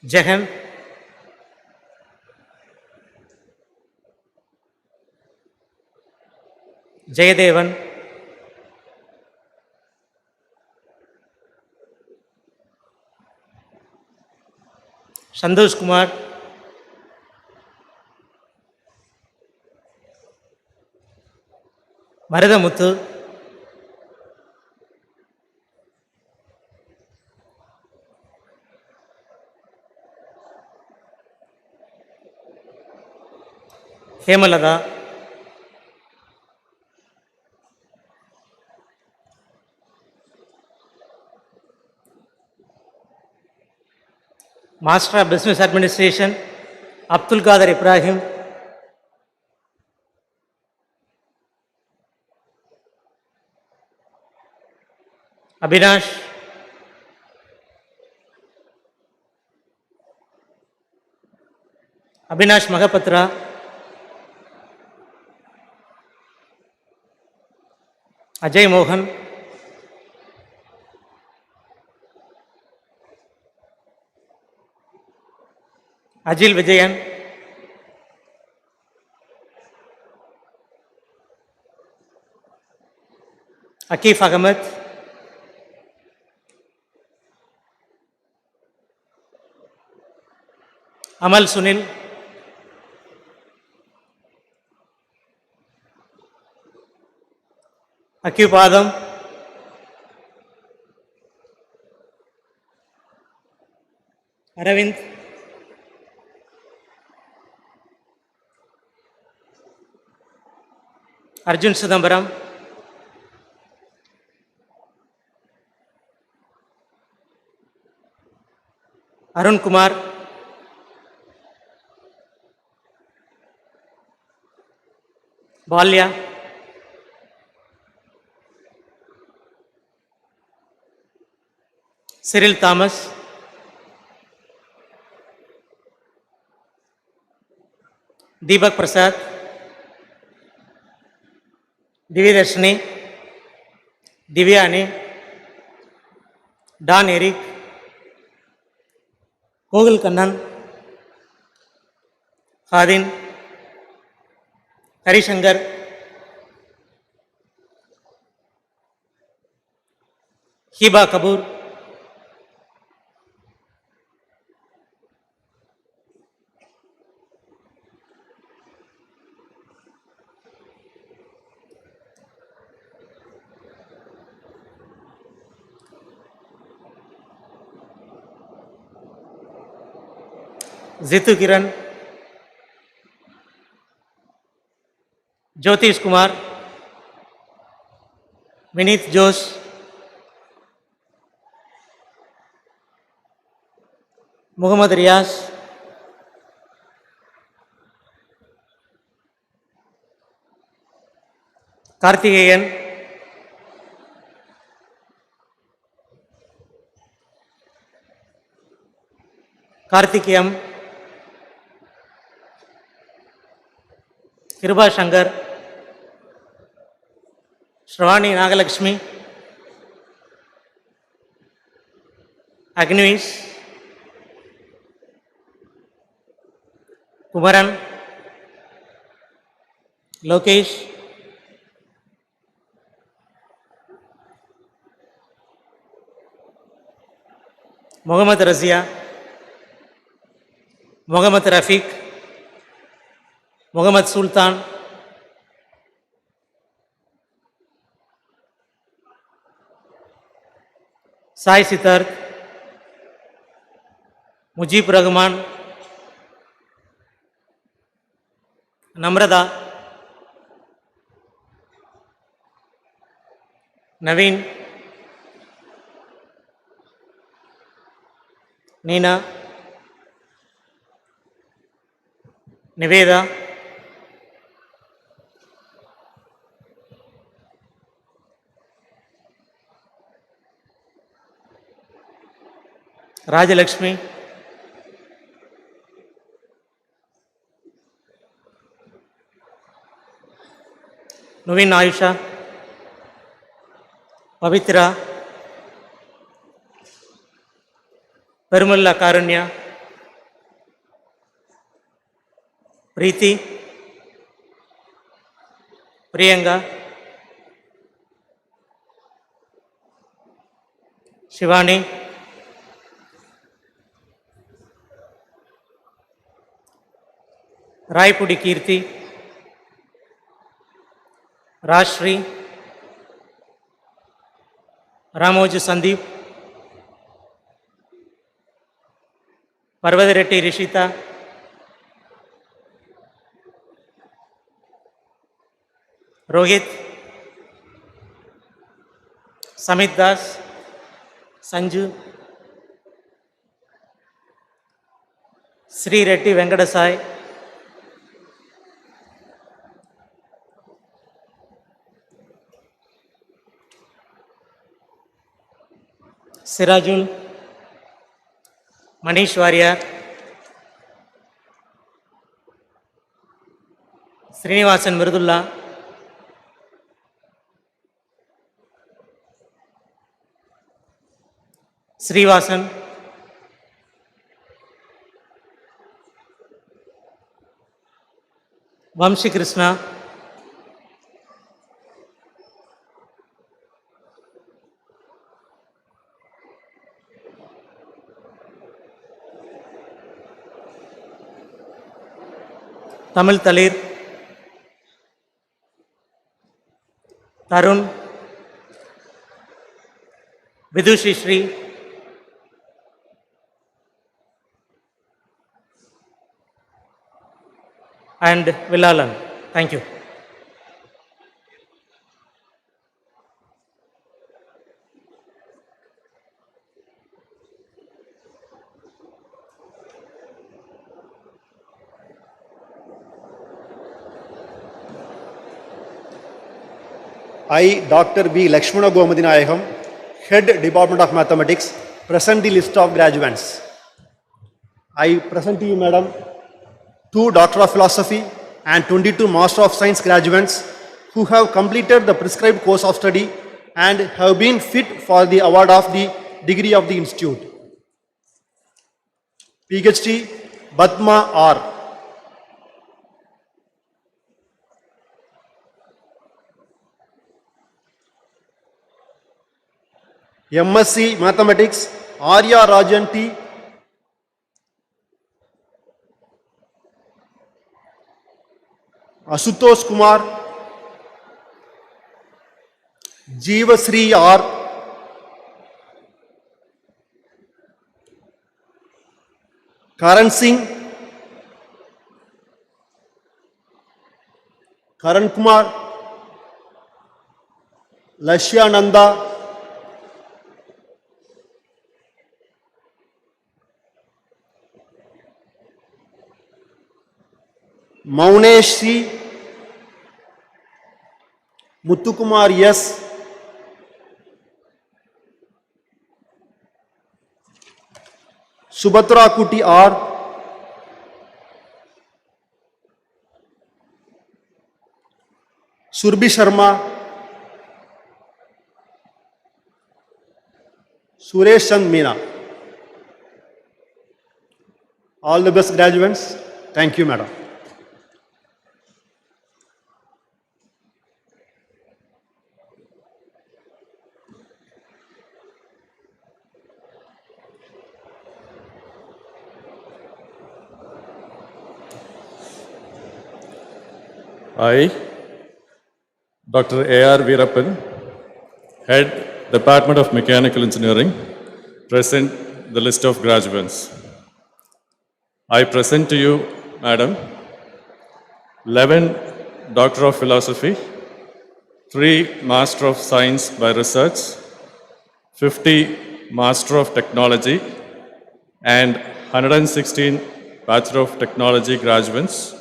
Jahan, Jayadevan, Santosh Kumar, Maridamuthu, Hemalada, Master of Business Administration, Abdul Qadir Ibrahim, Abhinash, Abhinash Magapatra, Ajay Mohan, Ajil Vijayan, Akif Ahmed, Amal Sunil, Akif Adam, Aravind, Arjun Sidambaram, Arun Kumar, Balya, Cyril Thomas, Deepak Prasad, Divyadarshini, Divyani, Don Eric, Kogul Kannan, Khadin, Harishankar, Hiba Kapoor, Zitu Kiran, Jyotish Kumar, Vinith Josh, Muhammad Riaz, Karthikeyan, Karthikeyam, Kiruba Shankar, Shravani Nagalakshmi, Agnish, Kumaran, Lokesh, Muhammad Razia, Muhammad Rafiq, Muhammad Sultan, Sai Siddharth, Mujib Rahman, Namrata, Naveen, Neena, Niveda, Rajalakshmi, Nuveen Ayusha, Pavitra, Perumulla Karunya, Preeti, Priyanka, Shivani, Raipudi Kirti, Rashri, Ramoju Sandeep, Parvadiretti Rishita, Rohit, Samit Das, Sanju, Sri Reddy Venkadasai, Sirajul, Manish Warrior, Srinivasan Mridula, Srivasan, Vamshi Krishna, Tamil Talir, Tarun, Vidushi Shri, and Villalan. Thank you. I, Dr. B. Lakshmana Gomadinayagam, Head Department of Mathematics, present the list of graduates. I present to you, Madam, 2 Doctor of Philosophy and 22 Master of Science graduates who have completed the prescribed course of study and have been fit for the award of the degree of the institute. PhD Batma R. MSc Mathematics Arya Rajan T. Asutosh Kumar, Jeevasri R. Karan Singh, Karan Kumar, Lashya Nanda, Maunesh C, Muthukumar S, Subhatra Kuti R, Surbhi Sharma, Suresh Chand Meena. All the best graduates. Thank you, Madam. I, Dr. A.R. Veerappan, Head Department of Mechanical Engineering, present the list of graduates. I present to you, Madam, 11 Doctor of Philosophy, 3 Master of Science by Research, 50 Master of Technology, and 116 Bachelor of Technology graduates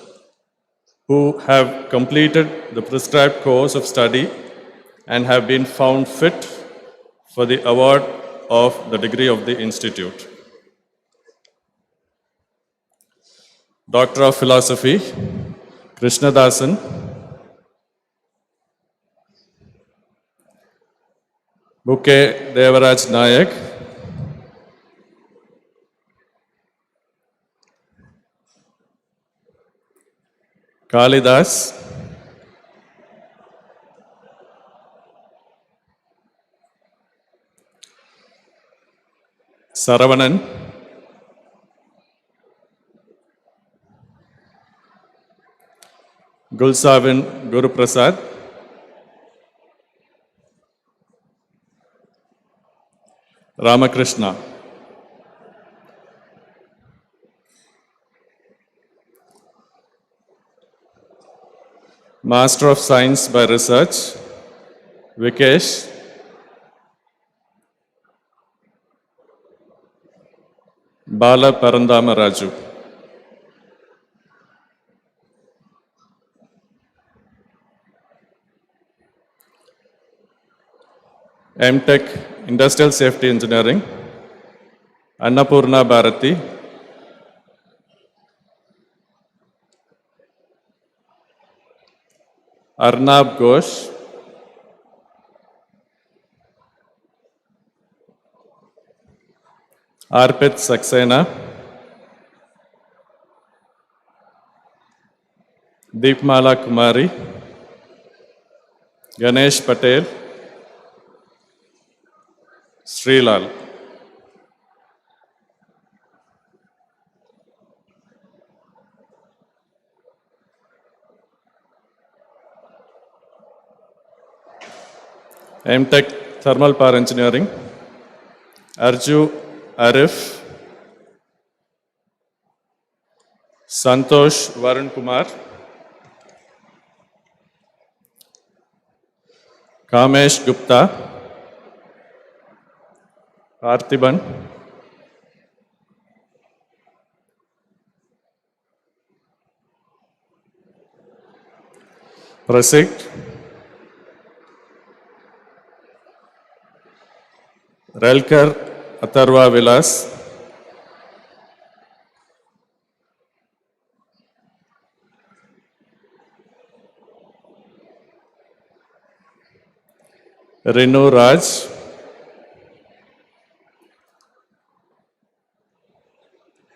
who have completed the prescribed course of study and have been found fit for the award of the degree of the institute. Doctor of Philosophy, Krishnadasan, Buke Devaraj Nayak, Kalidas, Saravanan, Gulsavin Guru Prasad, Ramakrishna. Master of Science by Research, Vikesh, Bala Parandama Raju. MTech Industrial Safety Engineering, Annapurna Bharati, Arnab Ghosh, Arpit Saxena, Deepmala Kumari, Ganesh Patel, Srilal. MTech Thermal Power Engineering, Arju Arif, Santosh Varun Kumar, Kamesh Gupta, Parthiban, Prasik, Relkar Atharva Vilas, Renu Raj,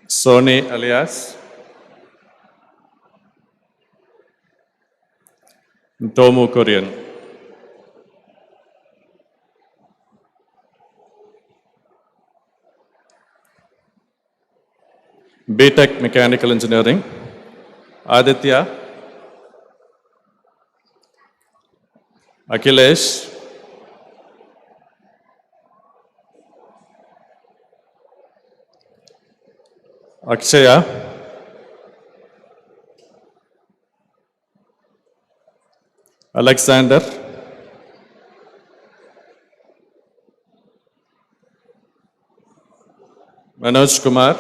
Sony alias Tomu Korean. BTech Mechanical Engineering, Aditya, Akhilesh, Akshaya, Alexander, Manoj Kumar,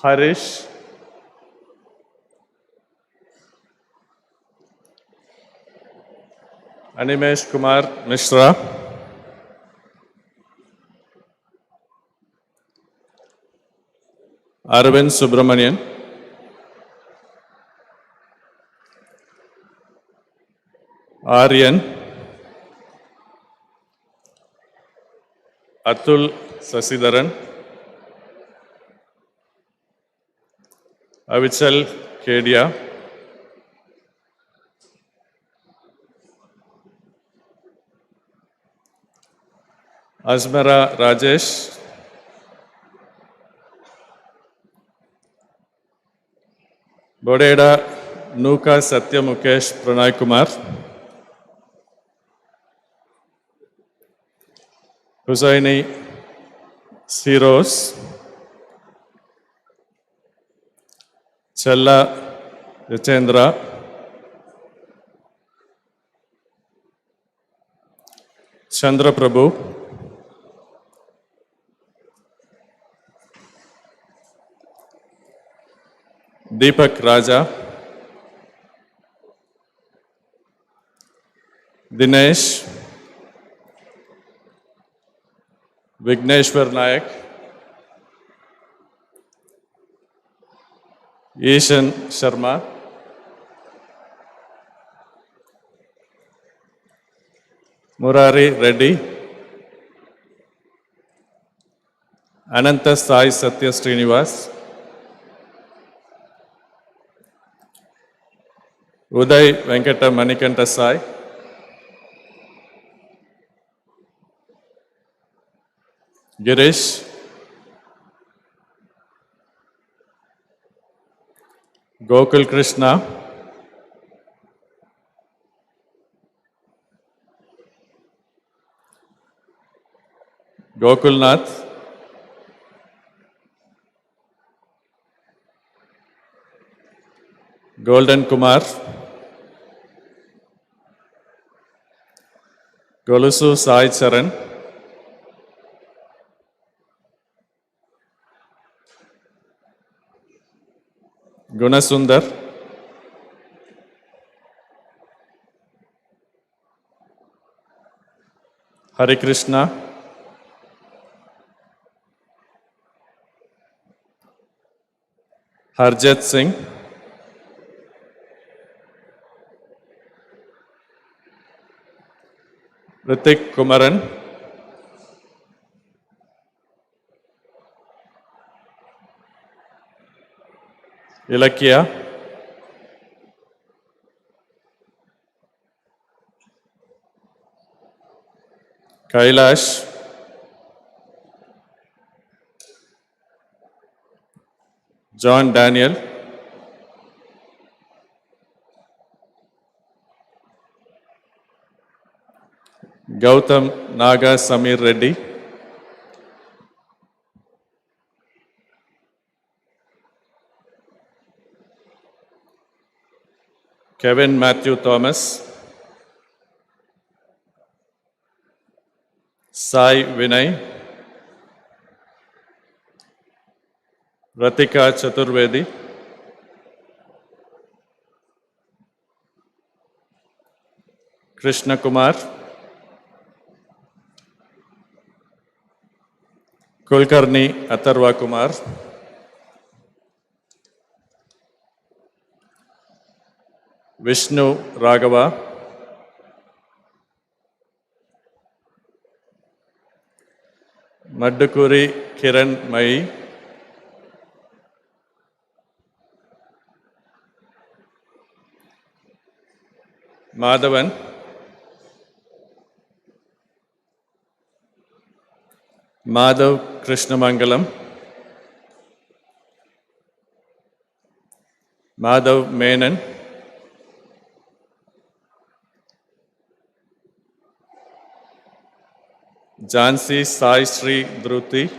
Harish, Animesh Kumar Mishra, Arvind Subramanian, Aryan, Atul Sasidaran, Avichal Kedia, Asmara Rajesh, Bodeda Nuka Satya Mukesh Pranay Kumar, Husaini Siros, Chella Yachendra, Chandra Prabhu, Deepak Raja, Dinesh, Vigneshwar Nayak, Ishan Sharma, Murari Reddy, Ananta Sai Satya Srinivas, Uday Venkata Manikanta Sai, Girish, Gokul Krishna, Gokulnath, Golden Kumar, Golusu Sai Charan, Gunasundar, Hari Krishna, Harjit Singh, Ritik Kumaran, Ilakya, Kailash, John Daniel, Gautam Naga Samir Reddy, Kevin Matthew Thomas, Sai Vinay, Ratika Chaturvedi, Krishna Kumar, Kulkarni Atharva Kumar, Vishnu Raghava, Maddukuri Kiran Mai, Madhavan, Madhav Krishnamangalam, Madhav Menon, Jansi Sai Sri Dhruti,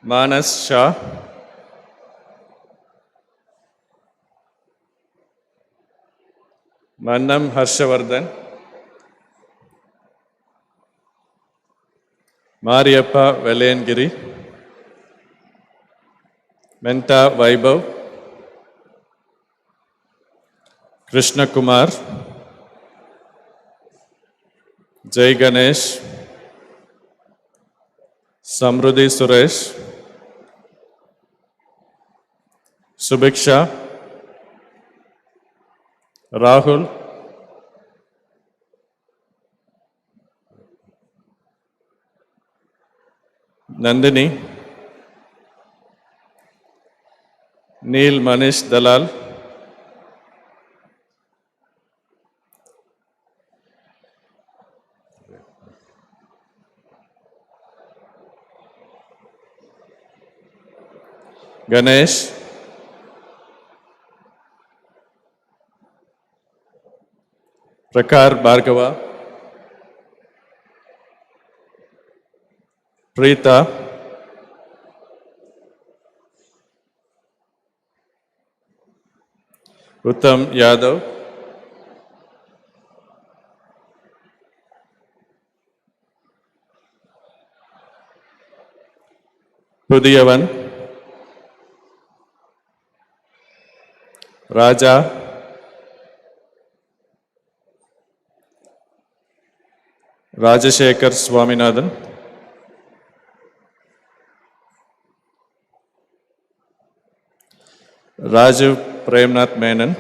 Manas Shah, Mannam Harshavardhan, Mariappa Velengiri, Menta Vaibhav, Krishna Kumar, Jai Ganesh, Samruddhi Suresh, Subiksha, Rahul, Nandini, Neil Manish Dalal, Ganesh, Prakar Bhargava, Preeta, Uttam Yadav, Pudiyavan, Raja, Rajashekar Swaminathan, Rajiv Premnath Menon,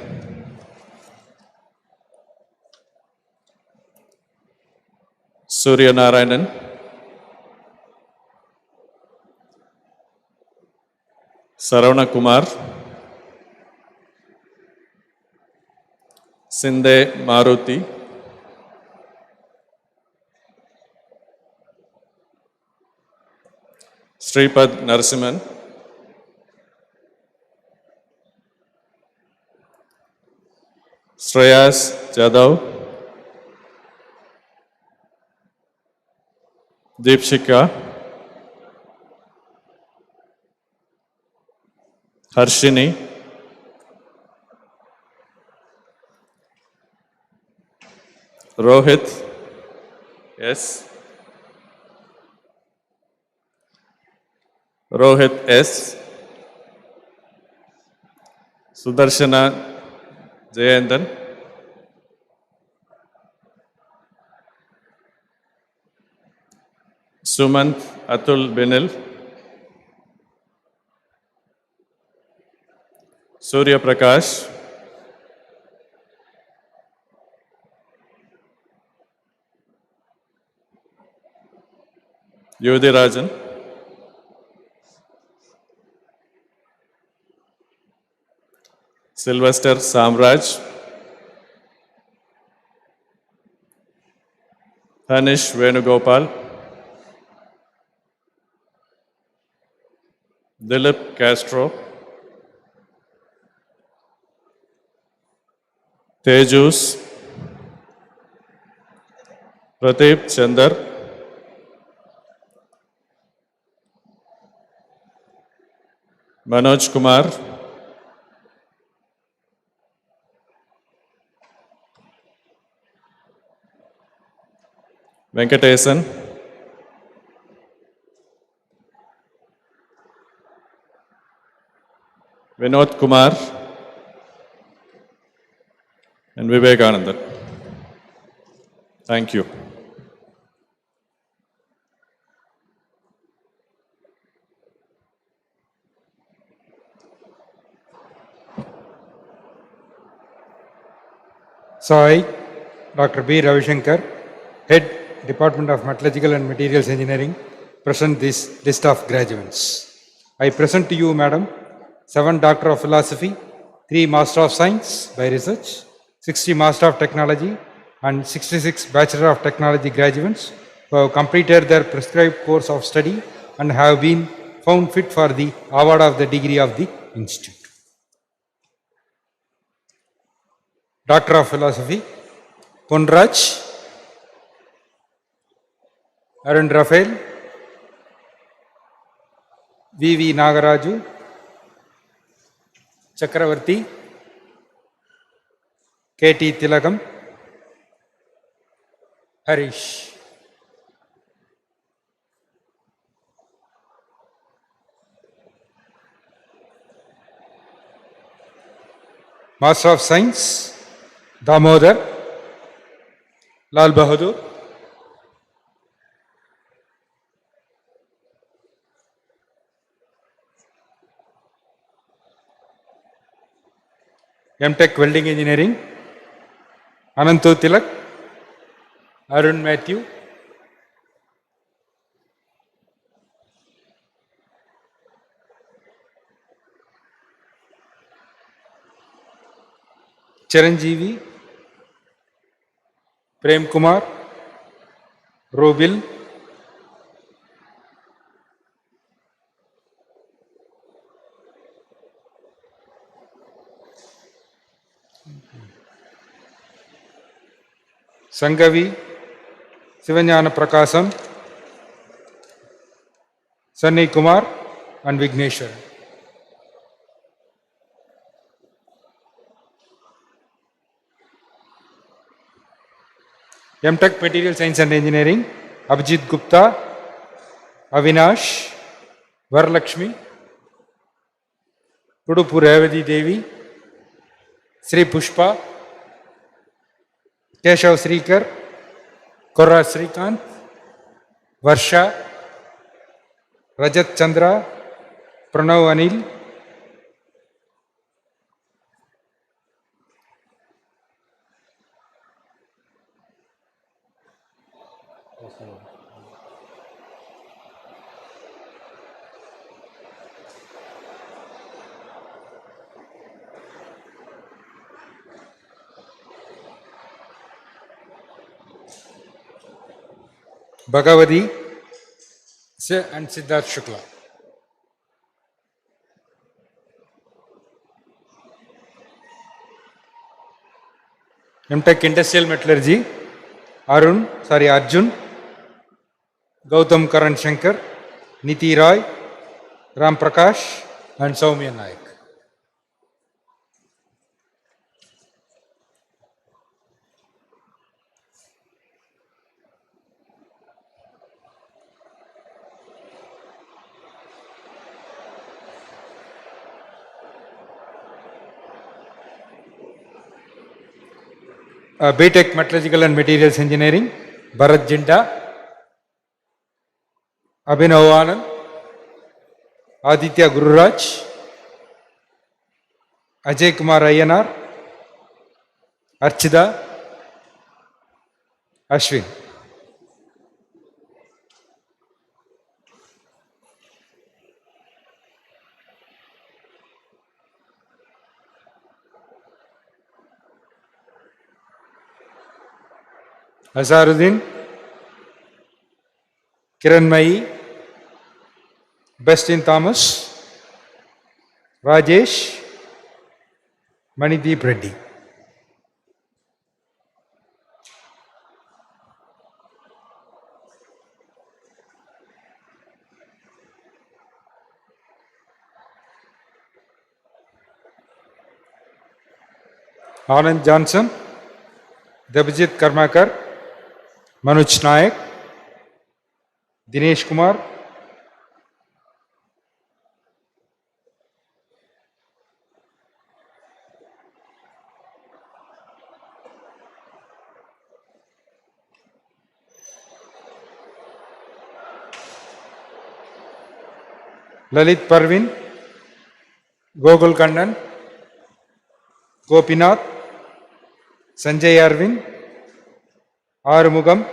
Surya Narayanan, Saravana Kumar, Sinde Maruti, Sripad Narasimhan, Shreyas Jadhav, Deepshika, Harshini, Rohit, yes, Rohit S, Sudarshana Jayandan, Sumant Atul Benil, Surya Prakash, Yudhi Rajan, Sylvester Samraj, Hanish Venugopal, Dilip Castro, Tejus, Pradeep Chandar, Manoj Kumar, Venkatesan, Vinod Kumar, and Vivekananda. Thank you. So I, Dr. B. Ravishankar, Head Department of Metallurgical and Materials Engineering, present this list of graduates. I present to you, Madam, 7 Doctor of Philosophy, 3 Master of Science by Research, 60 Master of Technology, and 66 Bachelor of Technology graduates who have completed their prescribed course of study and have been found fit for the award of the degree of the Institute. Doctor of Philosophy, Ponraj, Arun Rafael, V.V. Nagaraju, Chakravarti, K.T. Tilakam, Harish. Master of Science, Damodar, Lal Bahadur, M.Tech Welding Engineering, Anantu Tilak, Arun Matthew, Chiranjeevi, Prem Kumar, Robil, Sangavi, Sivanyana Prakasam, Sunny Kumar, and Vigneshwar. M.Tech Material Science and Engineering, Abhijit Gupta, Avinash, Varalakshmi, Pudupu Revati Devi, Sri Pushpa, Keshav Srikar, Korra Srikant, Varsha, Rajat Chandra, Pranav Anil, Bhagavati and Siddharth Shukla. M.Tech Industrial Metallurgy, Arjun, Gautam Karan Shankar, Niti Roy, Ram Prakash, and Soumya Naik. BTech Metallurgical and Materials Engineering, Bharat Jinda, Abhinav Anand, Aditya Gururaj, Ajay Kumar Ayyanar, Archida, Ashwin. Azaruddin, Kiranmayi, Bestin Thomas, Rajesh, Manideep Reddy. Anand Johnson, Debajit Karmakar, Manoj Nayak, Dinesh Kumar, Lalit Parvin, Gogol Kandan, Gopinath, Sanjay Arvind, Arumugam,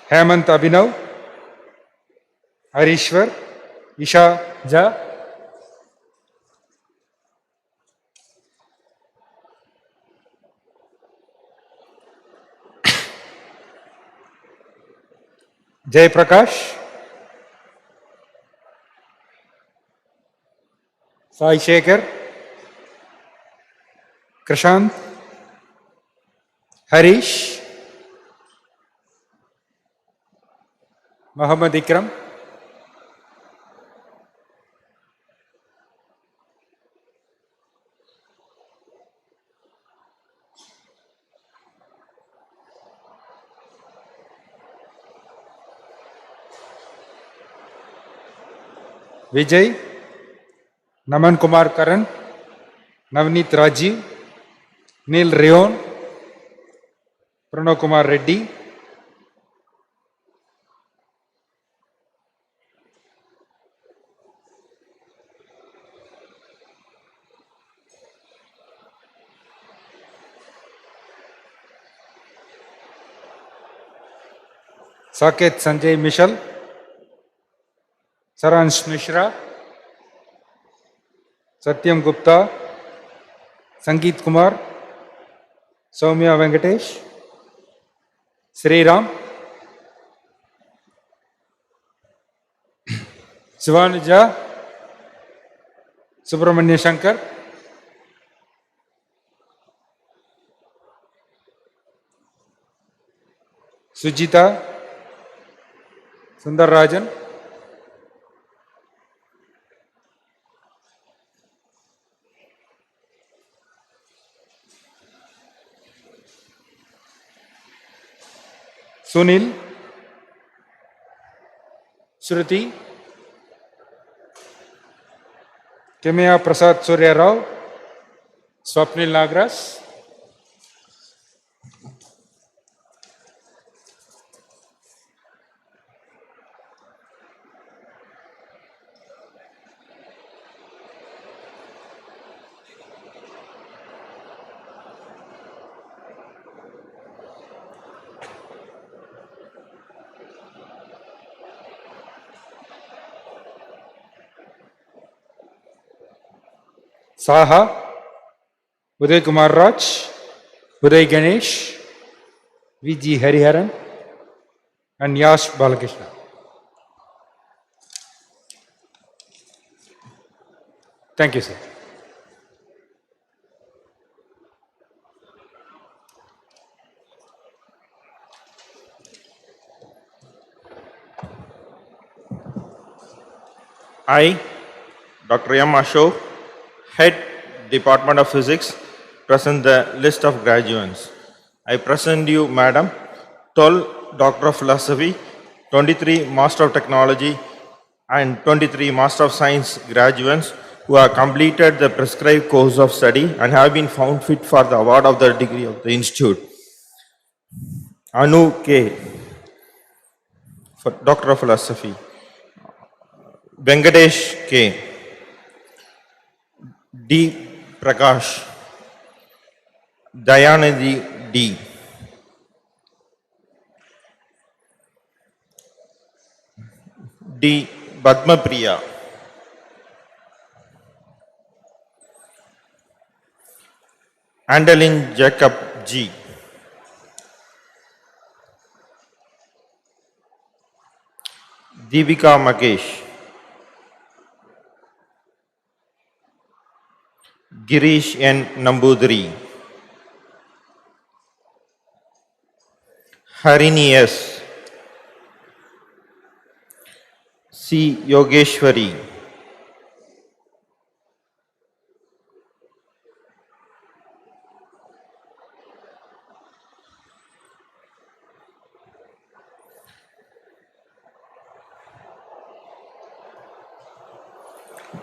Hemant Abhinav, Harishwar, Isha Jha, Jay Prakash, Sai Shekhar, Krishant, Harish, Muhammad Ikram, Vijay, Naman Kumar Karan, Navneet Rajiv, Neil Rion, Pranav Kumar Reddy, Saket Sanjay Mishal, Saransh Mishra, Satyam Gupta, Sangeet Kumar, Soumya Venkatesh, Sri Ram, Sivanuja, Subramanya Shankar, Sujita, Sundar Rajan, Sunil, Shruti, Kemya Prasad Surya Rao, Swapnil Nagras, Saha, Uday Kumar Raj, Uday Ganesh, V.G. Hariharan, and Yash Balakrishna. Thank you, sir. I, Dr. M. Ashok, Head Department of Physics, present the list of graduates. I present you, Madam, 12 Doctor of Philosophy, 23 Master of Technology, and 23 Master of Science graduates who have completed the prescribed course of study and have been found fit for the award of the degree of the Institute. Anu K. for Doctor of Philosophy. Venkatesh K. D. Prakash. Dayanidhi D. D. Padmapriya. Andalin Jacob G. Deepika Makesh. Girish N. Nambudri. Harini S. C. Yogeshwari.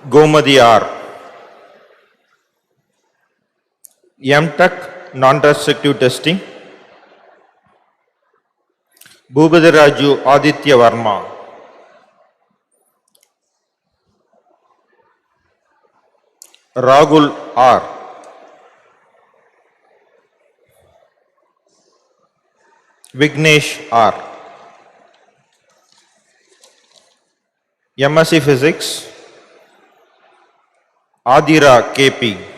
Gomadi R. MTech Non-Destructive Testing. Bhubadiraju Aditya Varma. Rahul R. Vignesh R. MSc Physics. Adira KP.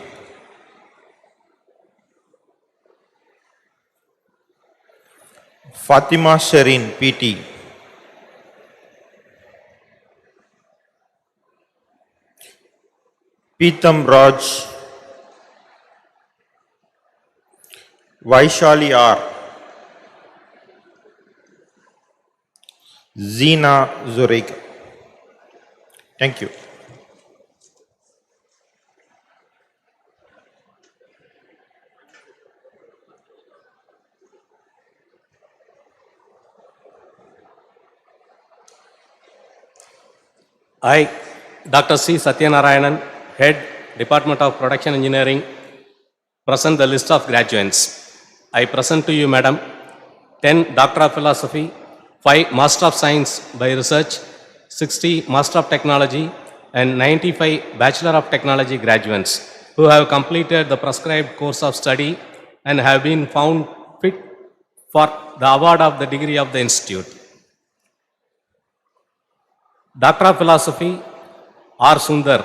Fatima Sherin PT. Peetam Raj. Vaishali R. Zina Zurek. Thank you. I, Dr. C. Satyanarayanan, Head, Department of Production Engineering, present the list of graduates. I present to you, Madam, 10 Doctor of Philosophy, 5 Master of Science by Research, 60 Master of Technology, and 95 Bachelor of Technology graduates who have completed the prescribed course of study and have been found fit for the award of the degree of the Institute. Doctor of Philosophy, R. Sundar,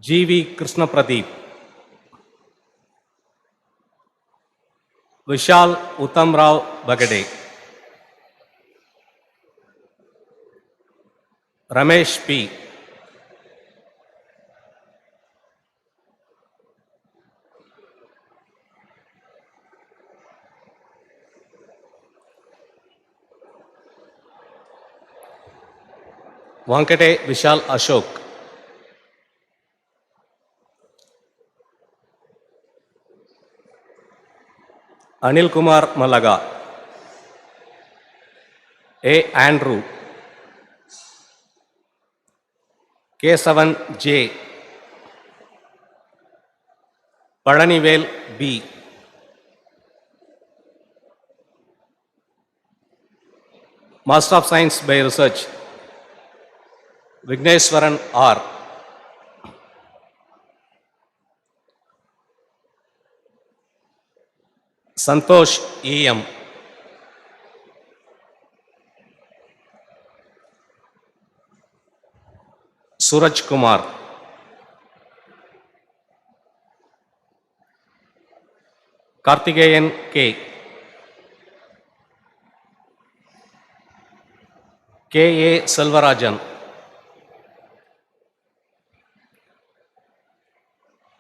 G.V. Krishna Pradeep, Vishal Uttam Rao Bagade, Ramesh P. Vankate Vishal Ashok, Anil Kumar Malaga, A. Andrew, K7 J, Padanivel B, Master of Science by Research, Vigneshwaran R, Santosh E.M, Suraj Kumar, Karthikeyan K. K.A. Selvarajan.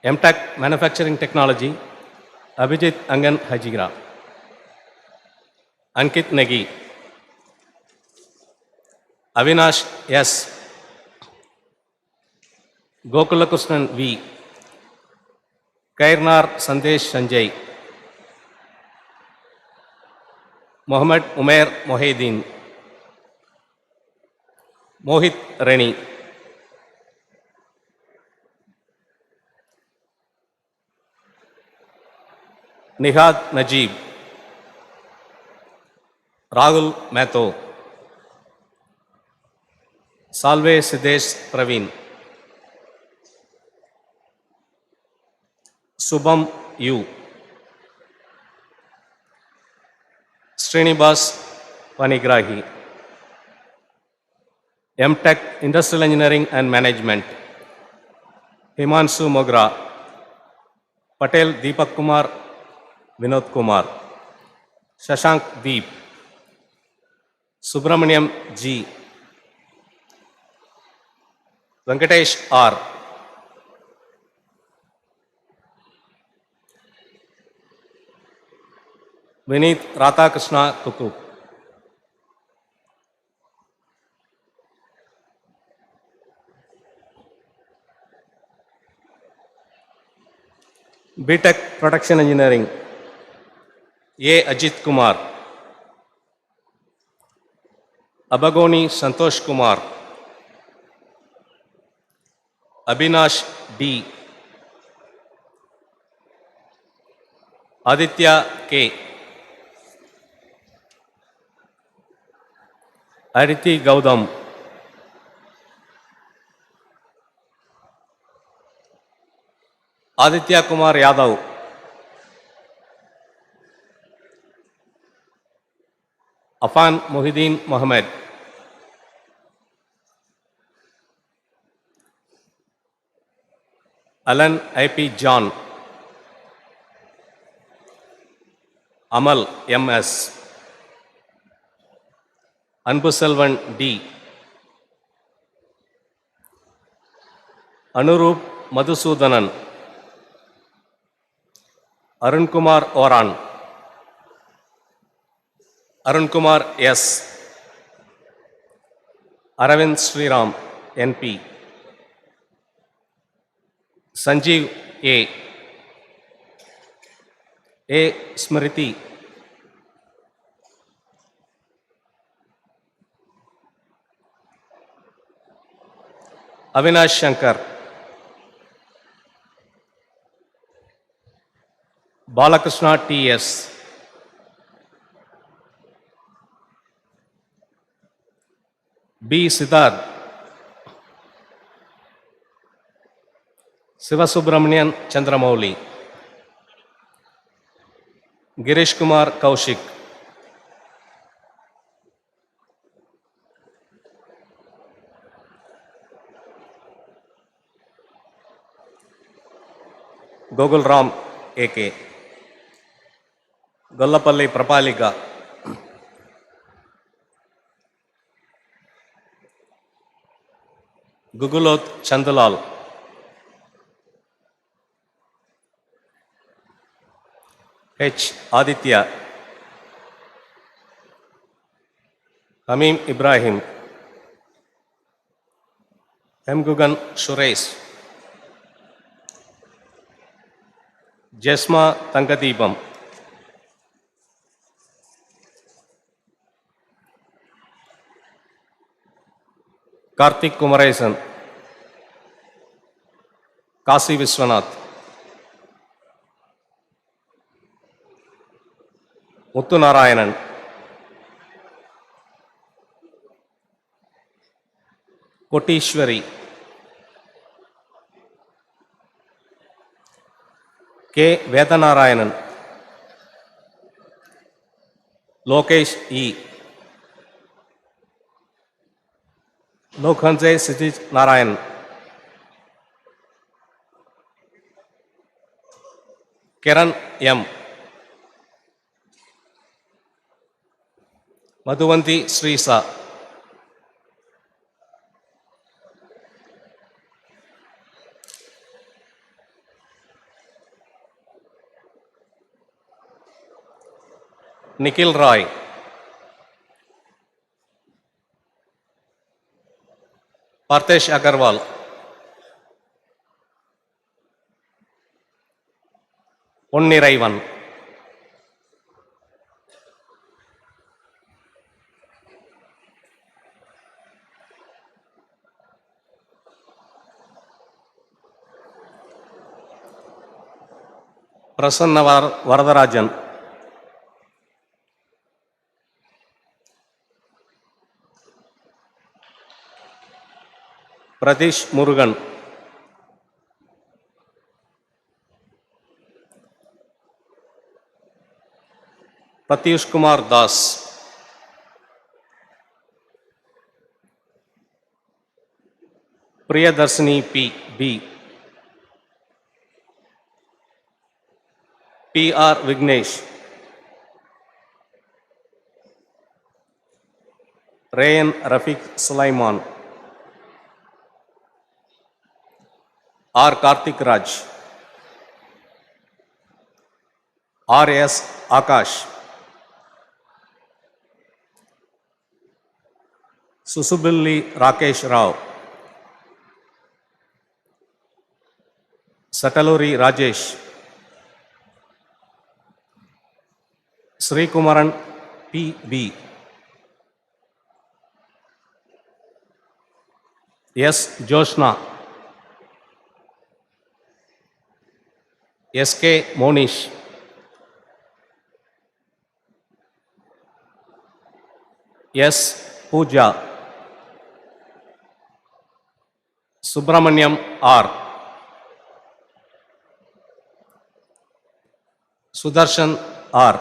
MTech Manufacturing Technology, Abhijit Angan Hajigra. Ankit Negi. Avinash S. Gokulakrishnan V. Kairnar Sandesh Sanjay. Mohammed Umair Mohedin. Mohit Reni. Nihad Najib. Rahul Mato. Salve Siddesh Praveen. Subham U. Srinivas Panigrahi. MTech Industrial Engineering and Management. Himanshu Mogra. Patel Deepak Kumar. Vinod Kumar. Shashank Deep. Subramaniam G. Venkatesh R. Vineet Radhakrishna Kuku. BTech Production Engineering. A. Ajit Kumar. Abagoni Santosh Kumar. Abhinash D. Aditya K. Aditi Gaudam. Aditya Kumar Yadav. Afan Muhyiddin Mohammed. Alan I.P. John. Amal M.S. Anbuselvan D. Anurup Madhusudanan. Arun Kumar Oran. Arun Kumar S. Aravind Sriram NP. Sanjeev A. A. Smriti. Avinash Shankar. Balakrishna T.S. B. Siddharth. Sivasubramanian Chandramouli. Girish Kumar Kaushik. Gogul Ram A.K. Gollapalli Prapalika. Gugulot Chandalal. H. Aditya. Hamim Ibrahim. M. Gugan Suresh. Jesma Tangadipam. Karthik Kumaresan. Kasi Viswanath. Muthu Narayanan. Kotishwari. K. Vedanarayanan. Lokesh E. Lokhanjay Sitij Narayan. Kiran M. Madhuvanti Srisa. Nikhil Roy. Parthesh Agarwal. Onniraivan. Prasanna Varadarajan. Pratish Murugan. Pratyush Kumar Das. Priyadarshini B. P.R. Vignesh. Rayan Rafiq Sulaiman. R. Karthik Raj. R.S. Akash. Susubilli Rakesh Rao. Sataluri Rajesh. Sri Kumaran P.B. S. Joshna. S.K. Monish. S. Pooja. Subramaniam R. Sudarshan R.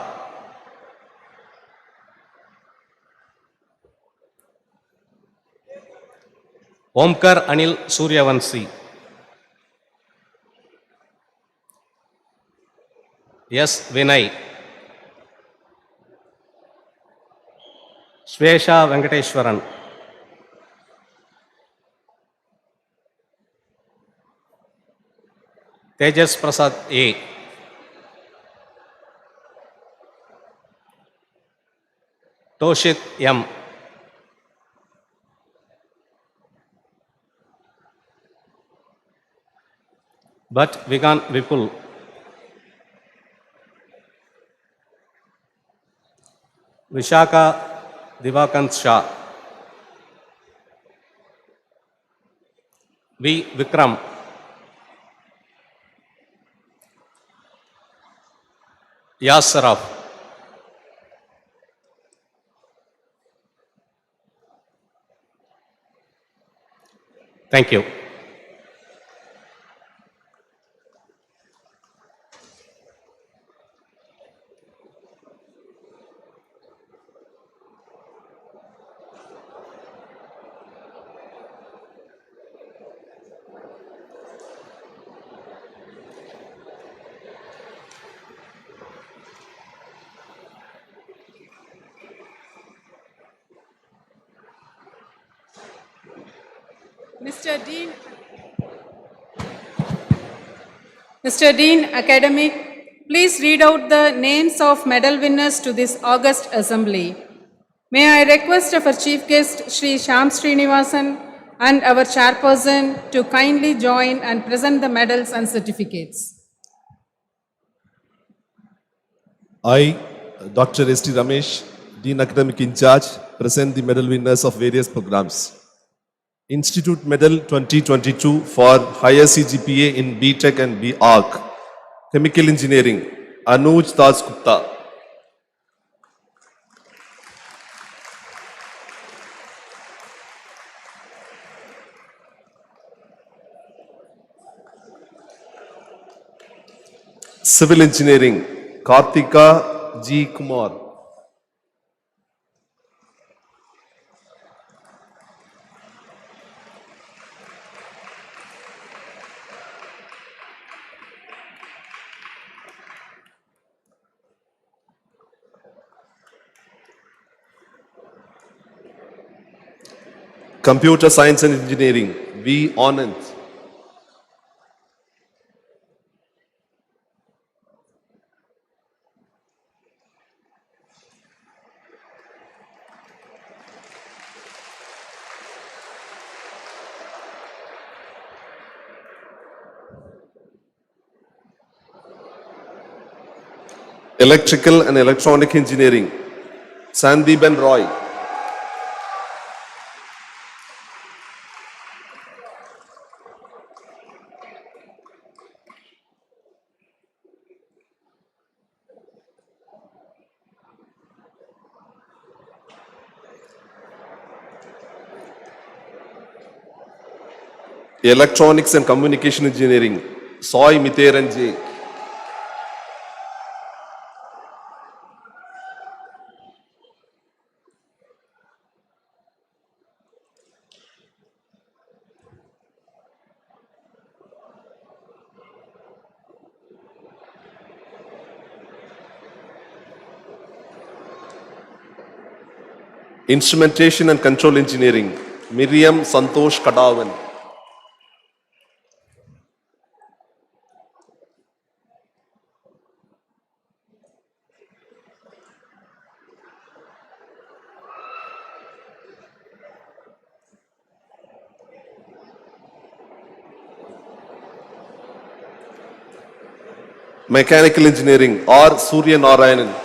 Omkar Anil Suryavanshi. S. Vinay. Swesha Venkateshwaran. Tejas Prasad A. Toshit M. Bhatt Vigan Vipul. Vishaka Divakant Shah. V. Vikram. Yasaraf. Thank you. Mr. Dean Academic, please read out the names of medal winners to this August Assembly. May I request of our Chief Guest, Shri Shyam Srinivasan, and our Chairperson to kindly join and present the medals and certificates. I, Dr. S.T. Ramesh, Dean Academic in Charge, present the medal winners of various programs. Institute Medal 2022 for Higher CGPA in B.Tech and B.Arch. Chemical Engineering, Anuj Das Gupta. Civil Engineering, Kartika G. Kumar. Computer Science and Engineering, V. Anand. Electrical and Electronic Engineering, Sandeeban Roy. Electronics and Communication Engineering, Soy Miteran J. Instrumentation and Control Engineering, Miriam Santosh Kadavan. Mechanical Engineering, R. Surya Narayanan.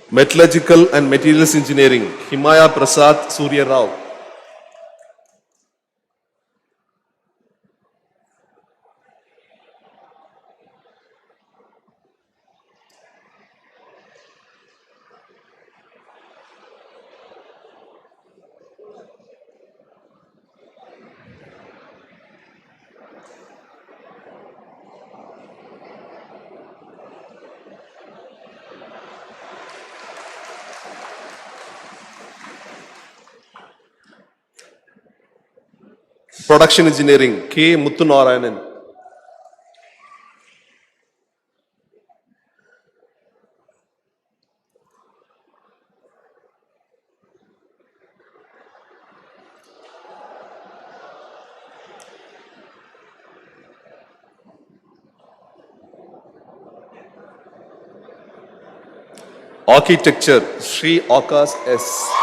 Metallurgical and Materials Engineering, Himaya Prasad Surya Rao. Production Engineering, K. Muttunarayanan. Architecture, Sri Akas S.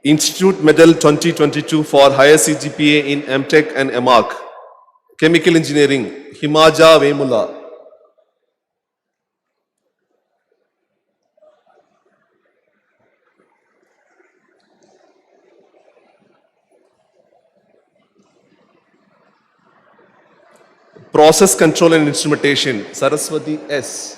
Institute Medal 2022 for higher CGPA in MTech and MArch. Chemical Engineering, Himaja Vemula. Process Control and Instrumentation, Saraswati S.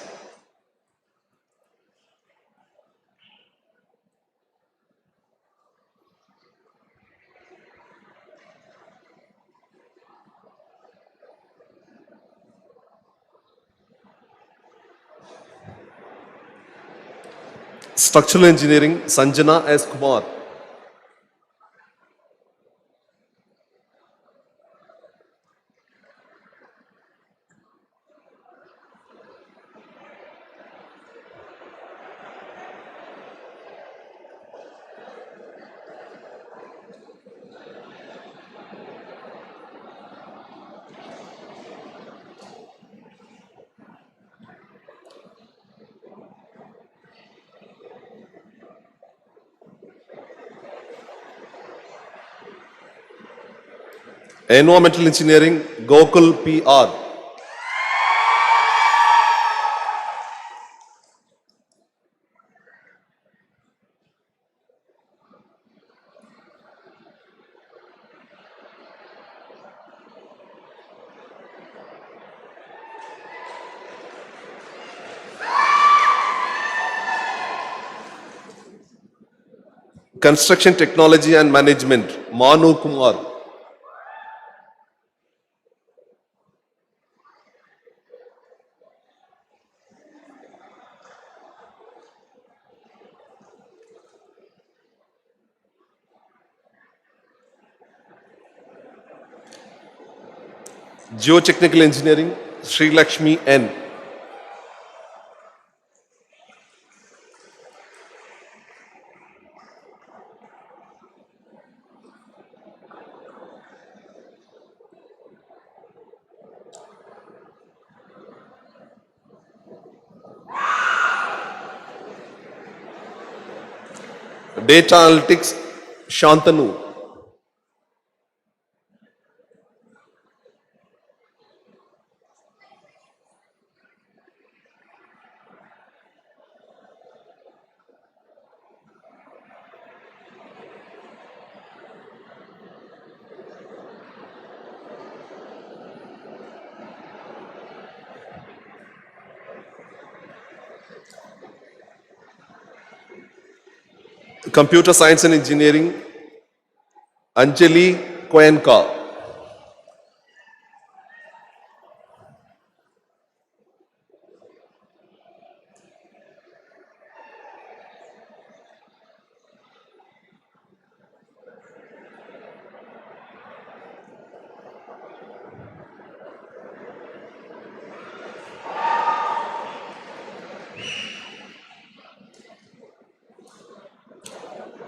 Structural Engineering, Sanjana S. Kumar. Environmental Engineering, Gokul P.R. Construction Technology and Management, Manu Kumar. Geotechnical Engineering, Sri Lakshmi N. Data Analytics, Shantanu. Computer Science and Engineering, Anjali Koenka.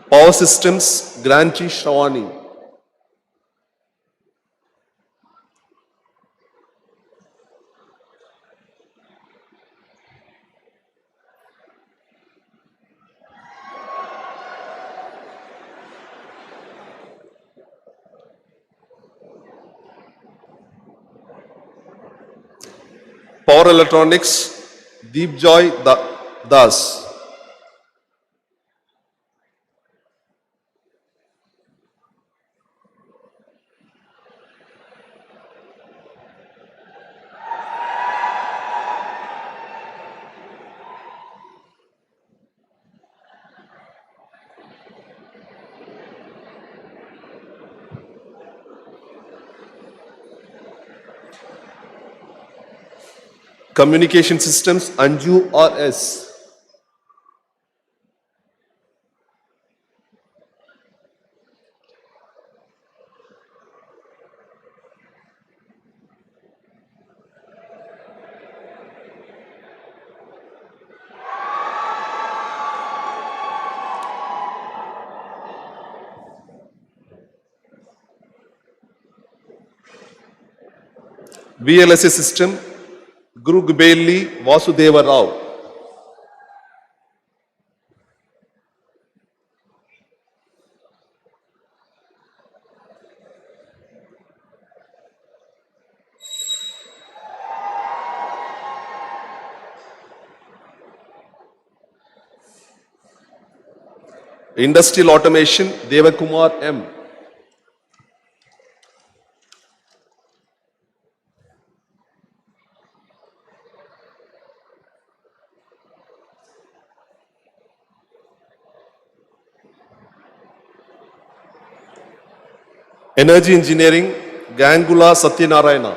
Power Systems, Granchi Shravani. Power Electronics, Deepjoy Das. Communication Systems, Anju RS. VLSA System, Guru Gubelli Vasudeva Rao. Industrial Automation, Devakumar M. Energy Engineering, Gangula Satyanarayana.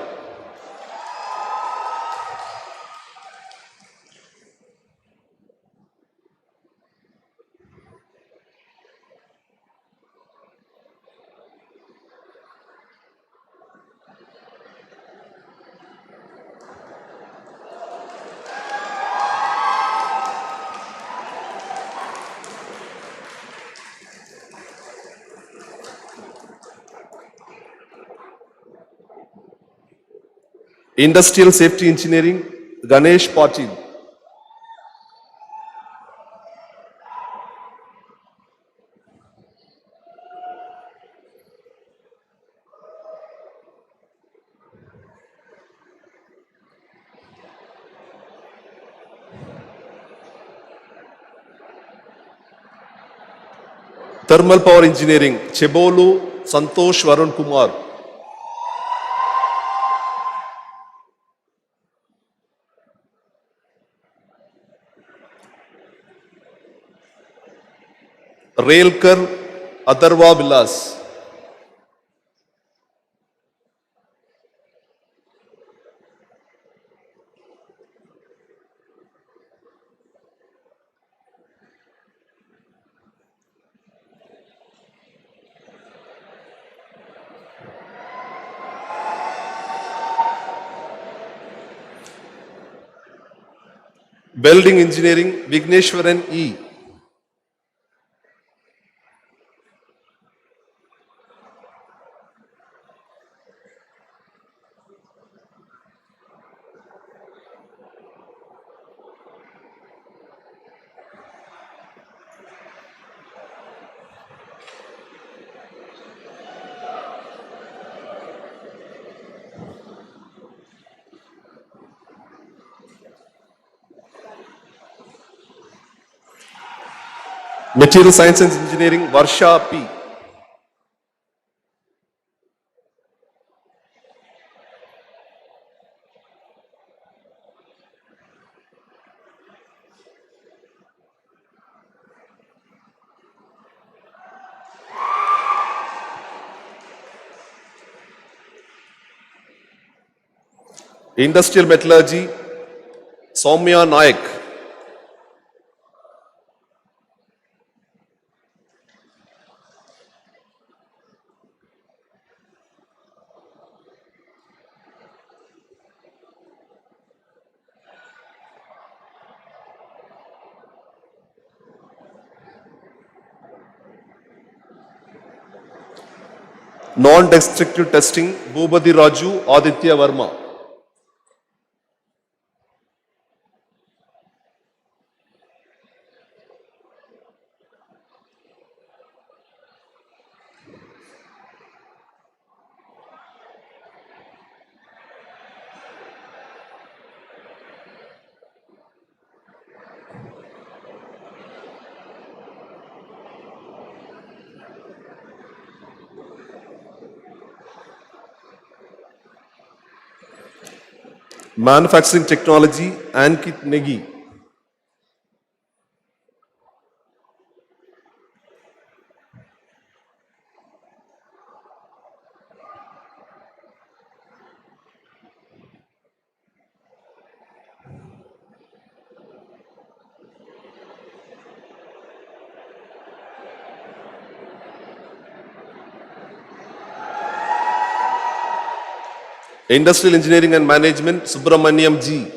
Industrial Safety Engineering, Ganesh Patil. Thermal Power Engineering, Chebolu Santosh Varun Kumar. Railkar Atharva Vilas. Welding Engineering Vigneshwaran E. Material Science and Engineering Varsha P. Industrial Metallurgy Soumya Nayak. Non-destructive Testing Bhubadi Raju Aditya Verma. Manufacturing Technology Ankit Negi. Industrial Engineering and Management Subramaniam G.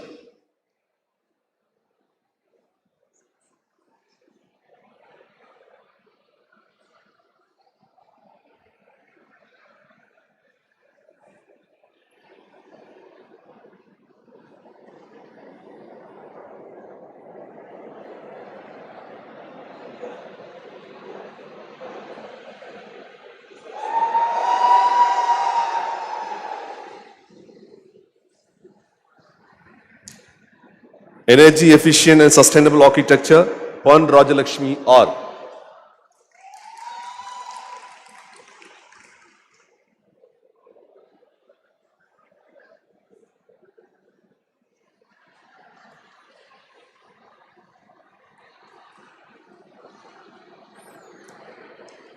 Energy Efficient and Sustainable Architecture Pon Rajalakshmi R.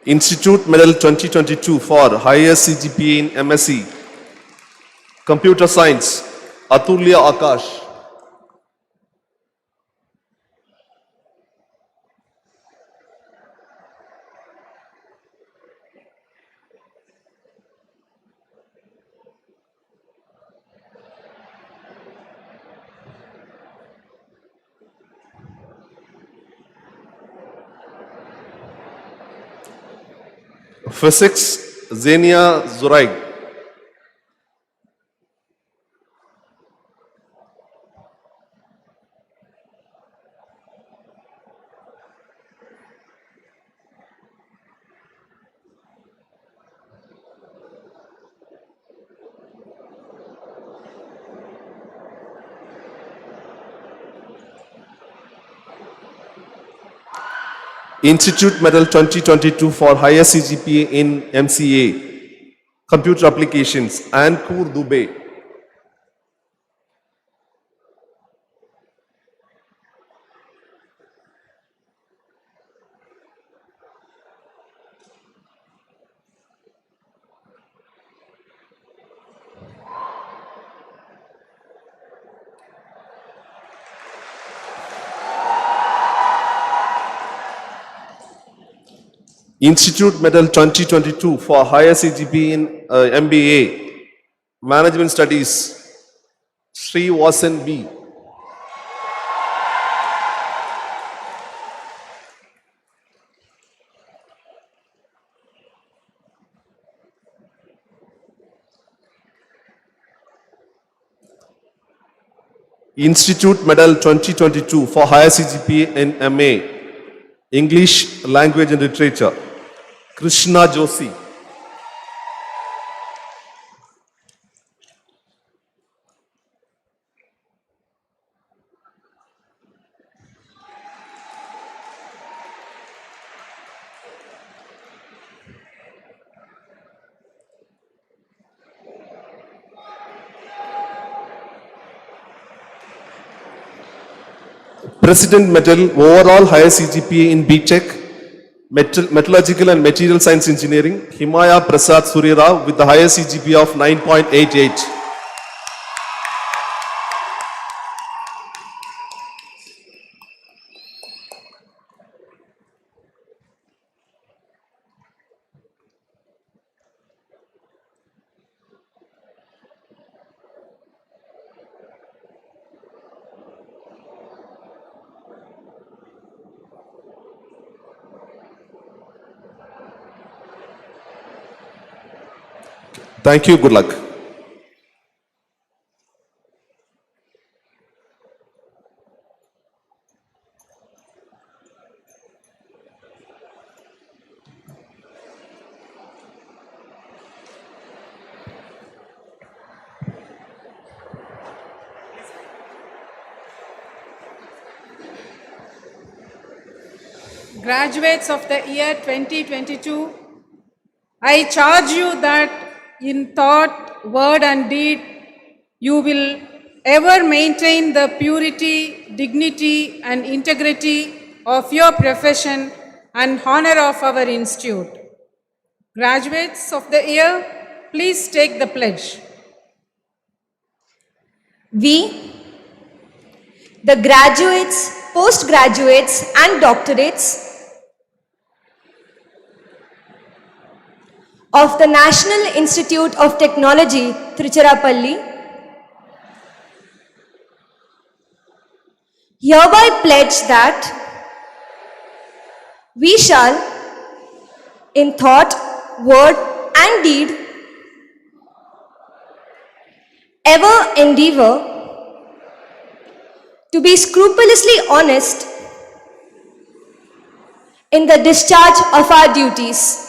Institute Medal 2022 for Higher CGPA in MSc Computer Science Atulya Akash. Physics Zenia Zuraig. Institute Medal 2022 for Higher CGPA in MCA Computer Applications Ankur Dubey. Institute Medal 2022 for higher CGP in MBA, Management Studies, Sri Vasan B. Institute Medal 2022 for higher CGP in MA, English Language and Literature, Krishna Joshi. President Medal overall higher CGPA in BTech, Metallurgical and Material Science Engineering, Himaya Prasad Surya with the higher CGPA of 9.88. Thank you. Good luck. Graduates of the year 2022, I charge you that in thought, word and deed, you will ever maintain the purity, dignity and integrity of your profession and honor of our institute. Graduates of the year, please take the pledge. We, the graduates, postgraduates and doctorates of the National Institute of Technology, Tiruchirappalli, hereby pledge that we shall, in thought, word and deed, ever endeavor to be scrupulously honest in the discharge of our duties,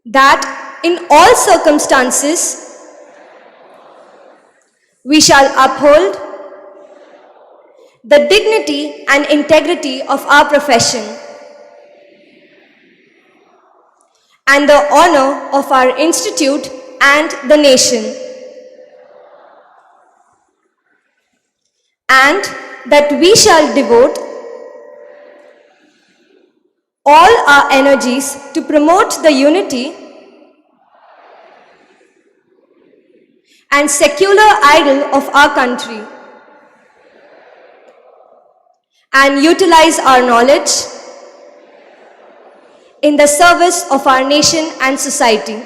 that in all circumstances we shall uphold the dignity and integrity of our profession and the honor of our institute and the nation, and that we shall devote all our energies to promote the unity and secular ideal of our country and utilize our knowledge in the service of our nation and society.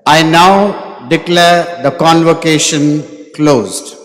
I now declare the convocation closed.